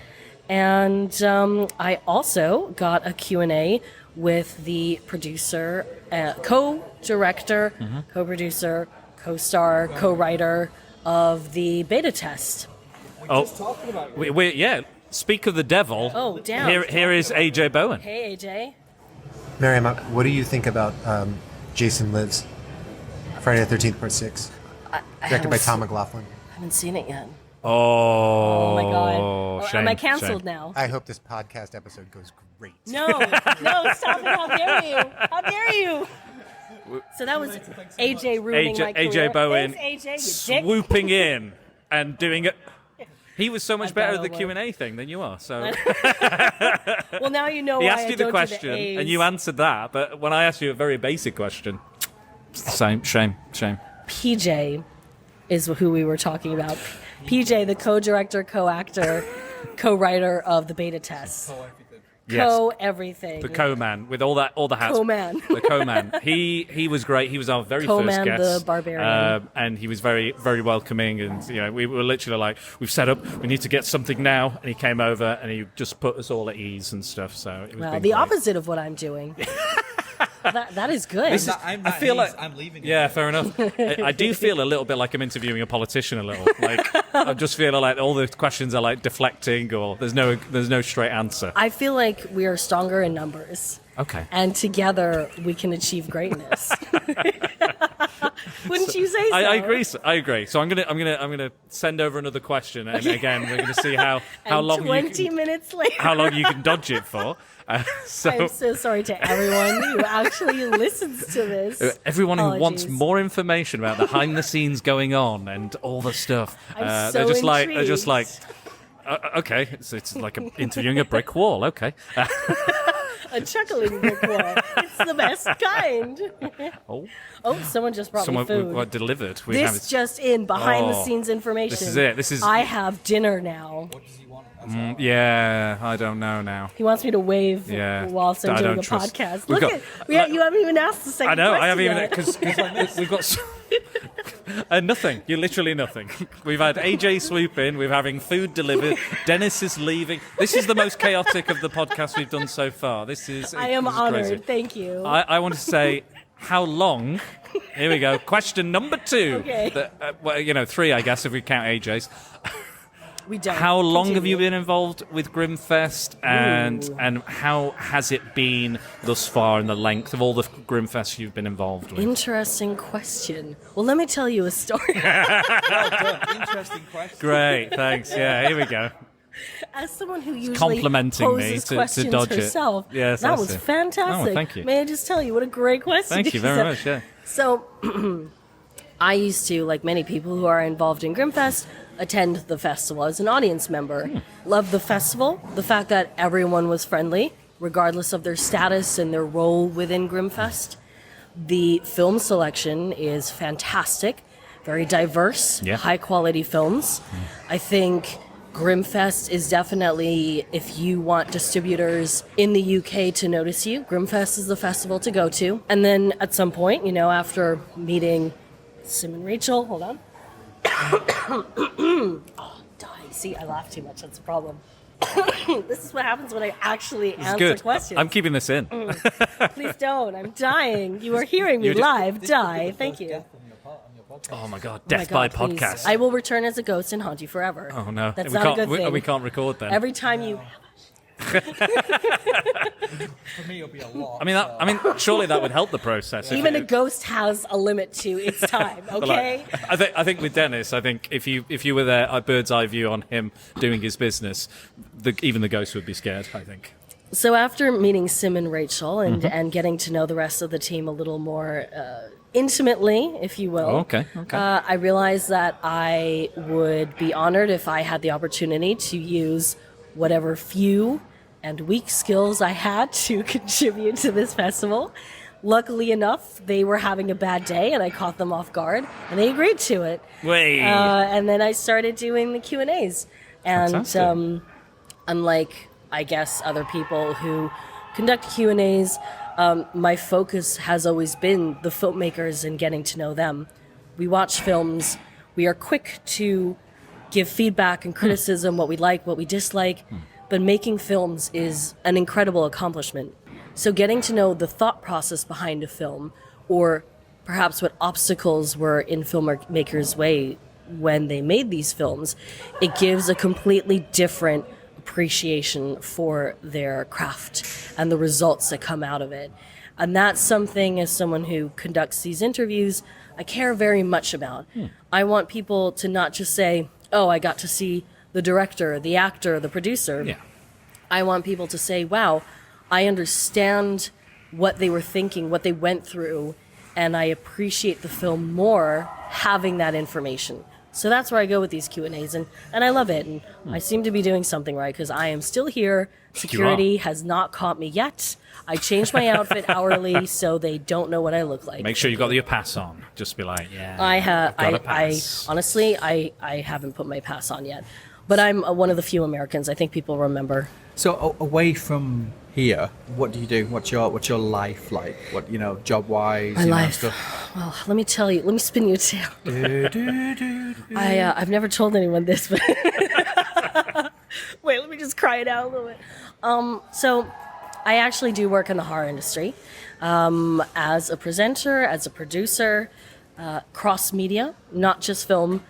And I also got a Q&A with the producer, co-director, co-producer, co-star, co-writer of the beta test. Yeah. Speak of the devil. Oh, damn. Here is AJ Bowen. Hey, AJ. Mariam, what do you think about Jason Lives? Friday the 13th, Part 6. Directed by Tom McLaughlin. I haven't seen it yet. Oh, my God. Shame, Am I canceled shame. now? I hope this podcast episode goes great. No, stop it. How dare you? How dare you? So that was AJ ruining my career. AJ Bowen Thanks, AJ, you dick. swooping in and doing it. He was so much better at the bet I Q&A thing than you are. So Well, now you know he why asked I you the don't question do the A's. and you answered that. But when I asked you a very basic question, it's the same. Shame. PJ is who we were talking about. PJ, the co-director, co-actor, co-writer of the beta test. Yes. Co-everything. The co-man with all the hats. Co-man. The co-man. He was great. He was our very Co-man, first guest. the barbarian. And he was very, very welcoming. And we were literally like, we've set up. We need to get something now. And he came over and he just put us all at ease and stuff. So it was Well, been the great. opposite of what I'm doing. that is good. I feel like I'm leaving. Yeah, fair enough. I do feel a little bit like I'm interviewing a politician. A little like I just feel like all the questions are like deflecting, or there's no straight answer. I feel like we are stronger in numbers. Okay. And together we can achieve greatness. Wouldn't you say so? I agree. So I'm gonna send over another question, and again we're gonna see how And long 20 minutes later. how long you can dodge it for. I'm so sorry to everyone who actually listens to this. Everyone who wants Apologies. more information about behind the scenes going on and all the stuff, I'm so they're just like intrigued. okay, it's like interviewing a brick wall. Okay. A chuckling brick wall. It's the best kind. Oh, someone just brought me food. What delivered. This just in behind the scenes information. This is it. This is. I have dinner now. Yeah, I don't know now. He wants me to wave whilst I'm I doing don't a trust- podcast. We've Look got- at you haven't even asked the second I know. question I haven't even yet. because we've got nothing. You're literally nothing. We've had AJ swoop in. We're having food delivered. Dennis is leaving. This is the most chaotic of the podcasts we've done so far. This is. I am this is honored. crazy. Thank you. I want to say how long. Here we go. Question number 2. Okay. Well, 3, I guess, if we count AJ's. We don't. How long have you Continue. been involved with Grimmfest, and how has it been thus far in the length of all the Grimmfests you've been involved with? Interesting question. Well, let me tell you a story. Interesting question. Great, thanks. Yeah, here we go. As someone who usually Complimenting me poses to questions dodge it. herself, Yes, that I was see. fantastic. Oh, thank you. May I just tell you what a great question? Thank you very much. Yeah. So, I used to, like many people who are involved in Grimmfest, attend the festival as an audience member. Loved the festival, the fact that everyone was friendly, regardless of their status and their role within Grimmfest. The film selection is fantastic, very diverse, high quality films. I think Grimmfest is definitely, if you want distributors in the UK to notice you, Grimmfest is the festival to go to. And then at some point, after meeting Sim and Rachel, hold on. Oh, dying. See, I laugh too much. That's a problem. This is what happens when I actually answer Good. questions. I'm keeping this in. Please don't. I'm dying. You are hearing me You're live die. Thank you. Oh my God, Oh death my by God, please. podcast. I will return as a ghost and haunt you forever. Oh no, That's we not can't, a good thing. We can't record then. Every time you... For me, it'll be a lot. I mean, surely that would help the process. if Even it- a ghost has a limit to its time, okay? I think with Dennis, I think if you were there, a bird's eye view on him doing his business, even the ghost would be scared. I think. So after meeting Sim and Rachel and, Mhm. and getting to know the rest of the team a little more intimately, if you will, Okay. I realized that I would be honored if I had the opportunity to use whatever few and weak skills I had to contribute to this festival. Luckily enough, they were having a bad day, and I caught them off guard, and they agreed to it. Way. And then I started doing the Q&As. And Fantastic. unlike, I guess, other people who conduct Q&As, my focus has always been the filmmakers and getting to know them. We watch films. We are quick to give feedback and criticism, what we like, what we dislike. But making films is an incredible accomplishment. So getting to know the thought process behind a film, or perhaps what obstacles were in filmmakers' way when they made these films, it gives a completely different appreciation for their craft and the results that come out of it. And that's something, as someone who conducts these interviews, I care very much about. I want people to not just say, oh, I got to see the director, the actor, the producer. Yeah. I want people to say, wow, I understand what they were thinking, what they went through, and I appreciate the film more having that information. So that's where I go with these Q&As, and I love it. And I seem to be doing something right, because I am still here. Security has not caught me yet. I change my outfit hourly, so they don't know what I look like. Make sure you got your pass on. Just be like, yeah. I've got a pass. Honestly, I haven't put my pass on yet. But I'm one of the few Americans. I think people remember. So away from here, what do you do? What's your life like? What, job wise? My life. Well, let me tell you. Let me spin you a tale. I've never told anyone this, but wait, let me just cry it out a little bit. So I actually do work in the horror industry as a presenter, as a producer, cross media, not just film.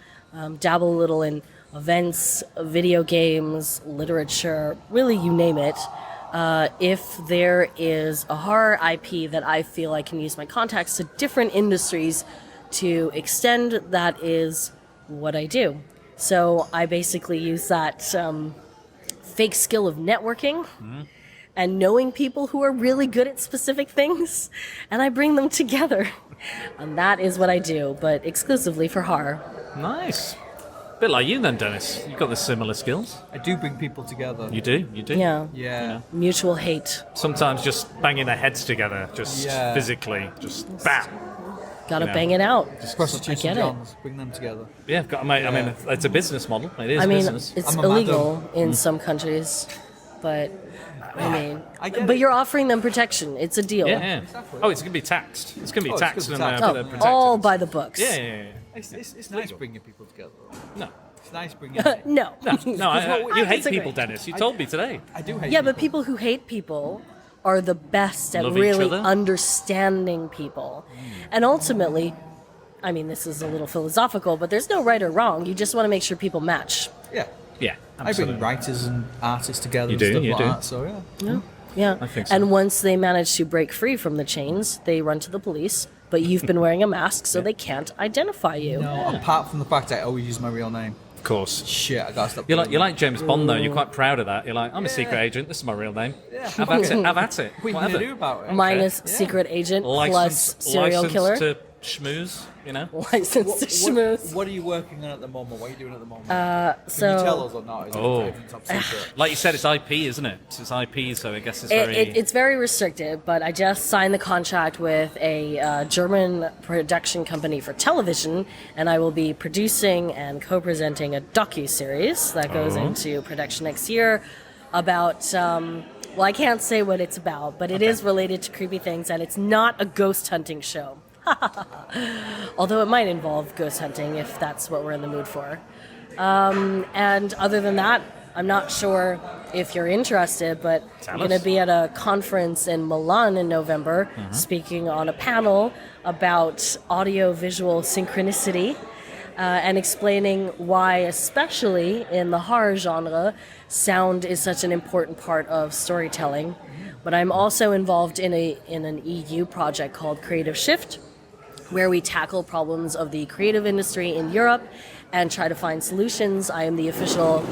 Dabble a little in events, video games, literature, really you name it. If there is a horror IP that I feel I can use my contacts to different industries to extend, that is what I do. So I basically use that fake skill of networking and knowing people who are really good at specific things, and I bring them together. And that is what I do, but exclusively for horror. Nice. Bit like you then, Dennis. You've got the similar skills. I do bring people together. You do? Yeah. Yeah. Mutual hate. Sometimes just banging their heads together, just physically, just bam. Gotta bang it out. Just Prostitutes I get and it. Johns, bring them together. Yeah, I mean, it's a business model. It is I mean, business. it's illegal in some countries, but I mean, but you're offering them protection. It's a deal. Yeah. Oh, it's going to be taxed. It's going to be taxed and protected. All by the books. Yeah. It's nice bringing people together. No. It's nice bringing. No. You hate disagree. people, Dennis. You told me today. I do hate. Yeah, but people who hate people are the best at Love each really other? understanding people. And ultimately, I mean, this is a little philosophical, but there's no right or wrong. You just want to make sure people match. Yeah. Yeah, I absolutely. bring writers and artists together You and do, stuff you like do. that. So yeah. Yeah. I think so. And once they manage to break free from the chains, they run to the police. But you've been wearing a mask, so they can't identify you. No, apart from the fact I always use my real name. Of course. Shit, I gotta stop. You're like James Bond, though. You're quite proud of that. You're like, I'm a secret agent. This is my real name. Yeah. Have at it. Have at it. What are you Whatever. gonna do about it? Minus secret agent plus License serial killer. to schmooze, you know? License to schmooze. What are you working on at the moment? What are you doing at the moment? So Can you tell us or not? Is it top secret? Like you said, it's IP, isn't it? It's IP, so I guess it's It's very restricted, but I just signed the contract with a German production company for television, and I will be producing and co-presenting a docu-series that goes into production next year about, well, I can't say what it's about, but it is related to creepy things, and it's not a ghost hunting show. Although it might involve ghost hunting if that's what we're in the mood for. And other than that, I'm not sure if you're interested, but I'm going to be at a conference in Milan in November, speaking on a panel about audio-visual synchronicity and explaining why, especially in the horror genre, sound is such an important part of storytelling. But I'm also involved in an EU project called Creative Shift, where we tackle problems of the creative industry in Europe and try to find solutions. I am the official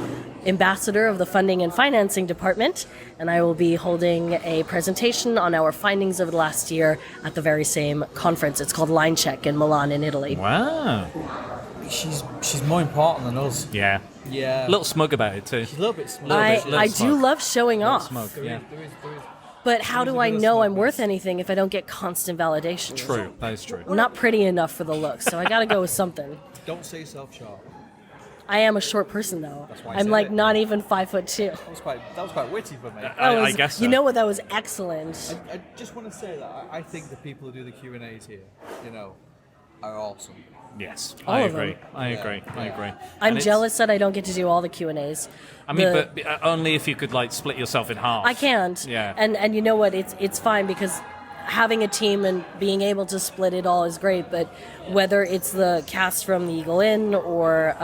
ambassador of the funding and financing department, and I will be holding a presentation on our findings of the last year at the very same conference. It's called Line Check in Milan in Italy. Wow. She's more important than us. Yeah. Yeah. A little smug about it, too. She's a little bit smug. I do love showing off. Smug, yeah. There is. But how do I know I'm worth anything if I don't get constant validation? True, that is true. I'm not pretty enough for the looks, so I gotta go with something. Don't say yourself short. I am a short person, though. That's why I I'm said like it. not even 5'2". That was quite witty for me. I guess so. You know what? That was excellent. I just want to say that I think the people who do the Q&As here, are awesome. Yes, All I of agree. them. I agree. I'm And it's- jealous that I don't get to do all the Q&As. I mean, but only if you could like split yourself in half. I can't. Yeah. And you know what? It's fine because having a team and being able to split it all is great. But whether it's the cast from The Eagle Inn or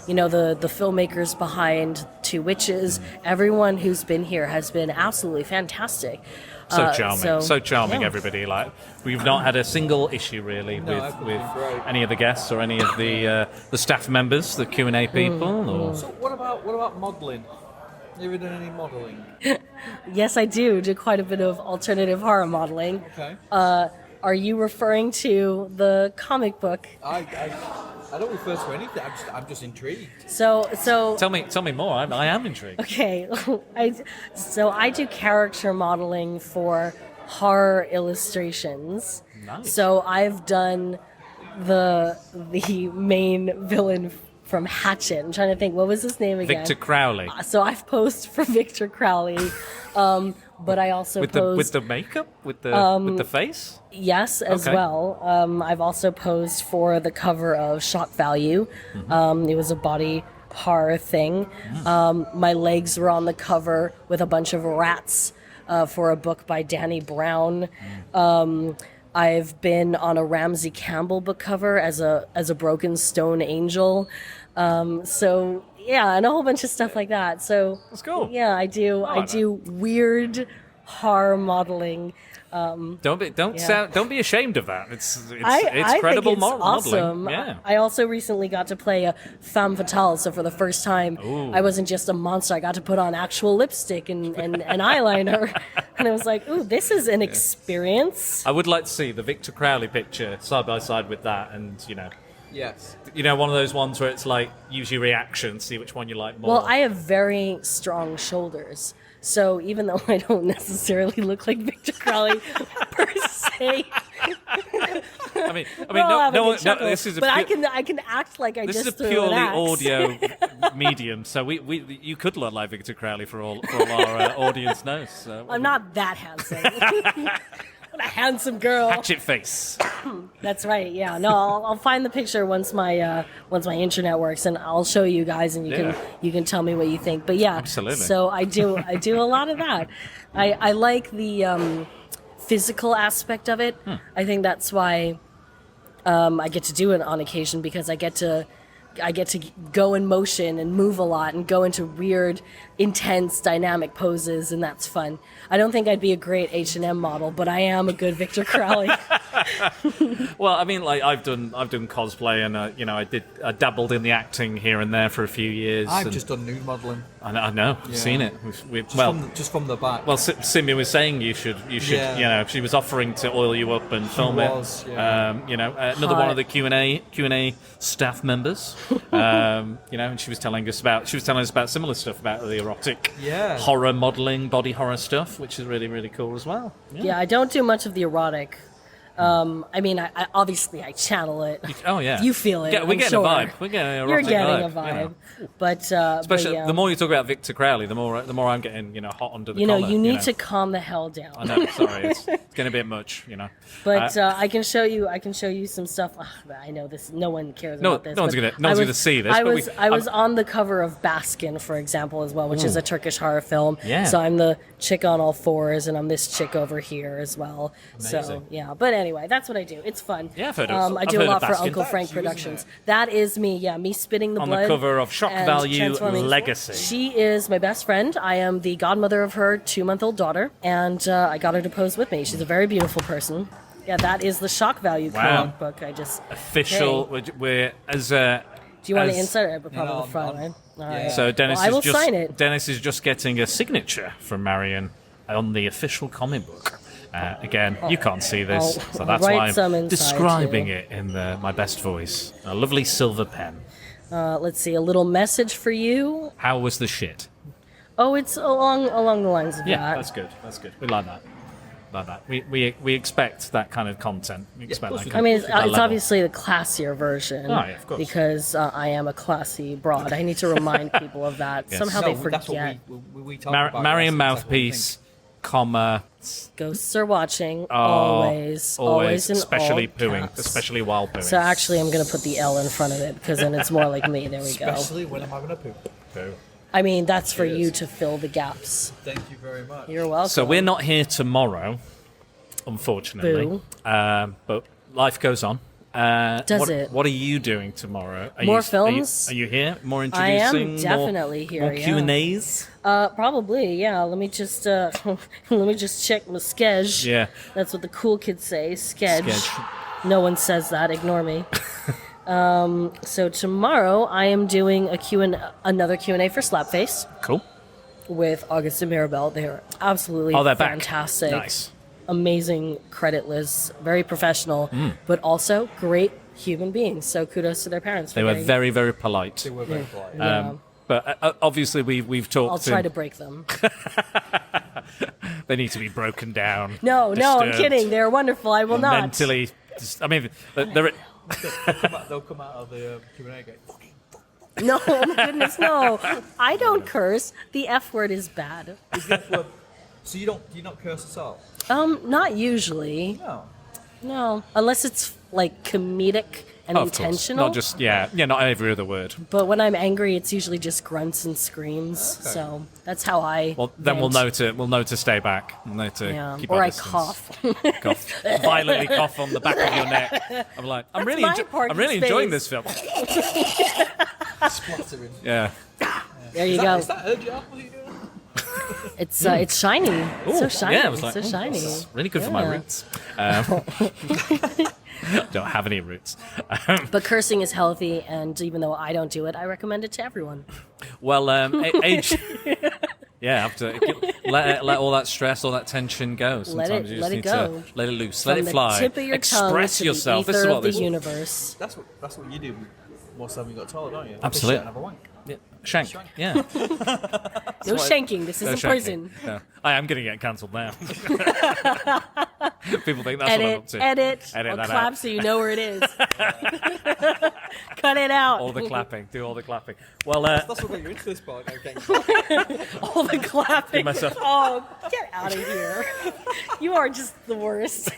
the filmmakers behind Two Witches, everyone who's been here has been absolutely fantastic. So charming, so charming. yeah. Everybody, like we've not had a single issue really with any of the guests or any of the staff members, the Q&A people. Or... So what about modelling? You ever done any modelling? Yes, I do quite a bit of alternative horror modeling. Okay. Are you referring to the comic book? I don't refer to anything. I'm just intrigued. So tell me more. I am intrigued. okay. I do character modeling for horror illustrations. Nice. So I've done the main villain from Hatchet. I'm trying to think, what was his name again? Victor Crowley. So I've posed for Victor Crowley, but I also with posed the makeup, with the face. Yes, as Okay. well. I've also posed for the cover of Shock Value. It was a body horror thing. My legs were on the cover with a bunch of rats for a book by Danny Brown. I've been on a Ramsey Campbell book cover as a broken stone angel. So yeah, and a whole bunch of stuff like that. So that's cool. Yeah, I do weird horror modeling. Don't be ashamed of that. It's I credible think it's awesome. modeling. Yeah. I also recently got to play a femme fatale, so for the first time, Ooh. I wasn't just a monster. I got to put on actual lipstick and eyeliner, and I was like, "Ooh, this is an experience." I would like to see the Victor Crowley picture side by side with that, and Yes. one of those ones where it's like use your reaction, see which one you like more. Well, I have very strong shoulders. So even though I don't necessarily look like Victor Crowley per se, I mean, no, this is but I can act like I this just is a threw purely an axe. audio medium, so you could look like Victor Crowley for all our audience knows. So. I'm not that handsome. What a handsome girl. Hatchet face. That's right. Yeah. No, I'll find the picture once my internet works, and I'll show you guys, and you can tell me what you think. But yeah, absolutely. So I do a lot of that. I like the physical aspect of it. I think that's why I get to do it on occasion, because I get to I get to go in motion and move a lot and go into weird, intense, dynamic poses, and that's fun. I don't think I'd be a great H&M model, but I am a good Victor Crowley. Well, I mean, like I've done cosplay, and I dabbled in the acting here and there for a few years. I've and just done nude modelling. I know, I've seen it. Just from the back. Well, Simeon was saying you should. Yeah. She was offering to oil you up and film was, it. yeah. Another one of the Q&A staff members. And she was telling us about similar stuff about the erotic horror modelling, body horror stuff, which is really, really cool as well. Yeah, I don't do much of the erotic. I mean, I obviously I channel it. Oh yeah, You feel it. We're getting I'm a sure. vibe. We're getting an You're erotic getting a vibe. vibe. But Especially yeah. the more you talk about Victor Crowley, the more I'm getting hot under the You know, collar. you need to calm the hell down. I know. Sorry, it's getting a bit much. But I can show you some stuff. I know this. No one cares about this. No one's but gonna see this. I was on the cover of Baskin, for example, as well, which is a Turkish horror film. Yeah. So I'm the chick on all fours, and I'm this chick over here as well. Amazing. So yeah. But anyway, that's what I do. It's fun. Yeah, I've heard of. I do a lot for Uncle Frank Productions. That is me. Yeah, me spitting the on blood the cover of Shock and Value transforming. Legacy. She is my best friend. I am the godmother of her 2-month-old daughter, and I got her to pose with me. She's a very beautiful person. Yeah, that is the Shock Value comic book. I just official. Hey. We're as. Do you want the inside or probably the front? Right? All right. So Dennis I will is just sign it. Dennis is just getting a signature from Marion on the official comic book. Again, you can't see this, so that's write why some I'm inside, describing too. it in my best voice. A lovely silver pen. Let's see, a little message for you. How was the shit? Oh, it's along the lines of Yeah, that. that's good. That's good. We like that. We expect that kind of content. We expect that. I mean, it's that level. obviously the classier version. Oh, yeah, of course. Because I am a classy broad. I need to remind people of that. Yes. Somehow they forget. That's what we talk about. Marion Mouthpiece, comma. Ghosts are watching. Always in especially all pooing, caps. especially while pooing. So actually, I'm going to put the L in front of it because then it's more like me. There we go. Especially when I'm having a poop. Poo. I mean, that's for you to fill the gaps. Thank you very much. You're welcome. So we're not here tomorrow, unfortunately. Boo. But life goes on. Does it? What are you doing tomorrow? More films? Are you here? More I introducing? am definitely here. More yeah. Q&As? Probably, yeah. Let me just check my schedule. Yeah. That's what the cool kids say. Schedule. Sketch. No one says that. Ignore me. So tomorrow I am doing another Q&A for Slapface Cool. with August and Mirabelle. They're absolutely Oh, they're back. fantastic. Nice. Amazing creditless, very professional, but also great human beings. So kudos to their parents. They were very, very polite. They were very polite. Yeah. But obviously we've talked. I'll try to break them. They need to be broken down. No, I'm disturbed, kidding. They're wonderful. I will not. mentally. I mean, they're. They'll come out of the Q&A gate. No, oh my goodness, no. I don't curse. The F word is bad. So do you not curse at all? Not usually. No. No, unless it's like comedic and Of course. intentional. Not just not every other word. But when I'm angry, it's usually just grunts and screams. Okay. So that's how I. Well, then we'll vent. know to stay back. We'll know to Yeah. keep Or our I distance. cough. Violently cough on the back of your neck. I'm like, I'm really enjoying this film. Splattering. Yeah. There you go. Is that her job? What are you doing? It's shiny. Ooh, So shiny. Yeah, I was like, so "Ooh, shiny. this is really good for my Yeah. roots. Don't have any roots. But cursing is healthy, and even though I don't do it, I recommend it to everyone. Well, age. Yeah, have to let all that stress, all that tension go. Sometimes you just let it need go. to let it loose, From let it the fly. tip of your tongue Express to yourself. The This is ether what of the this. universe. That's what you do most time you got told, don't you? Absolutely. Have a wank. Yeah. Shank. Yeah. No shanking. This No is a shanking. prison. No. I am going to get cancelled now. People think that's what I'm up to. Edit. Edit I'll that clap out. so you know where it is. Cut it out. All the clapping. Do all the clapping. Well, That's what got you into this part. All the clapping. Give myself- Oh, get out of here. You are just the worst.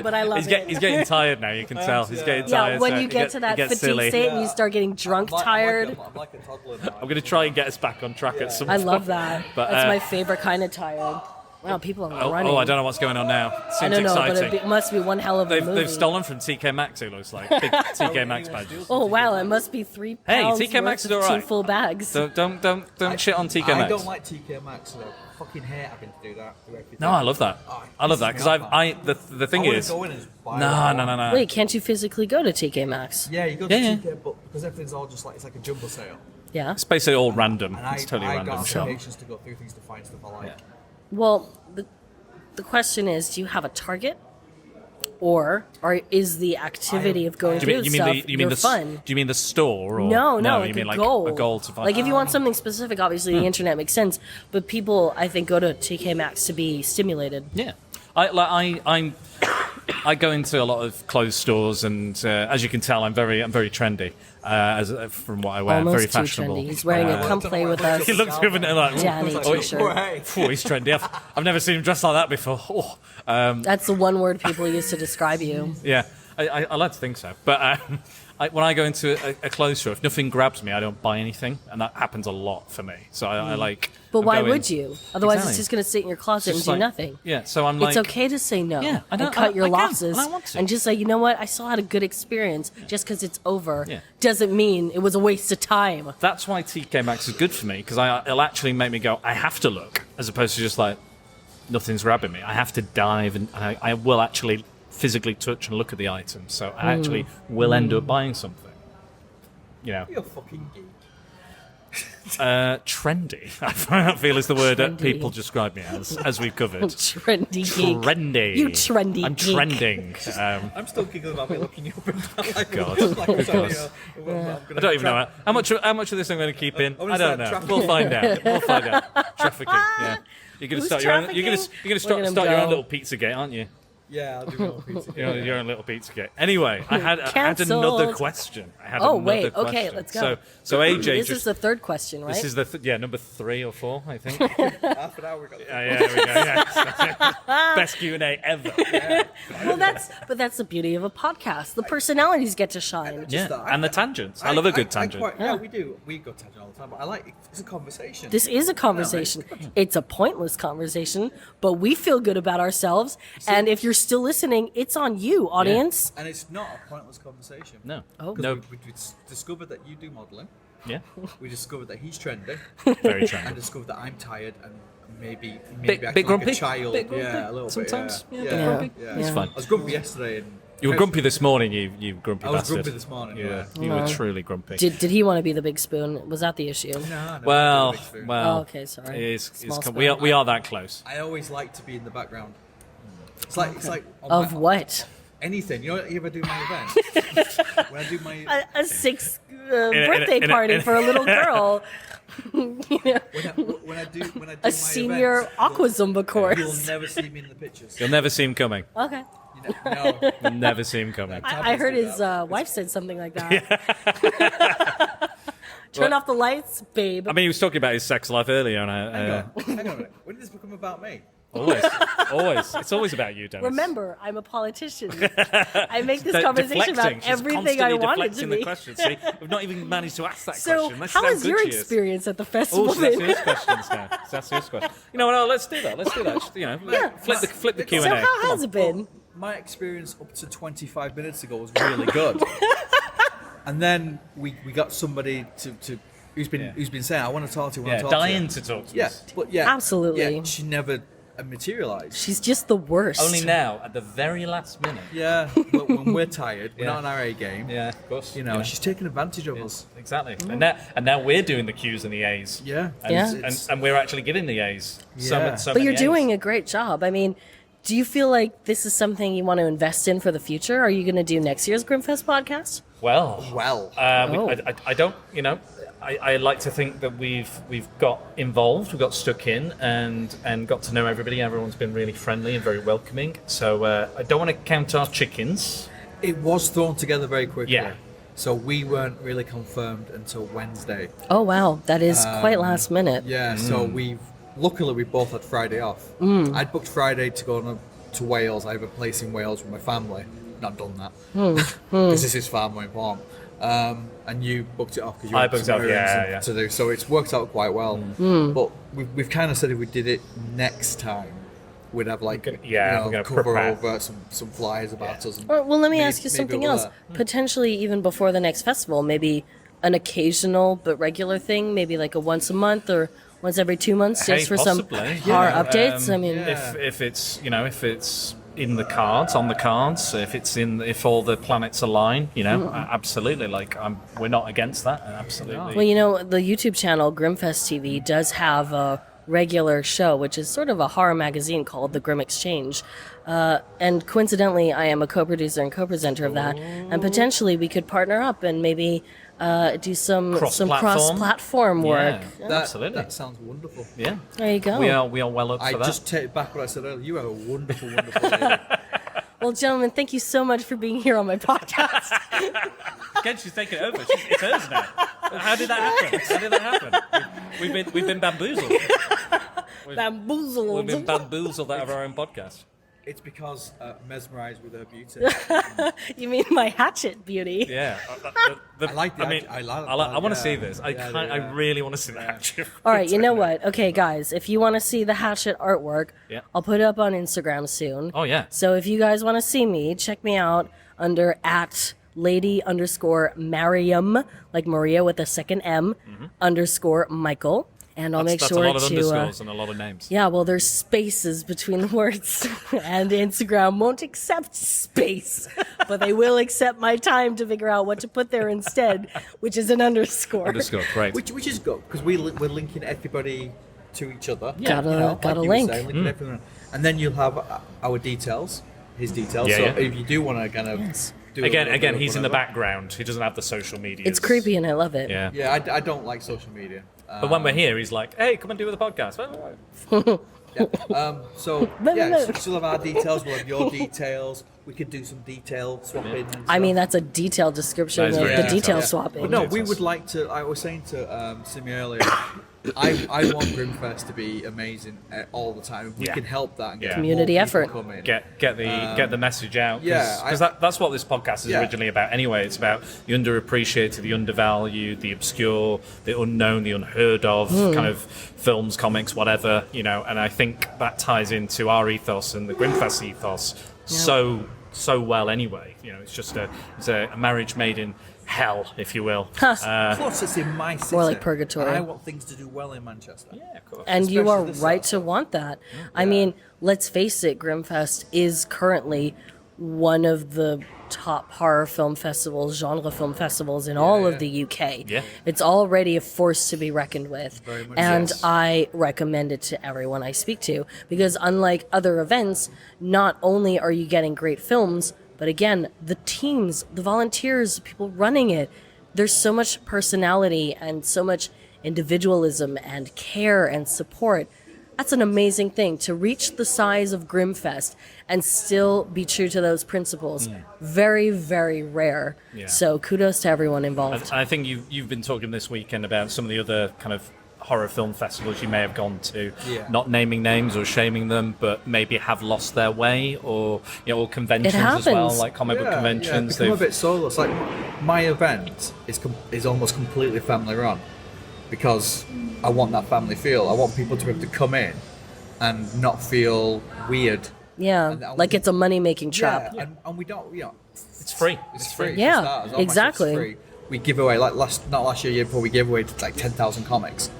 But I love he's it. getting tired now. You can tell he's getting tired. Yeah, when so you it get to that it gets fatigue silly. state and you start getting drunk, tired. I'm like a toddler now. I'm going to try and get us back on track at some I point. love that. But, That's my favorite kind of tired. Wow, people are Oh, running. I don't know what's going on now. Seems I don't know, exciting. but it must be one hell of a movie. They've stolen from TK Maxx, it looks like. Big TK Maxx badges. Oh wow, it must be 3 Hey, pounds TK worth Maxx is of alright. 2 full bags. Don't shit on TK Maxx. I don't like TK Maxx, though. Fucking hate having to do that. Do everything. No, I love that. I love that because the thing I is, go in and just buy what I want. Wait, can't you physically go to TK Maxx? Yeah, you go to TK, but because everything's all just like it's like a jumbo sale. Yeah. It's basically all random. And It's totally I random got shop. applications to go through things to find stuff I like. Well, the question is, do you have a target, or is the activity of going through stuff your fun? Do you mean the store? Or No, you like mean a like goal. a goal to find. Like if you want something specific, obviously the internet makes sense. But people, I think, go to TK Maxx to be stimulated. Yeah, I go into a lot of clothes stores, and as you can tell, I'm very trendy. From what I wear, Almost very too fashionable. trendy. He's wearing a come play with us. He looks over and like, Danny t-shirt. He's trendy. I've never seen him dressed like that before. That's the one word people use to describe you. Yeah, I like to think so. But when I go into a clothes store, if nothing grabs me, I don't buy anything, and that happens a lot for me. So I like. But I'm why going- would you? Otherwise, Exactly. it's just going to sit in your closet and Just do like- nothing. Yeah, so I'm It's like. okay to say no. Yeah, I and don't- cut your I can, losses and I want to. and just say, you know what? I still had a good experience. Just because it's over Yeah. doesn't mean it was a waste of time. That's why TK Maxx is good for me because it'll actually make me go, I have to look, as opposed to just like nothing's grabbing me. I have to dive, and I will actually physically touch and look at the item. So I actually will end up buying something. You know, You're a fucking geek. trendy. I feel is the word that Trendy. people describe me as we've covered. Trendy geek. Trendy. You trendy I'm geek. trending. I'm still giggling about me looking you up and down. Like, God. like, Good sorry, God. I'm gonna I don't even know trap- how much of this I'm going to keep in. I'm gonna I don't start know. trafficking. We'll find out. We'll find out. Trafficking. Yeah. You're going to Who's start your own. You're going trafficking? to Look at him start your own go. little pizza gate, aren't you? Yeah, I'll do my own pizza. Your own little pizza gate. Anyway, I had another Cancelled. question. Oh, wait. Okay, let's go. So AJ, This is the third question, right? This is the number 3 or 4, I think. Half an hour ago. Yeah, there we go. Yeah. Best Q&A ever. Well, that's the beauty of a podcast. The personalities get to shine. Yeah, and the tangents. I love a good tangent. Yeah, we do. We go tangent all the time, but I like it. It's a conversation. This is a conversation. It's a pointless conversation, but we feel good about ourselves. And if you're still listening, it's on you, audience. And it's not a pointless conversation. No. Oh. Because No. we discovered that you do modelling. Yeah. We discovered that he's trendy. Very trendy. And discovered that I'm tired and maybe Bit acting grumpy? like a child. Bit grumpy Yeah, a little sometimes? bit. Yeah, Yeah, bit grumpy? Yeah. It's fine. I was grumpy yesterday. And You were grumpy this morning, you grumpy I was bastard. grumpy this morning, yeah. You were truly grumpy. Did he want to be the big spoon? Was that the issue? No, Well, Oh, okay, sorry. Small spoon. we are that close. I always like to be in the background. It's like on Of my- what? anything. You know, you ever do my event? When I do my A sixth a- birthday in a- party in a- for a little girl. when I do A my senior events, aqua Zumba course. you'll never see me in the pictures. You'll never see him coming. Okay. No. You'll never see him coming. I heard his wife said something like that. Turn off the lights, babe. I mean, he was talking about his sex life earlier, and Hang on a minute. When did this become about me? always. It's always about you, Dennis. Remember, I'm a politician. I make this De- conversation about deflecting. She's everything I constantly want it to deflecting the be. question. See, we've not even managed to ask that So, question. Let's how see how was good your she is. experience at the festival? Oh, so that's then? his questions now. So that's his question. You know what? No, let's do that. Let's do that. You know, flip the Q&A. So how Come has on. it been? My experience up to 25 minutes ago was really good. And then we got somebody to who's been saying, I want to talk to you, Yeah, dying to talk to us. But yeah. Absolutely. Yeah, she never materialised. She's just the worst. Only now, at the very last minute. Yeah, but when we're tired, we're Yeah. not on our A game. Yeah, of course. You know, she's taking advantage of us. Exactly. And now we're doing the Q's and the A's. Yeah. And, Yeah. and we're actually giving the A's. Yeah. So But you're many A's. doing a great job. I mean, do you feel like this is something you want to invest in for the future? Are you going to do next year's Grimmfest podcast? Well, Oh. I don't. You know, I like to think that we've got involved, we got stuck in, and got to know everybody. Everyone's been really friendly and very welcoming. So I don't want to count our chickens. It was thrown together very quickly. Yeah. So we weren't really confirmed until Wednesday. Oh, wow. That is quite last minute. Yeah, so luckily we both had Friday off. I'd booked Friday to go to Wales. I have a place in Wales with my family. Not done that. Because this is far more important. And you booked it off because you I had booked some it off, yeah, errands yeah. to do. So it's worked out quite well. But we've kind of said if we did it next time, we'd have like we're gonna cover prepare. over some flyers about us. And Well, let me maybe- ask you maybe something all else. that. Potentially, even before the next festival, maybe an occasional but regular thing, maybe like a once a month or once every 2 months, just for possibly. some horror updates. I mean, if it's if it's in the cards, on the cards, if all the planets align, absolutely. Like we're not against that. Absolutely. well, the YouTube channel Grimmfest TV does have a regular show, which is sort of a horror magazine called The Grim Exchange. And coincidentally, I am a co-producer and co-presenter of that. And potentially we could partner up and maybe do some cross-platform work. Absolutely. That sounds wonderful. Yeah. There you go. We are well up for that. I just take back what I said earlier. You are a wonderful, wonderful lady. Well, gentlemen, thank you so much for being here on my podcast. Again, she's taking it over. It's hers now. How did that happen? We've been bamboozled. Bamboozled. We've been bamboozled out of our own podcast. It's because mesmerised with her beauty. You mean my hatchet beauty? Yeah. I like that. I want to see this. I really want to see the hatchet. All right, you know what? Okay, guys, if you want to see the hatchet artwork, Yeah. I'll put it up on Instagram soon. Oh, yeah. So if you guys want to see me, check me out under @Lady_Mariam, like Maria with a second M, _Michael. And I'll make that's sure a lot of to. underscores and a lot of names. Yeah, well, there's spaces between the words, and Instagram won't accept space, but they will accept my time to figure out what to put there instead, which is an underscore. Underscore, great. Which is good because we're linking everybody to each other. Yeah. Gotta you were link. saying, linking everyone. And then you'll have our details, his details. Yeah, so yeah. if you do want to kind of do a little bit Again, of he's in the whatever. background. He doesn't have the social media. It's creepy and I love it. Yeah. Yeah, I don't like social media. But when we're here, he's like, "Hey, come and do the podcast." So still have our details. We'll have your details. We could do some detail swapping. and I mean, stuff. that's a detailed description That is of very the detailed. detail Yeah. swapping. But no, we would like to. I was saying to Simeon earlier, I want Grimmfest to be amazing all the time. If we Yeah. can help that and get Community more people effort. come in. Get the message out. Yeah, because that's what this podcast is Yeah. originally about. Anyway, it's about the underappreciated, the undervalued, the obscure, the unknown, the unheard of kind of films, comics, whatever. And I think that ties into our ethos and the Grimmfest ethos so well. Anyway, it's just it's a marriage made in hell, if you will. Plus, it's in my city. More like purgatory. And I want things to do well in Manchester. Yeah, of course. And you are Especially this right side. to want that. I mean, let's face it, Grimmfest is currently one of the top horror film festivals, genre film festivals in all of the UK. Yeah. It's already a force to be reckoned with. Very much And yes. I recommend it to everyone I speak to because unlike other events, not only are you getting great films, but again, the teams, the volunteers, people running it, there's so much personality and so much individualism and care and support. That's an amazing thing to reach the size of Grimmfest and still be true to those principles. Very, very rare. Yeah. So kudos to everyone involved. And I think you've been talking this weekend about some of the other kind of horror film festivals you may have gone to, Yeah. not naming names or shaming them, but maybe have lost their way, or or conventions as well, happens. like comic book conventions. become a bit soulless. Like my event is almost completely family run because I want that family feel. I want people to be able to come in and not feel weird. Yeah, And like it's a money-making trap. Yeah, and we don't. It's free. It's free. Yeah, for starters. All my exactly. stuff's free. We give away not last year before, we gave away like 10,000 comics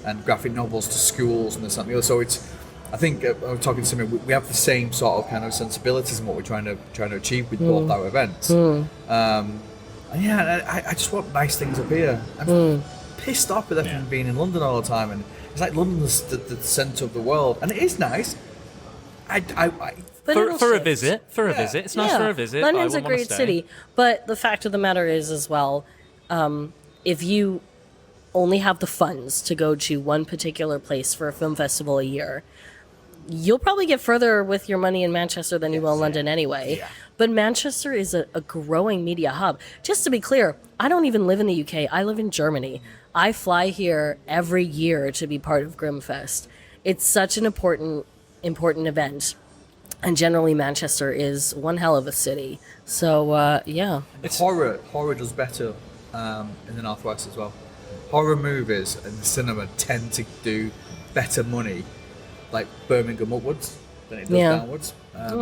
and graphic novels to schools and this and the other. So it's, I think I was talking to Simeon, we have the same sort of kind of sensibilities in what we're trying to achieve with both our events. And yeah, I just want nice things up here. I'm pissed off with everything being in London all the time, and it's like London's the centre of the world, and it is nice. But it'll For a shift. visit, it's nice for a visit. London's I a wouldn't wanna great stay. city, but the fact of the matter is, as well, if you only have the funds to go to one particular place for a film festival a year, you'll probably get further with your money in Manchester than you will in London anyway. But Manchester is a growing media hub. Just to be clear, I don't even live in the UK. I live in Germany. I fly here every year to be part of Grimmfest. It's such an important event. And generally, Manchester is one hell of a city. So, yeah. Horror does better in the Northwest as well. Horror movies and cinema tend to do better money, like Birmingham upwards. than it does Yeah. downwards. I don't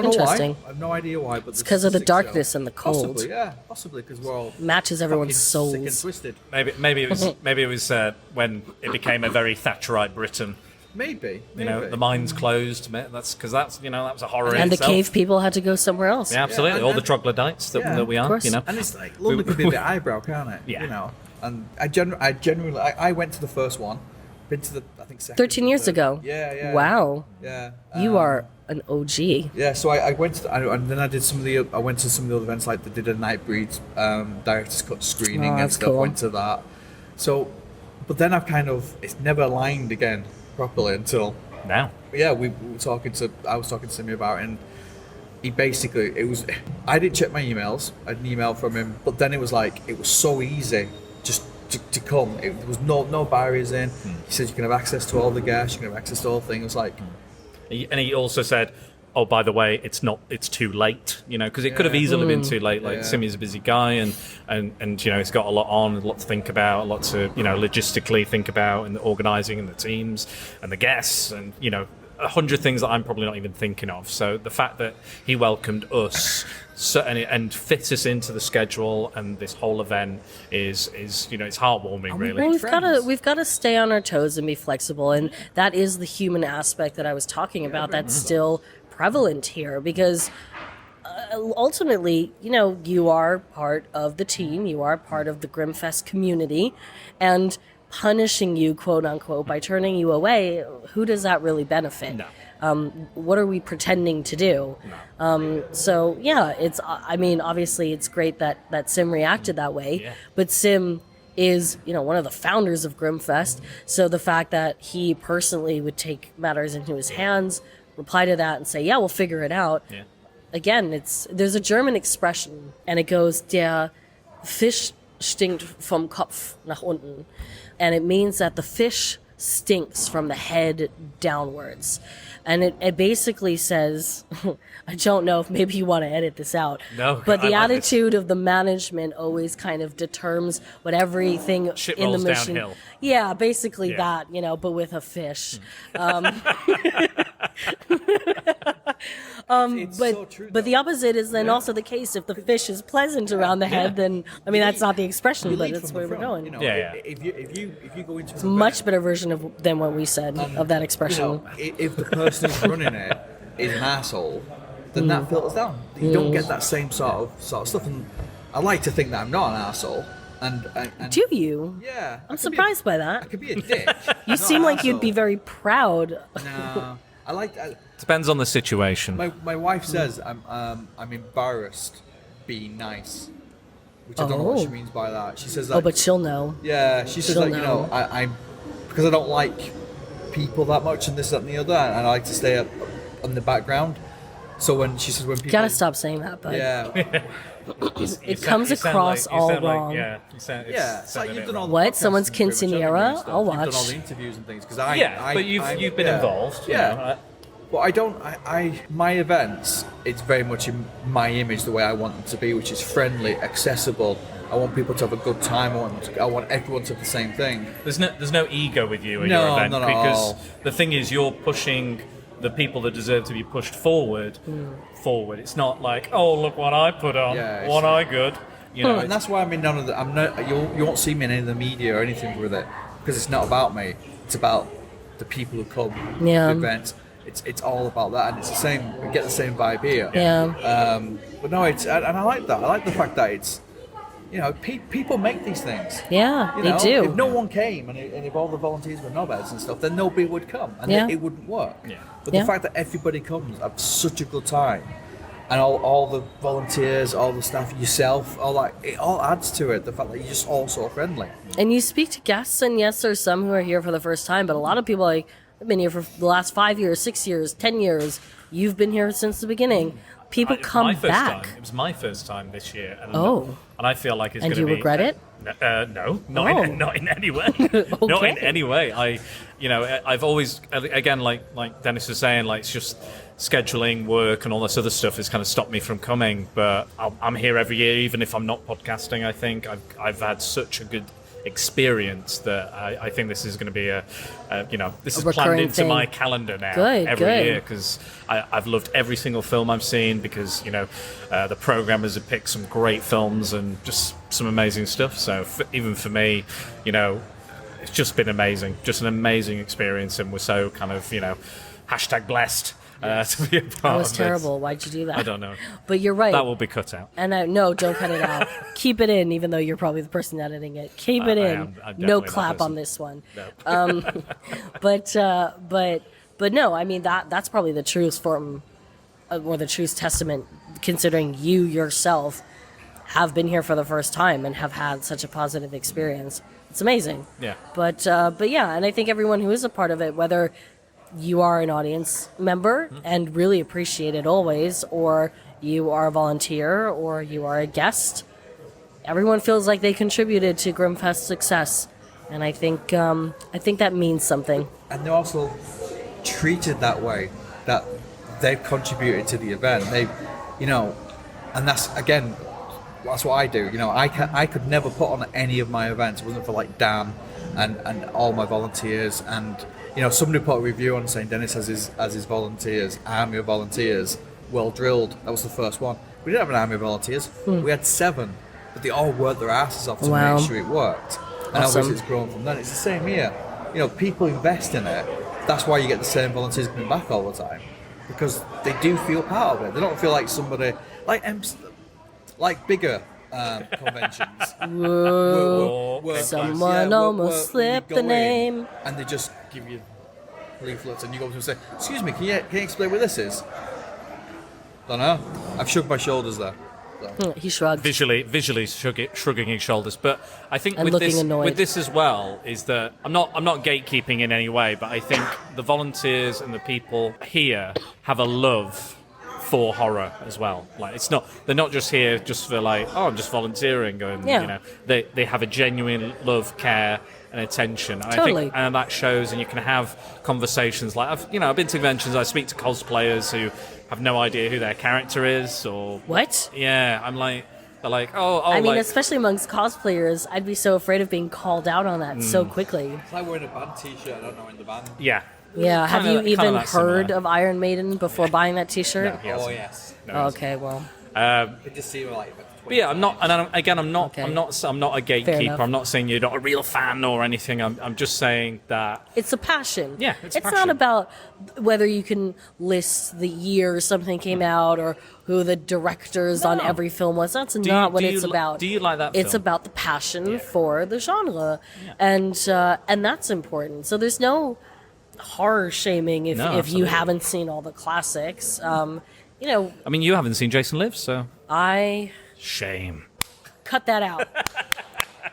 know why. Interesting. I have no idea why, but It's because of the darkness and the cold. Possibly because we're all Matches everyone's fucking sick and souls. twisted. Maybe it was when it became a very Thatcherite Britain. Maybe. You know, the mines closed. That's because that was a horror. And in the itself. cave people had to go somewhere else. Yeah, absolutely. Yeah, all the troglodytes that we of are. course. You know, And it's like London could be a bit eyebrow, can't it? Yeah. You know. And I genuinely I went to the first one, been to the I think second. 13 years ago. Yeah. Wow. Yeah. You are an OG. Yeah, so I went to, and then I went to some of the other events, like they did a Nightbreed director's cut screening and that's stuff. cool. Went to that. So, but then I've it's never aligned again properly until now. Yeah, I was talking to Simeon about it, and he basically I didn't check my emails. I had an email from him, but then it was so easy just to come. There was no barriers in. He said you can have access to all the guests, you can have access to all things. It was like. And he also said, "Oh, by the way, it's too late." You know, because it could have easily been too late. Like Simeon's a busy guy, and you know, he's got a lot on, a lot to think about, a lot to logistically think about, and the organising and the teams and the guests, and 100 things that I'm probably not even thinking of. So the fact that he welcomed us and fit us into the schedule and this whole event is it's heartwarming, really. Well, we've got to stay on our toes and be flexible, and that is the human aspect that I was talking about. That's still prevalent here because ultimately, you are part of the team, you are part of the Grimmfest community, and punishing you, quote unquote, by turning you away, who does that really benefit? No. What are we pretending to do? So yeah, obviously it's great that Sim reacted that way, but Sim is, one of the founders of Grimmfest. So the fact that he personally would take matters into his hands, reply to that and say, yeah, we'll figure it out. Yeah. Again, there's a German expression and it goes, der Fisch stinkt vom Kopf nach unten. And it means that the fish stinks from the head downwards. And it basically says, I don't know if maybe you want to edit this out, but the attitude of the management always kind of determines what everything Shit in the rolls mission. downhill. Yeah, basically that, but with a fish. But the opposite is then also the case. If the fish is pleasant around the head, then that's not the expression, but it's where we're going. If you go into It's a much better version than what we said of that expression. If the person who's running it is an asshole, then that filters down. You don't get that same sort of stuff. And I like to think that I'm not an asshole. And do you? Yeah. I'm surprised by that. I could be a dick. You seem like you'd be very proud. No, Depends on the situation. My wife says I'm embarrassed being nice, which I don't know what she means by that. She says that. Oh, but she'll know. Yeah, she says that I'm because I don't like people that much and this, that, and the other, and I like to stay up in the background. So when she says when people gotta stop saying that, but it comes across all wrong. It's like you've done all the what? podcasts Someone's and pretty much quinceanera? I'll watch. You've done all the interviews and things because but you've been involved. But I don't. My events, it's very much in my image, the way I want them to be, which is friendly, accessible. I want people to have a good time. I want everyone to have the same thing. There's no ego with you in No, your event not at because all. the thing is you're pushing the people that deserve to be pushed forward. It's not like, oh, look what I put on. What I good. And that's why I'm in none of the. I'm not. You won't see me in any of the media or anything with it because it's not about me. It's about the people who come to the events. It's all about that, and it's the same. We get the same vibe here. But no, and I like that. I like the fact that it's. People make these things. Yeah, they do. If no one came and if all the volunteers were knobheads and stuff, then nobody would come and it wouldn't work. But the fact that everybody comes, have such a good time, and all the volunteers, all the staff, yourself, all that, it all adds to it. The fact that you're just all so friendly. And you speak to guests, and yes, there's some who are here for the first time, but a lot of people I've been here for the last 5 years, 6 years, 10 years. You've been here since the beginning. People come back. It was my first time this year. And I feel like it's and going to be... And you regret it? No, not in any way. Not in any way. I've always, again, like Dennis was saying, it's just scheduling, work, and all this other stuff has kind of stopped me from coming. But I'm here every year, even if I'm not podcasting. I think I've had such a good experience that I think this is going to be this is planned recurring into thing. my calendar now Good. year, because I've loved every single film I've seen, because the programmers have picked some great films and just some amazing stuff. So even for me, it's just been amazing, just an amazing experience, and we're so kind of hashtag blessed to be a part That was of terrible. this. Why'd you do that? I don't know. But you're right. That will be cut out. And no, don't cut it out. Keep it in, even though you're probably the person editing it. Keep it in. I'm definitely No that clap person. on this one. No. But no, I mean that's probably the truest form, or the truest testament, considering you yourself have been here for the first time and have had such a positive experience. It's amazing. Yeah. But yeah, and I think everyone who is a part of it, whether you are an audience member and really appreciate it always, or you are a volunteer, or you are a guest, everyone feels like they contributed to Grimmfest's success, and I think that means something. And they're also treated that way, that they've contributed to the event. And that's what I do. I could never put on any of my events if it wasn't for like Dan and all my volunteers. And somebody put a review on saying Dennis has his volunteers, army of volunteers, well drilled. That was the first one. We didn't have an army of volunteers. We had 7, but they all worked their asses off to Wow. make sure it worked. And Awesome. obviously it's grown from then. It's the same here. People invest in it. That's why you get the same volunteers coming back all the time, because they do feel part of it. They don't feel like somebody like bigger conventions. Whoa. Someone almost slipped you the go name. in and they just give you leaflets, and you go up to them and say, "Excuse me, can you explain what this is?" Don't know. I've shrugged my shoulders there. So. He shrugged. Visually shrugging his shoulders, but I think And with looking this, annoyed. with this as well is that I'm not gatekeeping in any way, but I think the volunteers and the people here have a love for horror as well. Like they're not just here just for I'm just volunteering, and Yeah. they have a genuine love, care, and attention. And I Totally. think, and that shows, and you can have conversations like I've been to conventions, I speak to cosplayers who have no idea who their character is, or what? Yeah, they're like, oh. I mean, like, especially amongst cosplayers, I'd be so afraid of being called out on that so quickly. It's like wearing a band t-shirt. I don't know in the band. Yeah. Yeah, have you even that heard similar. of Iron Maiden before buying that T-shirt? No, he hasn't. Oh yes. No, he hasn't. Okay, well, It just seemed like. But yeah, I'm not a enough. gatekeeper. I'm not saying you're not a real fan or anything. I'm just saying that it's a passion. Yeah, it's a not passion. about whether you can list the year something came out or who the directors on every film was. That's not what it's about. Do you like that It's film? about the passion for the genre, and that's important. So there's no horror shaming if you absolutely. haven't seen all the classics. I mean, you haven't seen Jason Lives, so I shame. cut that out.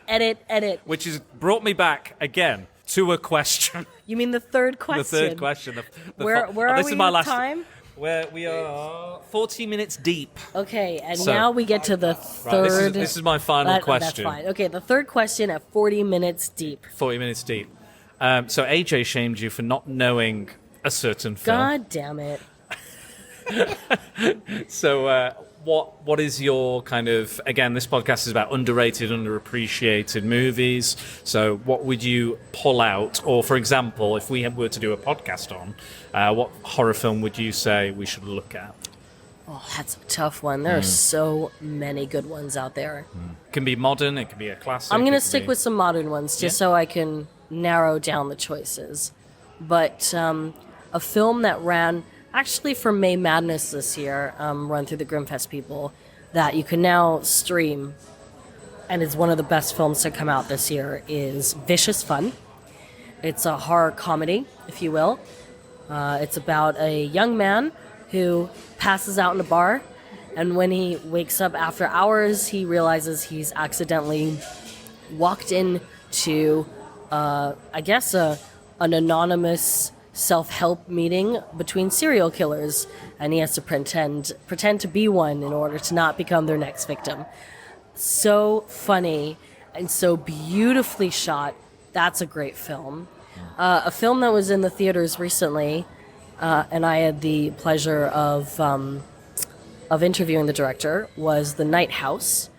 Edit. Which has brought me back again to a question. You mean the third question? The third question. Where are this we is my with last time? Where we are 40 minutes deep. Okay, and So- now we get to the third. this is my final question. That's fine. Okay, the third question at 40 minutes deep. 40 minutes deep. So AJ shamed you for not knowing a certain film. God damn it. So what is your kind of, again, this podcast is about underrated, underappreciated movies. So what would you pull out? Or, for example, if we were to do a podcast on, what horror film would you say we should look at? Oh, that's a tough one. There are so many good ones out there. It can be modern, it can be a classic. I'm going it to can stick be- with some modern ones just so I can narrow down the choices. But a film that ran actually for May Madness this year, run through the Grimmfest people, that you can now stream, and is one of the best films to come out this year, is Vicious Fun. It's a horror comedy, if you will. It's about a young man who passes out in a bar, and when he wakes up after hours, he realizes he's accidentally walked into, I guess, an anonymous self-help meeting between serial killers, and he has to pretend to be one in order to not become their next victim. So funny and so beautifully shot. That's a great film. A film that was in the theaters recently, and I had the pleasure of interviewing the director, was The Night House.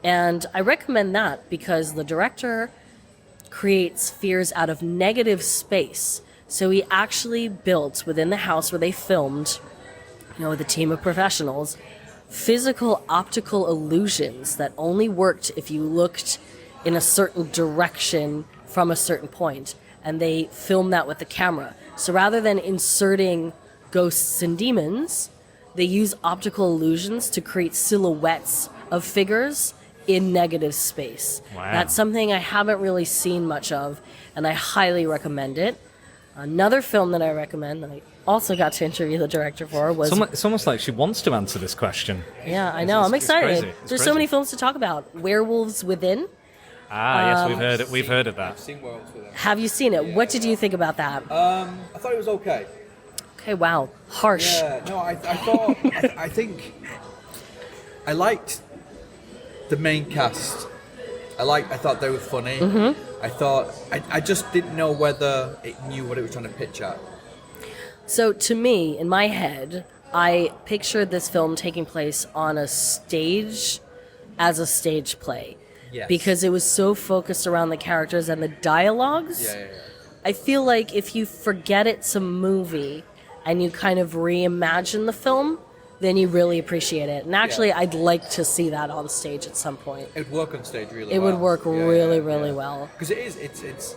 And I recommend that because the director creates fears out of negative space. So he actually built within the house where they filmed, with a team of professionals, physical optical illusions that only worked if you looked in a certain direction from a certain point. And they filmed that with the camera. So rather than inserting ghosts and demons, they use optical illusions to create silhouettes of figures in negative space. Wow. That's something I haven't really seen much of, and I highly recommend it. Another film that I recommend that I also got to interview the director for was... It's almost like she wants to answer this question. Yeah, I know. I'm excited. It's crazy. There's so many films to talk about. Werewolves Within. Yes, we've heard it. We've heard of that. I've seen Werewolves Within. Have you seen it? What did you think about that? I thought it was okay. Okay, wow. Harsh. Yeah, no, I thought, I think I liked the main cast. I thought they were funny. Mhm. I thought, I just didn't know whether it knew what it was trying to pitch at. So to me, in my head, I pictured this film taking place on a stage as a stage play. Yes. Because it was so focused around the characters and the dialogues. Yeah. I feel like if you forget it's a movie and you kind of reimagine the film, then you really appreciate it. And actually, I'd like to see that on stage at some point. It would work on stage really It well. would work really well. Because it's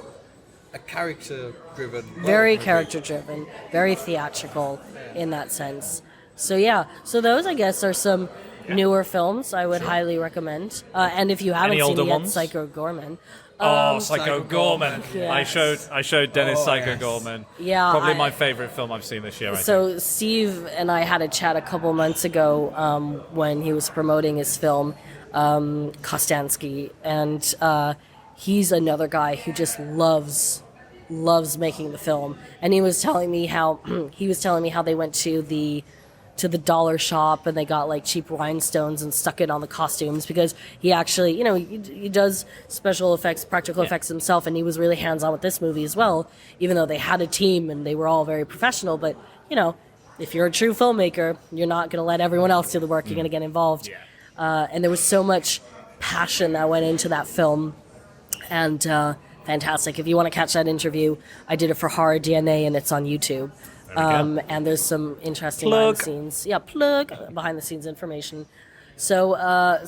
a character-driven... Very character-driven, very theatrical in that sense. So yeah, so those I guess are some newer films I would highly recommend. And if you haven't Any seen older it yet, ones? Psycho Gorman. Psycho Gorman. Yes. I showed Dennis Psycho Gorman. Yeah, Probably my favourite film I've seen this year, I think. So Steve and I had a chat a couple months ago when he was promoting his film, Kostansky, and he's another guy who just loves making the film. And he was telling me how they went to the dollar shop and they got like cheap rhinestones and stuck it on the costumes because he actually, he does special effects, practical effects himself, and he was really hands-on with this movie as well, even though they had a team and they were all very professional. But, if you're a true filmmaker, you're not going to let everyone else do the work. You're going to get involved. And there was so much passion that went into that film. And fantastic. If you want to catch that interview, I did it for Horror DNA and it's on YouTube. And there's some interesting behind the scenes. Yeah, behind the scenes information. So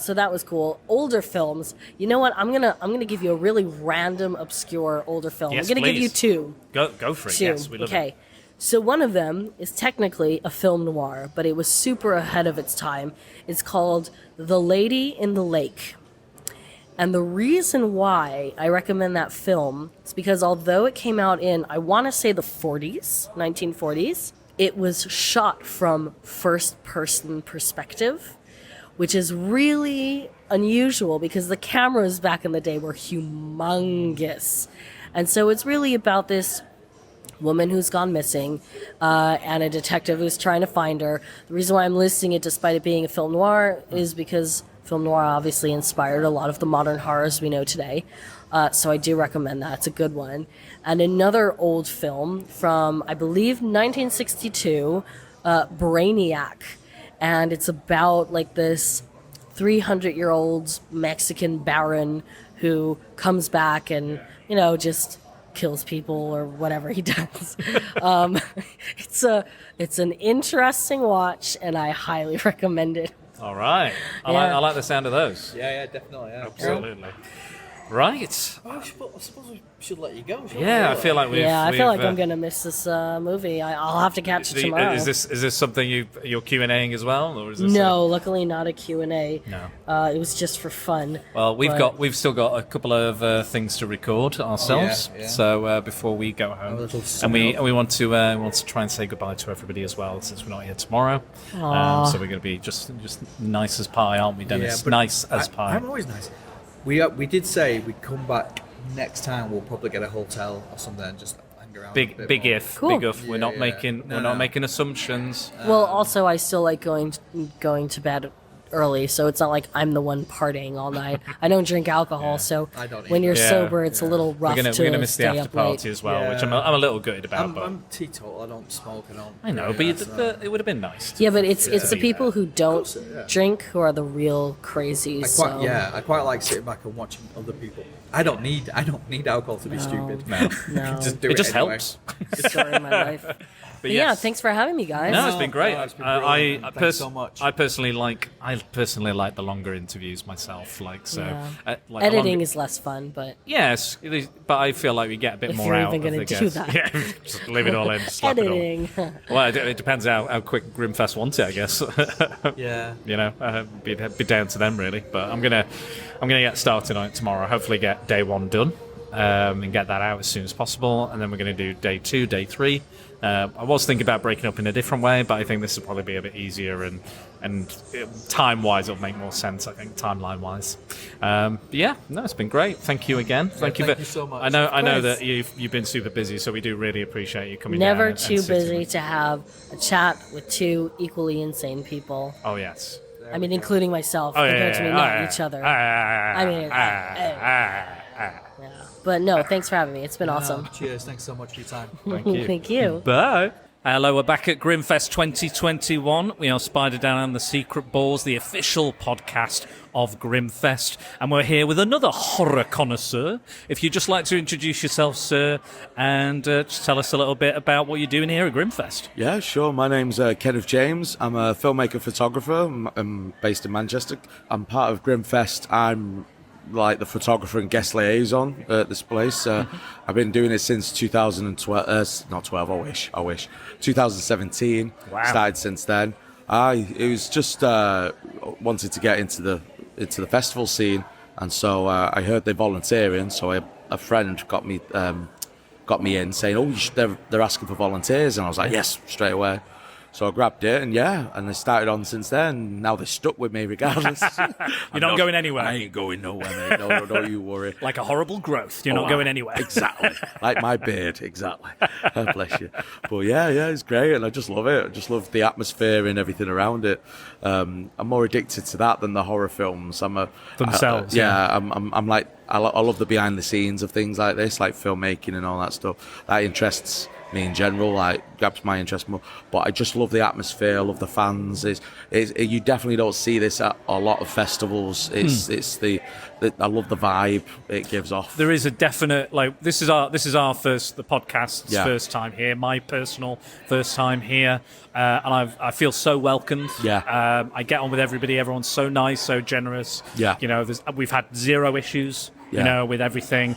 that was cool. Older films. You know what? I'm gonna give you a really random, obscure older film. Yes, I'm gonna give you please. two. Go for it. Two. Yes, we love Okay. it. So one of them is technically a film noir, but it was super ahead of its time. It's called The Lady in the Lake. And the reason why I recommend that film is because although it came out in, I want to say the 1940s, it was shot from first-person perspective, which is really unusual because the cameras back in the day were humongous. And so it's really about this woman who's gone missing and a detective who's trying to find her. The reason why I'm listing it despite it being a film noir is because film noir obviously inspired a lot of the modern horrors we know today. So I do recommend that. It's a good one. And another old film from, I believe, 1962, Brainiac. And it's about like this 300-year-old Mexican baron who comes back and, just kills people or whatever he does. It's an interesting watch, and I highly recommend it. All right. I like the sound of those. Yeah, definitely. Yeah. Absolutely. Right. Oh, I suppose we should let you go. Yeah, I feel like I feel like I'm gonna miss this movie. I'll have to catch it tomorrow. Is this something you're Q&Aing as well, or is this? No, luckily not a Q&A. No. It was just for fun. Well, we've still got a couple of things to record ourselves. Yeah. So before we go home, and we want to try and say goodbye to everybody as well, since we're not here tomorrow. So we're going to be just nice as pie, aren't we, Dennis? Yeah, but nice as pie. I'm always nice. We did say we'd come back next time. We'll probably get a hotel or something and just hang around. Big if. We're not making No. making assumptions. Well, also I still like going to bed early, so it's not like I'm the one partying all night. I don't drink alcohol, so I don't when you're either. sober, it's a little rough We're gonna miss the stay after up party late. as well, which I'm a little gutted about. I'm teetotal. I don't smoke. I know, but it would have been nice. Yeah, but it's the be people who don't drink who are the real crazies. I quite like sitting back and watching other people. I don't need alcohol to be stupid. No. Just do it just anyway. helps. Story of my life. But yeah, yes. thanks for having me, guys. No, it's been great. it's been brilliant. Thanks so much. I personally like the longer interviews myself. Like so, Yeah. like Editing is less fun, but yes, it is, but I feel like we get a bit If more you're out even of the gonna do guests. that. Yeah, just leave it all in. Slap it all. editing. Well, it depends how quick Grimmfest wants it, I guess. Yeah. You know, be down to them really. But I'm gonna get started on it tomorrow. Hopefully, get day 1 done and get that out as soon as possible. And then we're going to do day 2, day 3. I was thinking about breaking up in a different way, but I think this will probably be a bit easier and time-wise it'll make more sense, I think, timeline-wise. Yeah, no, it's been great. Thank you again. Thank you so much. I know course. that you've been super busy, so we do really appreciate you coming Never down. and too sitting busy with- to have a chat with two equally insane people. Oh, yes. I mean, including myself, Oh, yeah, compared to me, yeah, not yeah. each other. Ah, I mean, yeah. But no, thanks for having me. It's been awesome. Cheers. Thanks so much for your time. Thank you. Bye. Hello, we're back at Grimmfest 2021. We are Spider Down and the Secret Balls, the official podcast of Grimmfest, and we're here with another horror connoisseur. If you'd just like to introduce yourself, sir, and just tell us a little bit about what you're doing here at Grimmfest. Yeah, sure. My name's Kenneth James. I'm a filmmaker, photographer. I'm based in Manchester. I'm part of Grimmfest. I'm like the photographer and guest liaison at this place. I've been doing it since 2012. Not 12. I wish. 2017. Wow. Started since then. It was just wanted to get into the festival scene, and so I heard they're volunteering. So a friend got me in saying, "Oh, they're asking for volunteers," and I was like, "Yes," straight away. So I grabbed it, and they started on since then. Now they're stuck with me regardless. You're not going anywhere. I ain't going nowhere, mate. No, don't you worry. Like a horrible growth. You're not going anywhere. Exactly. Like my beard, exactly. Bless you. But yeah, it's great, and I just love it. I just love the atmosphere and everything around it. I'm more addicted to that than the horror films. Themselves. I'm like, I love the behind the scenes of things like this, like filmmaking and all that stuff. That interests me in general, like grabs my interest more. But I just love the atmosphere, I love the fans. You definitely don't see this at a lot of festivals. It's I love the vibe it gives off. There is a definite, like, this is our the podcast's first time here, my personal first time here, and I feel so welcomed. I get on with everybody. Everyone's so nice, so generous. You know, we've had zero issues. You know, with everything.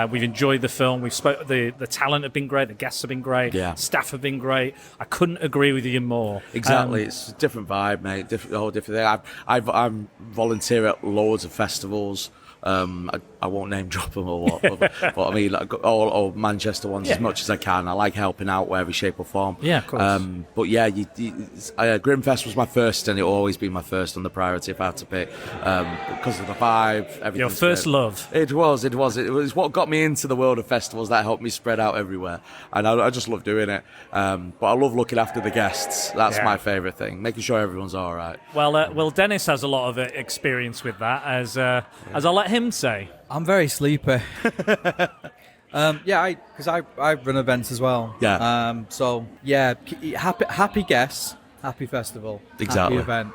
We've enjoyed the film. The talent have been great. The guests have been great. Staff have been great. I couldn't agree with you more. Exactly. It's a different vibe, mate. Whole different thing. I'm volunteer at loads of festivals. I won't name drop them or what, but I mean, like, all Manchester ones as much as I can. I like helping out wherever shape or form. Yeah, of course. But yeah, Grimmfest was my first, and it'll always be my first on the priority if I had to pick, because of the vibe. Everything. Your first love. It was what got me into the world of festivals. That helped me spread out everywhere, and I just love doing it. But I love looking after the guests. That's my favourite thing, making sure everyone's all right. Well, Dennis has a lot of experience with that, as I'll let him say. I'm very sleepy. Because I run events as well. So yeah, happy guests, happy festival, Exactly. happy event.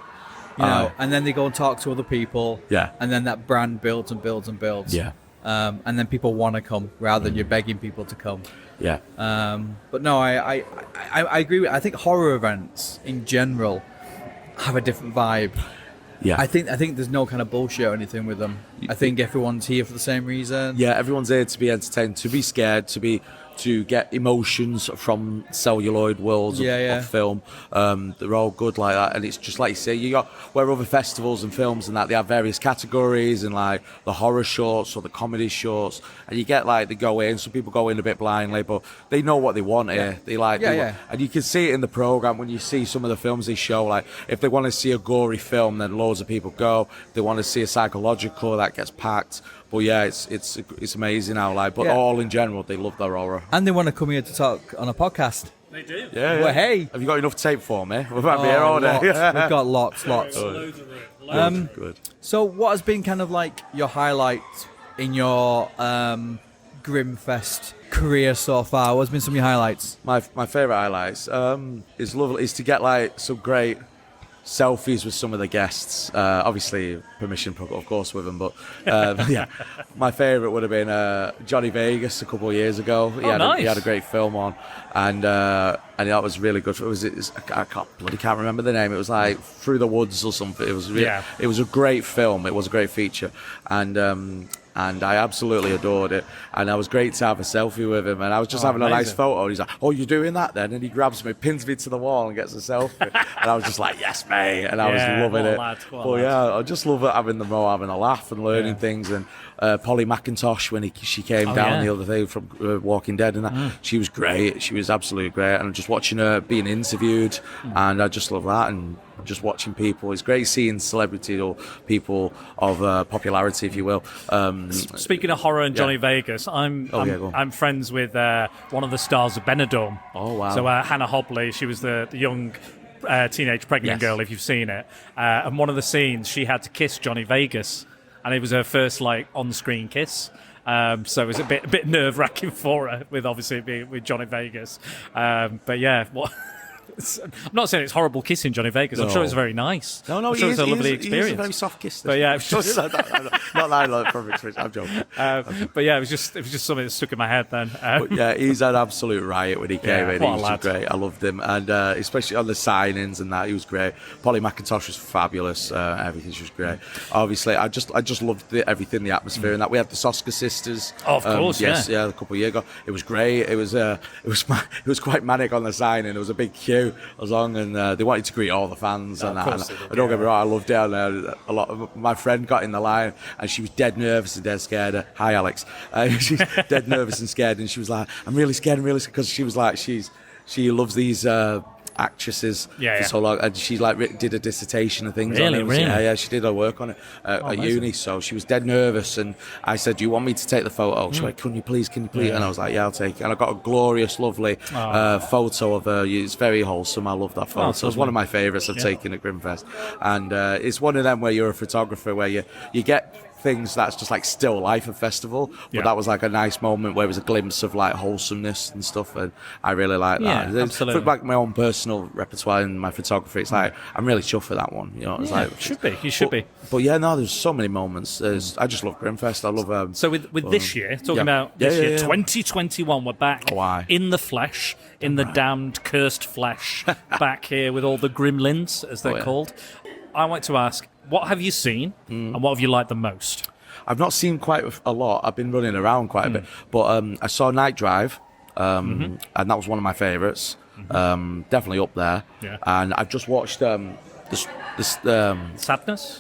You know, and then they go and talk to other people. And then that brand builds and builds and builds. And then people want to come rather than you're begging people to come. But no, I agree with. I think horror events in general have a different vibe. I think there's no kind of bullshit or anything with them. I think everyone's here for the same reason. Yeah, everyone's here to be entertained, to be scared, to get emotions from celluloid worlds of film. They're all good like that, and it's just like you say, you got where other festivals and films and that they have various categories, and like the horror shorts or the comedy shorts, and you get like they go in. Some people go in a bit blindly, but they know what they want here. They like, and you can see it in the program when you see some of the films they show. Like if they want to see a gory film, then loads of people go. If they want to see a psychological, that gets packed. But yeah, it's amazing how but all in general they love their horror. And they want to come here to talk on a podcast. They do. Yeah. Well, hey, have you got enough tape for me? We've had me here all day. We've got lots. Good. So, what has been kind of like your highlight in your Grimmfest career so far? What's been some of your highlights? My favourite highlights is to get like some great selfies with some of the guests. Obviously, permission, of course, with them. But yeah, my favourite would have been Johnny Vegas a couple of years ago. He had a great film on, and that was really good. I can't remember the name. It was like Through the Woods or something. It was it was a great film. It was a great feature, and I absolutely adored it. And it was great to have a selfie with him. And I was just having a nice photo. And he's like, "Oh, you're doing that then?" And he grabs me, pins me to the wall, and gets a selfie. And I was just like, "Yes, mate!" And I was loving it. I just love it, having a laugh and learning things. And Polly McIntosh, when she came down the other day from Walking Dead, and that, she was great. She was absolutely great. And just watching her being interviewed, and I just love that. And just watching people, it's great seeing celebrity or people of popularity, if you will. Speaking of horror and Johnny Vegas, I'm friends with one of the stars of Benidorm. Oh wow! So Hannah Hobley, she was the young teenage pregnant girl, if you've seen it. And one of the scenes, she had to kiss Johnny Vegas, and it was her first on-screen kiss. So it was a bit nerve-wracking for her, with obviously being with Johnny Vegas. But yeah, I'm not saying it's horrible kissing Johnny Vegas. I'm sure it's very nice. No, I'm sure it's a lovely experience. He is a very soft kiss. But yeah, it was just not like perfect switch. I'm joking. But yeah, it was just something that stuck in my head then. But yeah, he's an absolute riot when he came in. He was just great. I loved him, and especially on the signings and that, he was great. Polly McIntosh was fabulous. Everything was great. Obviously, I just loved everything, the atmosphere, and that we had the Soska sisters. Oh, of course, yeah, a couple of years ago. It was great. It was quite manic on the signing. There was a big queue along, and they wanted to greet all the fans and that. And don't get me wrong, I loved it. And, a lot of my friend got in the line, and she was dead nervous and dead scared. Hi, Alex. She's dead nervous and scared, and she was like, "I'm really scared, because she was like, she loves these actresses for so long, and she did a dissertation and things on it. Yeah, she did her work on it at uni, so she was dead nervous, and I said, "Do you want me to take the photo?" She went, can you please? And I was like, "Yeah, I'll take it." And I got a glorious, lovely photo of her. It's very wholesome. I love that photo. It's one of my favourites I've taken at Grimmfest, and it's one of them where you're a photographer where you get things that's just like still life of festival, but that was like a nice moment where it was a glimpse of like wholesomeness and stuff, and I really like that. Absolutely. For my own personal repertoire and my photography, it's like I'm really chuffed for that one. It's like you should be. But yeah, no, there's so many moments. I just love Grimmfest. I love. So with this year, about this year, 2021, we're back in the flesh, in the damned cursed flesh, back here with all the gremlins as they're called. I want to ask, what have you seen and what have you liked the most? I've not seen quite a lot. I've been running around quite a bit, but I saw Nightdrive, and that was one of my favourites. Definitely up there. Yeah. And I've just watched Sadness?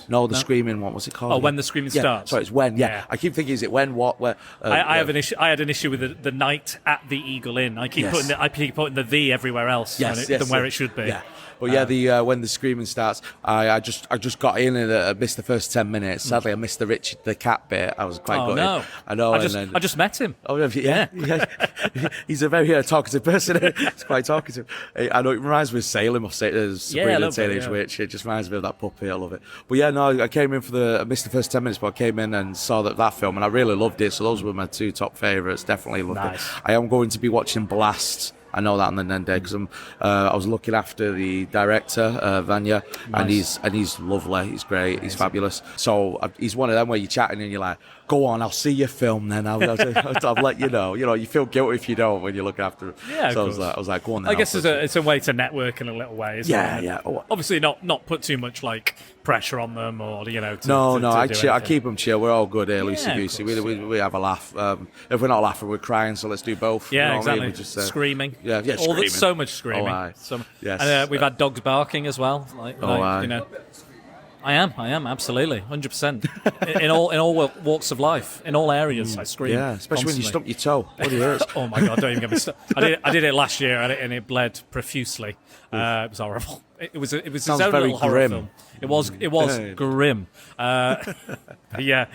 No, the Screaming one. What's it called? Oh, When the Screaming Starts. Sorry, it's When. Yeah. I keep thinking, is it When? What? Where? I have an issue. I had an issue with the night at the Eagle Inn. I keep putting the everywhere else than where it should be. Yeah. But yeah, When the Screaming Starts, I just got in and missed the first 10 minutes. Sadly, I missed the Richard the cat bit. I was quite gutted. No. I know. I just met him. Oh yeah. He's a very talkative person. He's quite talkative. I know it reminds me of Salem of Sabrina the Teenage Witch. It just reminds me of that puppy. I love it. But yeah, no, I came in I missed the first 10 minutes, but I came in and saw that film, and I really loved it. So those were my two top favourites. Definitely loved it. I am going to be watching Blast. I know that on the Nende because I was looking after the director Vanya, and he's lovely. He's great. He's fabulous. So he's one of them where you're chatting and you're like, "Go on, I'll see your film then. I'll let you know." You feel guilty if you don't when you look after it. Yeah, so I was like, "Go on." Then, I guess it's a way to network in a little way. Isn't it? Yeah. Obviously, not put too much pressure on them or No, I keep them chill. We're all good here, Lucy Goosey. We have a laugh. If we're not laughing, we're crying. So let's do both. Yeah, exactly. I mean? Just screaming. Yeah, screaming. So much screaming. Yes. And we've had dogs barking as well. I am absolutely 100% in all walks of life, in all areas. I scream. Yeah, especially when you stump your toe. Bloody hurts. Oh my god! Don't even get me started. I did it last year, and it bled profusely. It was horrible. It was its own little horror film. It was grim. Yeah.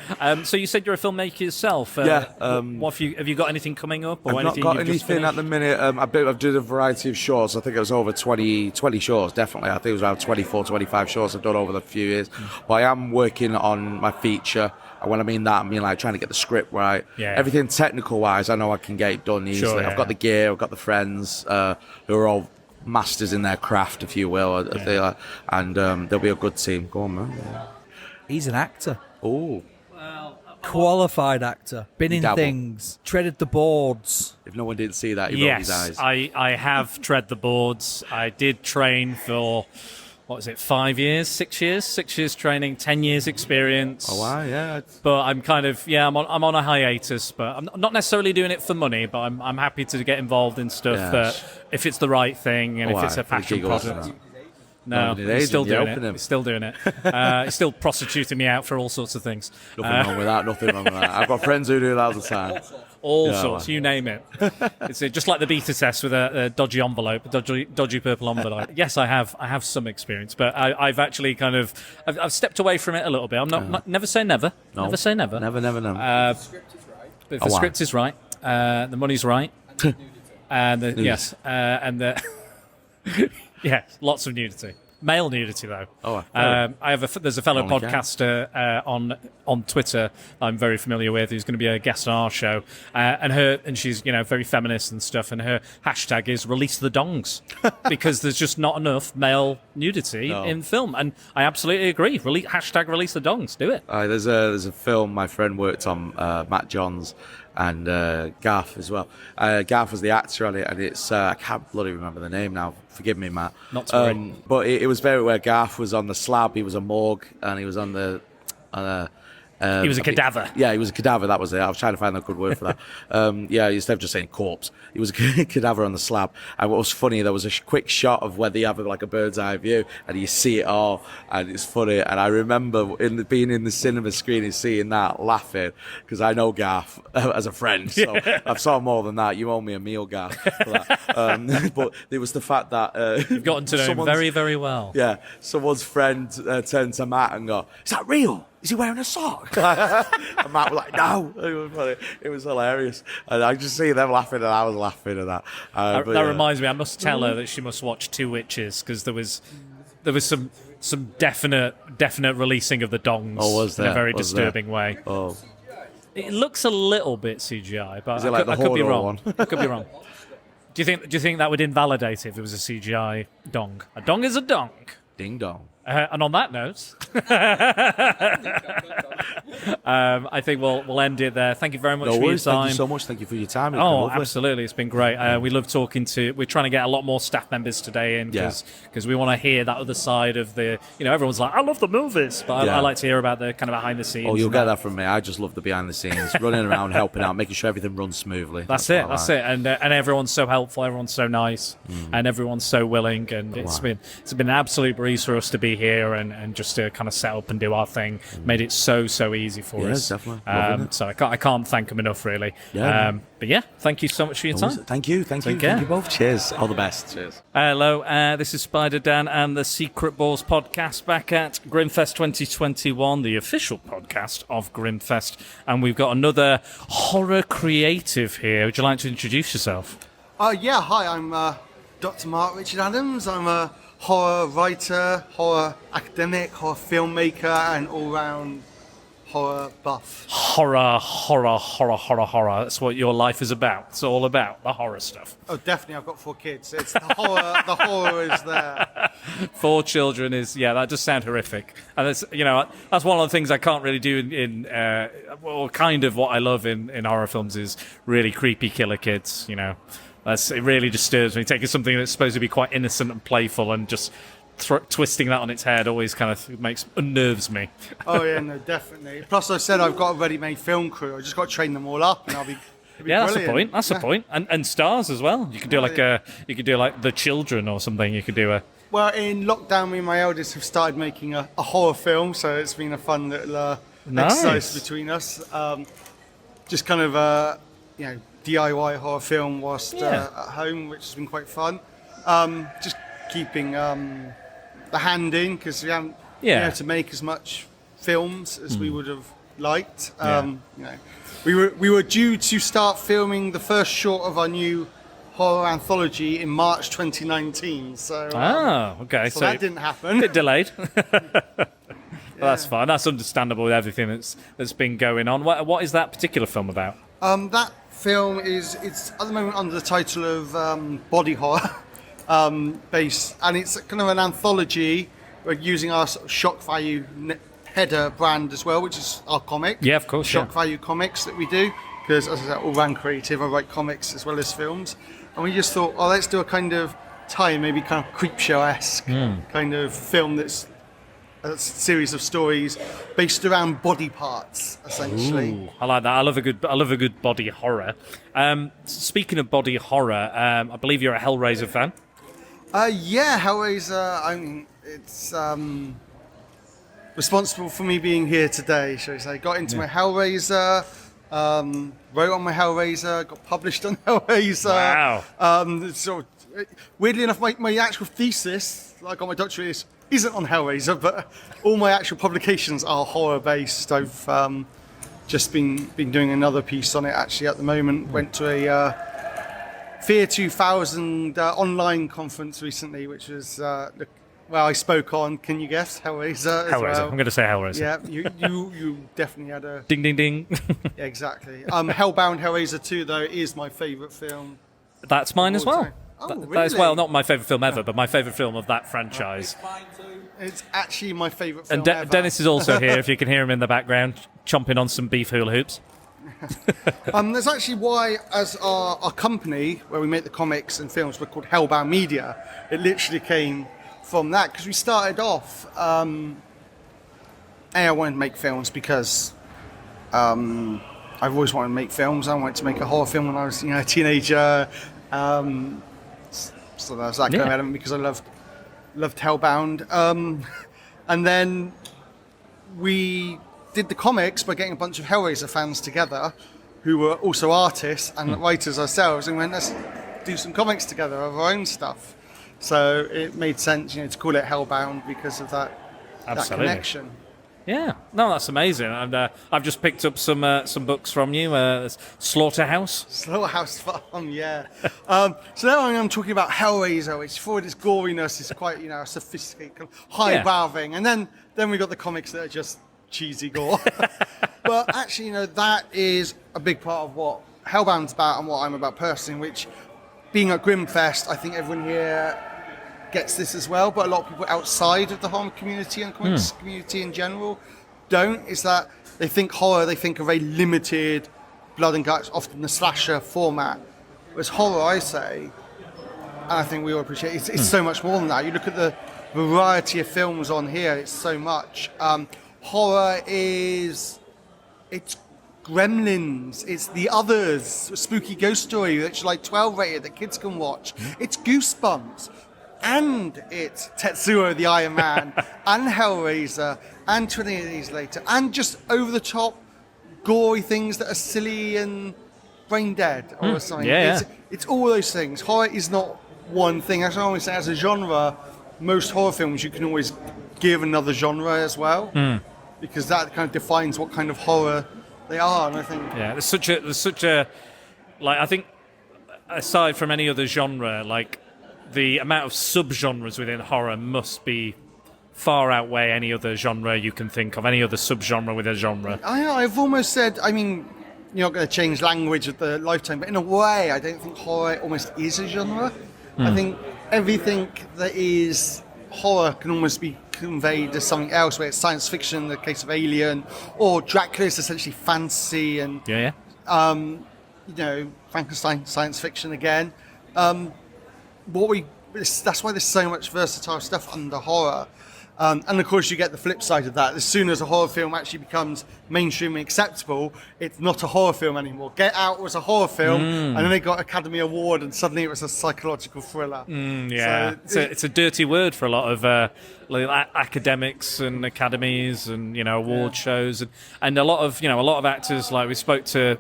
So you said you're a filmmaker yourself. What have you got anything coming up? Or I've not got anything at the minute. I've done a variety of shorts. I think it was over 20 shorts, definitely. I think it was around 24, 25 shorts I've done over the few years. But I am working on my feature. And when I mean that, I mean trying to get the script right. Yeah. Everything technical-wise, I know I can get it done easily. Sure, I've got the gear, I've got the friends who are all masters in their craft, if you will. And they'll be a good team. Go on, man. Yeah. He's an actor. Oh. Qualified actor. Been in Dabble. things. Treaded the boards. If no one didn't see that, he rolled his Yes, eyes. I have tread the boards. I did train for, 5 years, 6 years? 6 years training, 10 years experience. Oh, wow, yeah. But I'm kind of, I'm on a hiatus, but I'm not necessarily doing it for money, but I'm happy to get involved in stuff that if it's the right thing and if it's a passion project. No, he's still doing it. He's still doing it. He's still prostituting me out for all sorts of things. Nothing wrong with that. Nothing wrong with that. I've got friends who do that all the time. All sorts, you name it. It's just like the beta test with a dodgy envelope, a dodgy purple envelope. Yes, I have some experience, but I've actually I've stepped away from it a little bit. I'm not never say never. No. Never say never. Never. But if the script is right, the money's right, and yes, yes, lots of nudity. Male nudity, though. There's a fellow podcaster on Twitter I'm very familiar with who's going to be a guest on our show, and she's very feminist and stuff, and her hashtag is release the dongs because there's just not enough male nudity in film, and I absolutely agree. Hashtag release the dongs. Do it. There's a film my friend worked on, Matt Johns, and Garth as well. Garth was the actor on it, and it's I can't bloody remember the name now. Forgive me, Matt. Not to worry. But it was very where Garth was on the slab. He was a morgue, and he was on the. He was a cadaver. Yeah, he was a cadaver. That was it. I was trying to find a good word for that. Instead of just saying corpse, he was a cadaver on the slab. And what was funny, there was a quick shot of where they have like a bird's eye view, and you see it all, and it's funny. And I remember being in the cinema screen and seeing that, laughing, because I know Garth as a friend. So I've saw more than that. You owe me a meal, Garth. For that. But it was the fact that you've gotten to know him very, very well. Yeah, someone's friend turned to Matt and go, "Is that real? Is he wearing a sock?" And Matt was like, "No." It was funny. It was hilarious. And I just see them laughing, and I was laughing at that. That reminds me, I must tell her that she must watch Two Witches, because there was some definite releasing of the dongs in a very disturbing way. Oh. It looks a little bit CGI, but I could be wrong. I could be wrong. Do you think that would invalidate it if it was a CGI dong? A dong is a dong. Ding dong. And on that note, I think we'll end it there. Thank you very much for your time. Thank you so much. Thank you for your time. It's been lovely. Absolutely. It's been great. We love talking to... We're trying to get a lot more staff members today in because we want to hear that other side of the... everyone's like, I love the movies, but I like to hear about the kind of behind the scenes. Oh, you'll get that from me. I just love the behind the scenes, running around, helping out, making sure everything runs smoothly. That's it. And everyone's so helpful. Everyone's so nice, and everyone's so willing. And it's been an absolute breeze for us to be here and just to kind of set up and do our thing. Made it so easy for us. Definitely. So I can't thank them enough, really. But thank you so much for your time. Thank you both. Cheers. All the best. Cheers. Hello, this is Spider Dan and the Secret Balls podcast back at Grimmfest 2021, the official podcast of Grimmfest, and we've got another horror creative here. Would you like to introduce yourself? Hi, I'm Dr. Mark Richard Adams. I'm a horror writer, horror academic, horror filmmaker, and all-round horror buff. Horror. That's what your life is about. It's all about the horror stuff. Oh, definitely. I've got 4 kids. It's the horror. The horror is there. 4 children is that does sound horrific, and that's that's one of the things I can't really do in kind of what I love in horror films is really creepy killer kids. It really disturbs me. Taking something that's supposed to be quite innocent and playful and just twisting that on its head always kind of unnerves me. Oh yeah, no, definitely. Plus, I said I've got a ready-made film crew. I just got to train them all up, and I'll be. That's the point. That's the point. And stars as well. You could do like The Children or something. You could do a. Well, in lockdown, me and my eldest have started making a horror film, so it's been a fun little exercise between us. Just kind of DIY horror film whilst at home, which has been quite fun. Just keeping the hand in because we haven't been able to make as much films as we would have liked. We were due to start filming the first short of our new horror anthology in March 2019. So okay. So that didn't happen. A bit delayed. Well, that's fine. That's understandable with everything that's been going on. What is that particular film about? That film it's at the moment under the title of body horror. base, and it's kind of an anthology. We're using our sort of shock value header brand as well, which is our comic. Yeah, of course. Shock value comics that we do, because as I said, all round creative. I write comics as well as films, and we just thought, oh, let's do a kind of tie, maybe kind of Creepshow-esque kind of film that's a series of stories based around body parts, essentially. Ooh, I like that. I love a good body horror. Speaking of body horror, I believe you're a Hellraiser fan. Yeah, Hellraiser. I mean, it's responsible for me being here today, shall we say. Got into my Hellraiser, wrote on my Hellraiser, got published on Hellraiser. Wow. So, weirdly enough, my actual thesis, I got my doctorate, isn't on Hellraiser, but all my actual publications are horror-based. I've just been doing another piece on it, actually, at the moment. Went to a Fear 2000 online conference recently, which was... I spoke on, can you guess, Hellraiser as Hellraiser. well. I'm going to say Hellraiser. Yeah, you definitely had a... Ding, ding, ding. Yeah, exactly. Hellbound Hellraiser 2, though, is my favourite film. That's mine as well. Oh, really? That is, well, not my favourite film ever, but my favourite film of that franchise. It's actually my favourite film And ever. Dennis is also here, if you can hear him in the background, chomping on some beef hula hoops. That's actually why, as our company, where we make the comics and films, we're called Hellbound Media. It literally came from that, because we started off... I wanted to make films because... I've always wanted to make films. I wanted to make a horror film when I was, a teenager. So there was that kind of element, because I loved Hellbound. And then we did the comics by getting a bunch of Hellraiser fans together, who were also artists and writers ourselves, and went, let's do some comics together of our own stuff. So it made sense, to call it Hellbound because of that connection. Yeah, no, that's amazing. And I've just picked up some books from you. Slaughterhouse Farm, yeah. So now I'm talking about Hellraiser, which for its goriness is quite, sophisticated, highbrow thing. And then we got the comics that are just cheesy gore. But actually, that is a big part of what Hellbound's about and what I'm about personally, which, being at Grimmfest, I think everyone here gets this as well, but a lot of people outside of the horror community and comics community in general don't, is that they think horror, they think a very limited blood and guts, often the slasher format. Whereas horror, I say, and I think we all appreciate it, it's so much more than that. You look at the variety of films on here, it's so much. Horror it's Gremlins, it's The Others, a spooky ghost story that's like 12 rated that kids can watch. It's Goosebumps. And it's Tetsuo the Iron Man, and Hellraiser, and 28 Days Later, and just over-the-top, gory things that are silly and brain dead or something. It's all those things. Horror is not one thing. As I always say, as a genre, most horror films you can always give another genre as well, because that kind of defines what kind of horror they are. And I think there's such a like, I think aside from any other genre, like, the amount of subgenres within horror must be far outweigh any other genre you can think of, any other subgenre within a genre. I've almost said, I mean, you're not going to change language of the lifetime, but in a way, I don't think horror almost is a genre. I think everything that is horror can almost be conveyed as something else, where it's science fiction in the case of Alien, or Dracula is essentially fantasy, and Frankenstein, science fiction again. That's why there's so much versatile stuff under horror. And of course, you get the flip side of that. As soon as a horror film actually becomes mainstreamly acceptable, it's not a horror film anymore. Get Out was a horror film, and then they got Academy Award, and suddenly it was a psychological thriller. So it's a dirty word for a lot of academics and academies and award shows, and a lot of actors. Like, we spoke to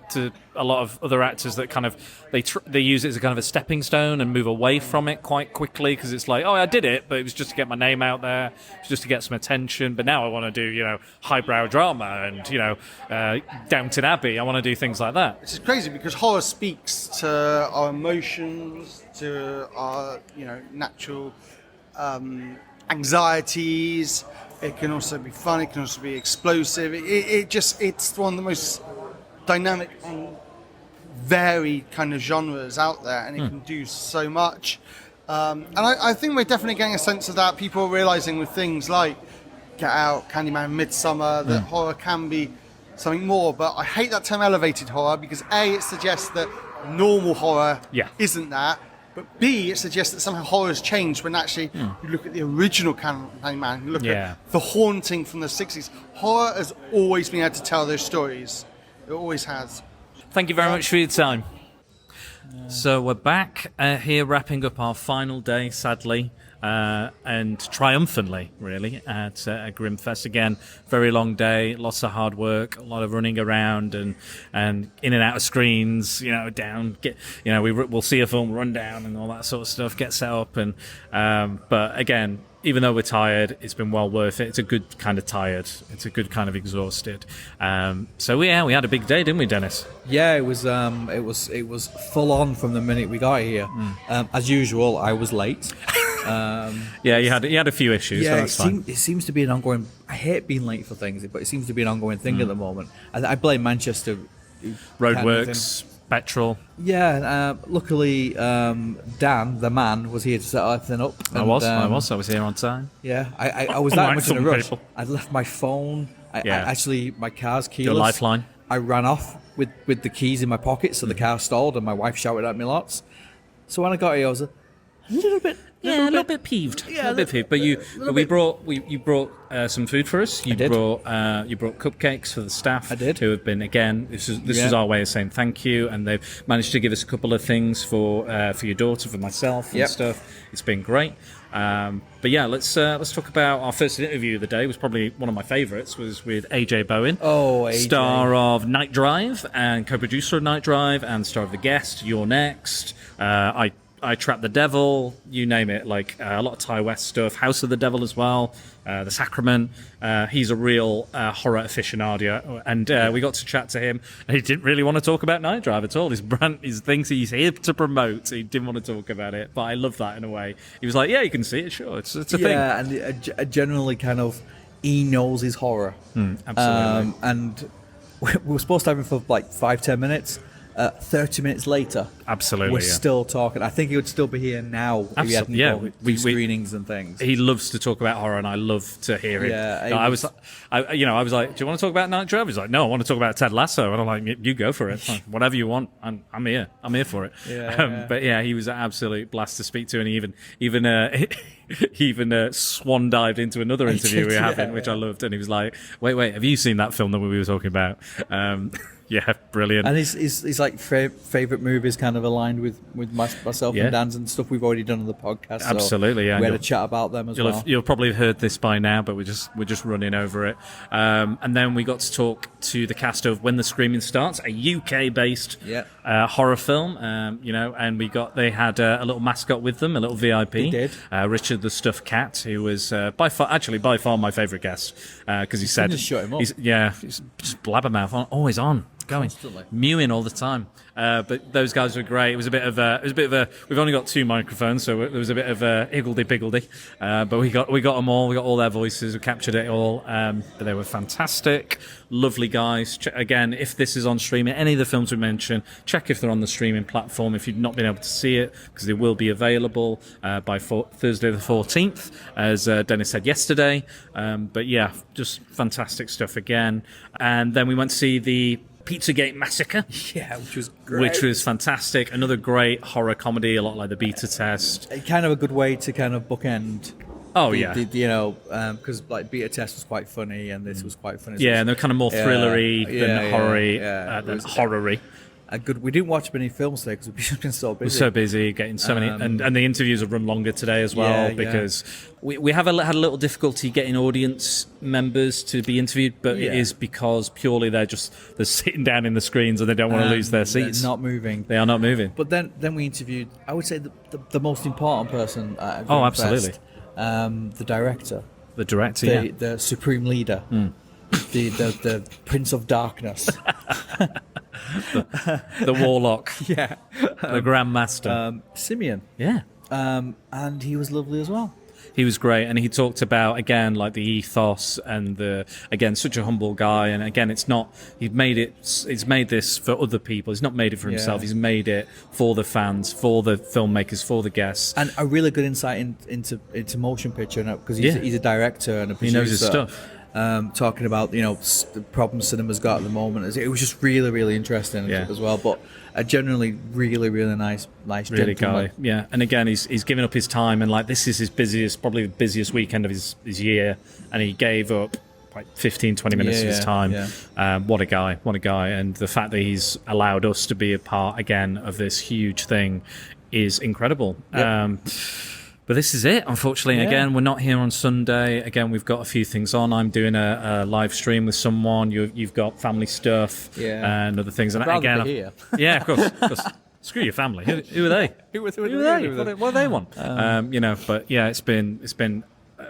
a lot of other actors that kind of they use it as a kind of a stepping stone and move away from it quite quickly, because it's like, oh, I did it, but it was just to get my name out there, just to get some attention. But now I want to do highbrow drama and Downton Abbey. I want to do things like that. It's crazy because horror speaks to our emotions, to our natural anxieties. It can also be fun. It can also be explosive. It's one of the most dynamic and varied kind of genres out there, and it can do so much. And I think we're definitely getting a sense of that. People are realising with things like Get Out, Candyman, Midsummer, that horror can be something more. But I hate that term elevated horror because A, it suggests that normal horror isn't that. But B, it suggests that somehow horror has changed when actually you look at the original Candyman, you look at The Haunting from the 60s. Horror has always been able to tell those stories. It always has. Thank you very much for your time. So we're back here wrapping up our final day, sadly, and triumphantly, really, at Grimmfest. Again, very long day, lots of hard work, a lot of running around and in and out of screens, we'll see a film, run down and all that sort of stuff, get set up. But again, even though we're tired, it's been well worth it. It's a good kind of tired. It's a good kind of exhausted. So we had a big day, didn't we, Dennis? Yeah, it was full on from the minute we got here. As usual, I was late. You had a few issues. Yeah, so that's it seems to be an ongoing. I hate being late for things, but it seems to be an ongoing thing at the moment. I blame Manchester roadworks. Petrol. Yeah, luckily Dan, the man, was here to set everything up. I was here on time. Yeah, I was that much in a rush. I'd left my phone. Actually, my car's keyless. Your lifeline. I ran off with the keys in my pocket, so the car stalled, and my wife shouted at me lots. So when I got here, I was a little bit peeved. But you brought some food for us. You brought cupcakes for the staff. I did. Who have been, again, this is our way of saying thank you, and they've managed to give us a couple of things for your daughter, for myself and stuff. It's been great. But yeah, let's talk about our first interview of the day. It was probably one of my favourites. Was with AJ Bowen, AJ. Star of Nightdrive and co-producer of Nightdrive and star of The Guest. You're Next. I Trapped the Devil, you name it, like a lot of Ty West stuff, House of the Devil as well, The Sacrament. He's a real horror aficionado, and we got to chat to him, and he didn't really want to talk about Nightdrive at all. His things he's here to promote, he didn't want to talk about it, but I love that in a way. He was like, yeah, you can see it, sure, it's a thing. Yeah, and generally kind of, he knows his horror. Absolutely. And we were supposed to have him for like 5-10 minutes. 30 minutes later, we're still talking. I think he would still be here now if he hadn't got screenings and things. He loves to talk about horror, and I love to hear it. Yeah, I was like, do you want to talk about Nightdrive? He's like, no, I want to talk about Ted Lasso, and I'm like, you go for it, whatever you want. I'm here for it. But yeah, he was an absolute blast to speak to, and he even swan dived into another interview we were having, which I loved, and he was like, wait, have you seen that film that we were talking about? Yeah, brilliant. And his like favourite movies kind of aligned with myself and Dan's and stuff we've already done on the podcast. So absolutely, yeah. We had a chat about them as well. You'll probably have heard this by now, but we're just running over it. And then we got to talk to the cast of When the Screaming Starts, a UK-based horror film. And they had a little mascot with them, a little VIP. They did. Richard the Stuffed Cat, who was by far my favourite guest, because he said, just shut him up. He's just blabbermouth, always on. Going, constantly mewing all the time. But those guys were great. It was a bit of a. We've only got 2 microphones, so there was a bit of a higgledy-piggledy. But we got them all. We got all their voices. We captured it all. But they were fantastic, lovely guys. Again, if this is on streaming, any of the films we mentioned, check if they're on the streaming platform. If you've not been able to see it, because they will be available by Thursday the 14th, as Dennis said yesterday. But yeah, just fantastic stuff again. And then we went to see the Pizzagate Massacre. Yeah, which was great. Which was fantastic. Another great horror comedy, a lot like The Beta Test. Kind of a good way to kind of bookend. Because like Beta Test was quite funny and this was quite funny. Yeah, and they're kind of more thrillery than horror-y. We didn't watch many films today because we've been so busy. We're so busy getting so many, and the interviews have run longer today as well because we have had a little difficulty getting audience members to be interviewed, but it is because purely they're sitting down in the screens and they don't want to lose their seats. They're not moving. They are not moving. But then we interviewed, I would say the most important person at Grimmfest. Oh, absolutely. The director. The director, the supreme leader. The Prince of Darkness. the Warlock. Yeah. The Grand Master. Simeon. Yeah. And he was lovely as well. He was great, and he talked about, again, like the ethos and such a humble guy. And again, he's made this for other people. He's not made it for himself. He's made it for the fans, for the filmmakers, for the guests. And a really good insight into motion picture, because he's a director and a producer. He knows his stuff. Talking about the problems cinema's got at the moment. It was just really, really interesting as well. But a generally really, really nice really gentleman. guy. Yeah, and again, he's given up his time, and like this is his busiest, probably the busiest weekend of his year, and he gave up like 15-20 minutes of his time. What a guy, and the fact that he's allowed us to be a part again of this huge thing is incredible. But this is it, unfortunately. Again, we're not here on Sunday. Again, we've got a few things on. I'm doing a live stream with someone. You've got family stuff and other things. And again, here. Yeah, of course. Screw your family. Who are they? Who are they? What do they want? But yeah, it's been.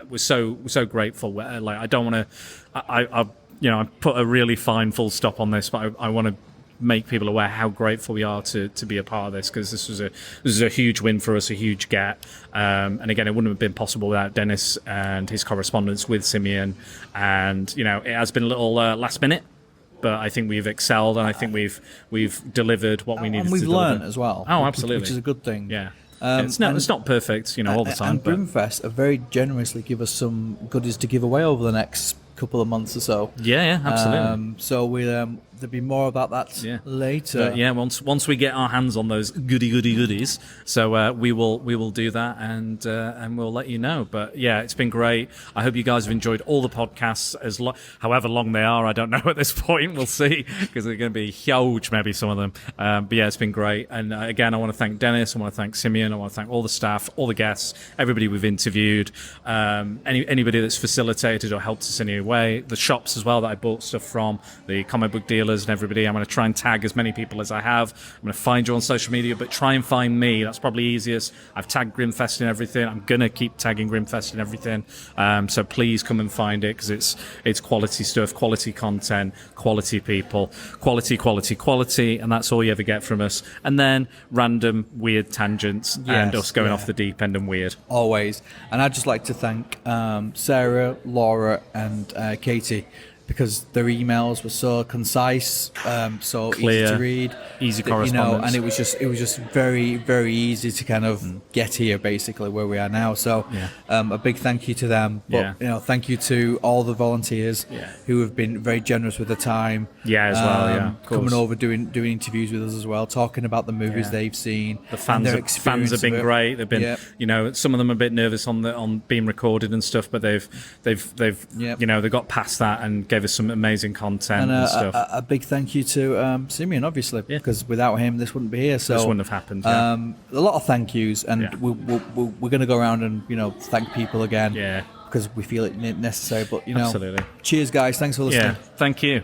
We're so grateful. Like I don't want to. I put a really fine full stop on this, but I want to make people aware how grateful we are to be a part of this, because this was a huge win for us, a huge get. And again, it wouldn't have been possible without Dennis and his correspondence with Simeon. And it has been a little last minute, but I think we've excelled, and I think we've delivered what we needed to deliver. And we've learned as well. Oh, absolutely. Which is a good thing. Yeah. It's not perfect, all the time. And Grimmfest have very generously give us some goodies to give away over the next couple of months or so. Yeah, absolutely. So there'll be more about that later. But once we get our hands on those goodies, so we will do that, and we'll let you know. But yeah, it's been great. I hope you guys have enjoyed all the podcasts, however long they are. I don't know at this point. We'll see, because they're going to be huge, maybe some of them. But yeah, it's been great. And again, I want to thank Dennis. I want to thank Simeon. I want to thank all the staff, all the guests, everybody we've interviewed, anybody that's facilitated or helped us in any way. The shops as well that I bought stuff from, the comic book dealers and everybody. I'm going to try and tag as many people as I have. I'm going to find you on social media, but try and find me. That's probably easiest. I've tagged Grimmfest in everything. I'm going to keep tagging Grimmfest in everything. So please come and find it, because it's quality stuff, quality content, quality people, quality, and that's all you ever get from us. And then random weird tangents and us going off the deep end and weird. Always. And I'd just like to thank Sarah, Laura, and Katie, because their emails were so concise, so clear, easy to read, easy correspondence, and it was just very, very easy to kind of get here, basically where we are now. So a big thank you to them. But thank you to all the volunteers who have been very generous with their time. As well. Coming over, doing interviews with us as well, talking about the movies they've seen. The fans have been great. They've been, some of them are a bit nervous on being recorded and stuff, but they've they got past that and gave us some amazing content and stuff. A big thank you to Simeon, obviously, because without him this wouldn't be here. So this wouldn't have happened. A lot of thank yous, and we're going to go around and thank people again. Because we feel it necessary. But absolutely. Cheers, guys. Thanks for listening. Thank you.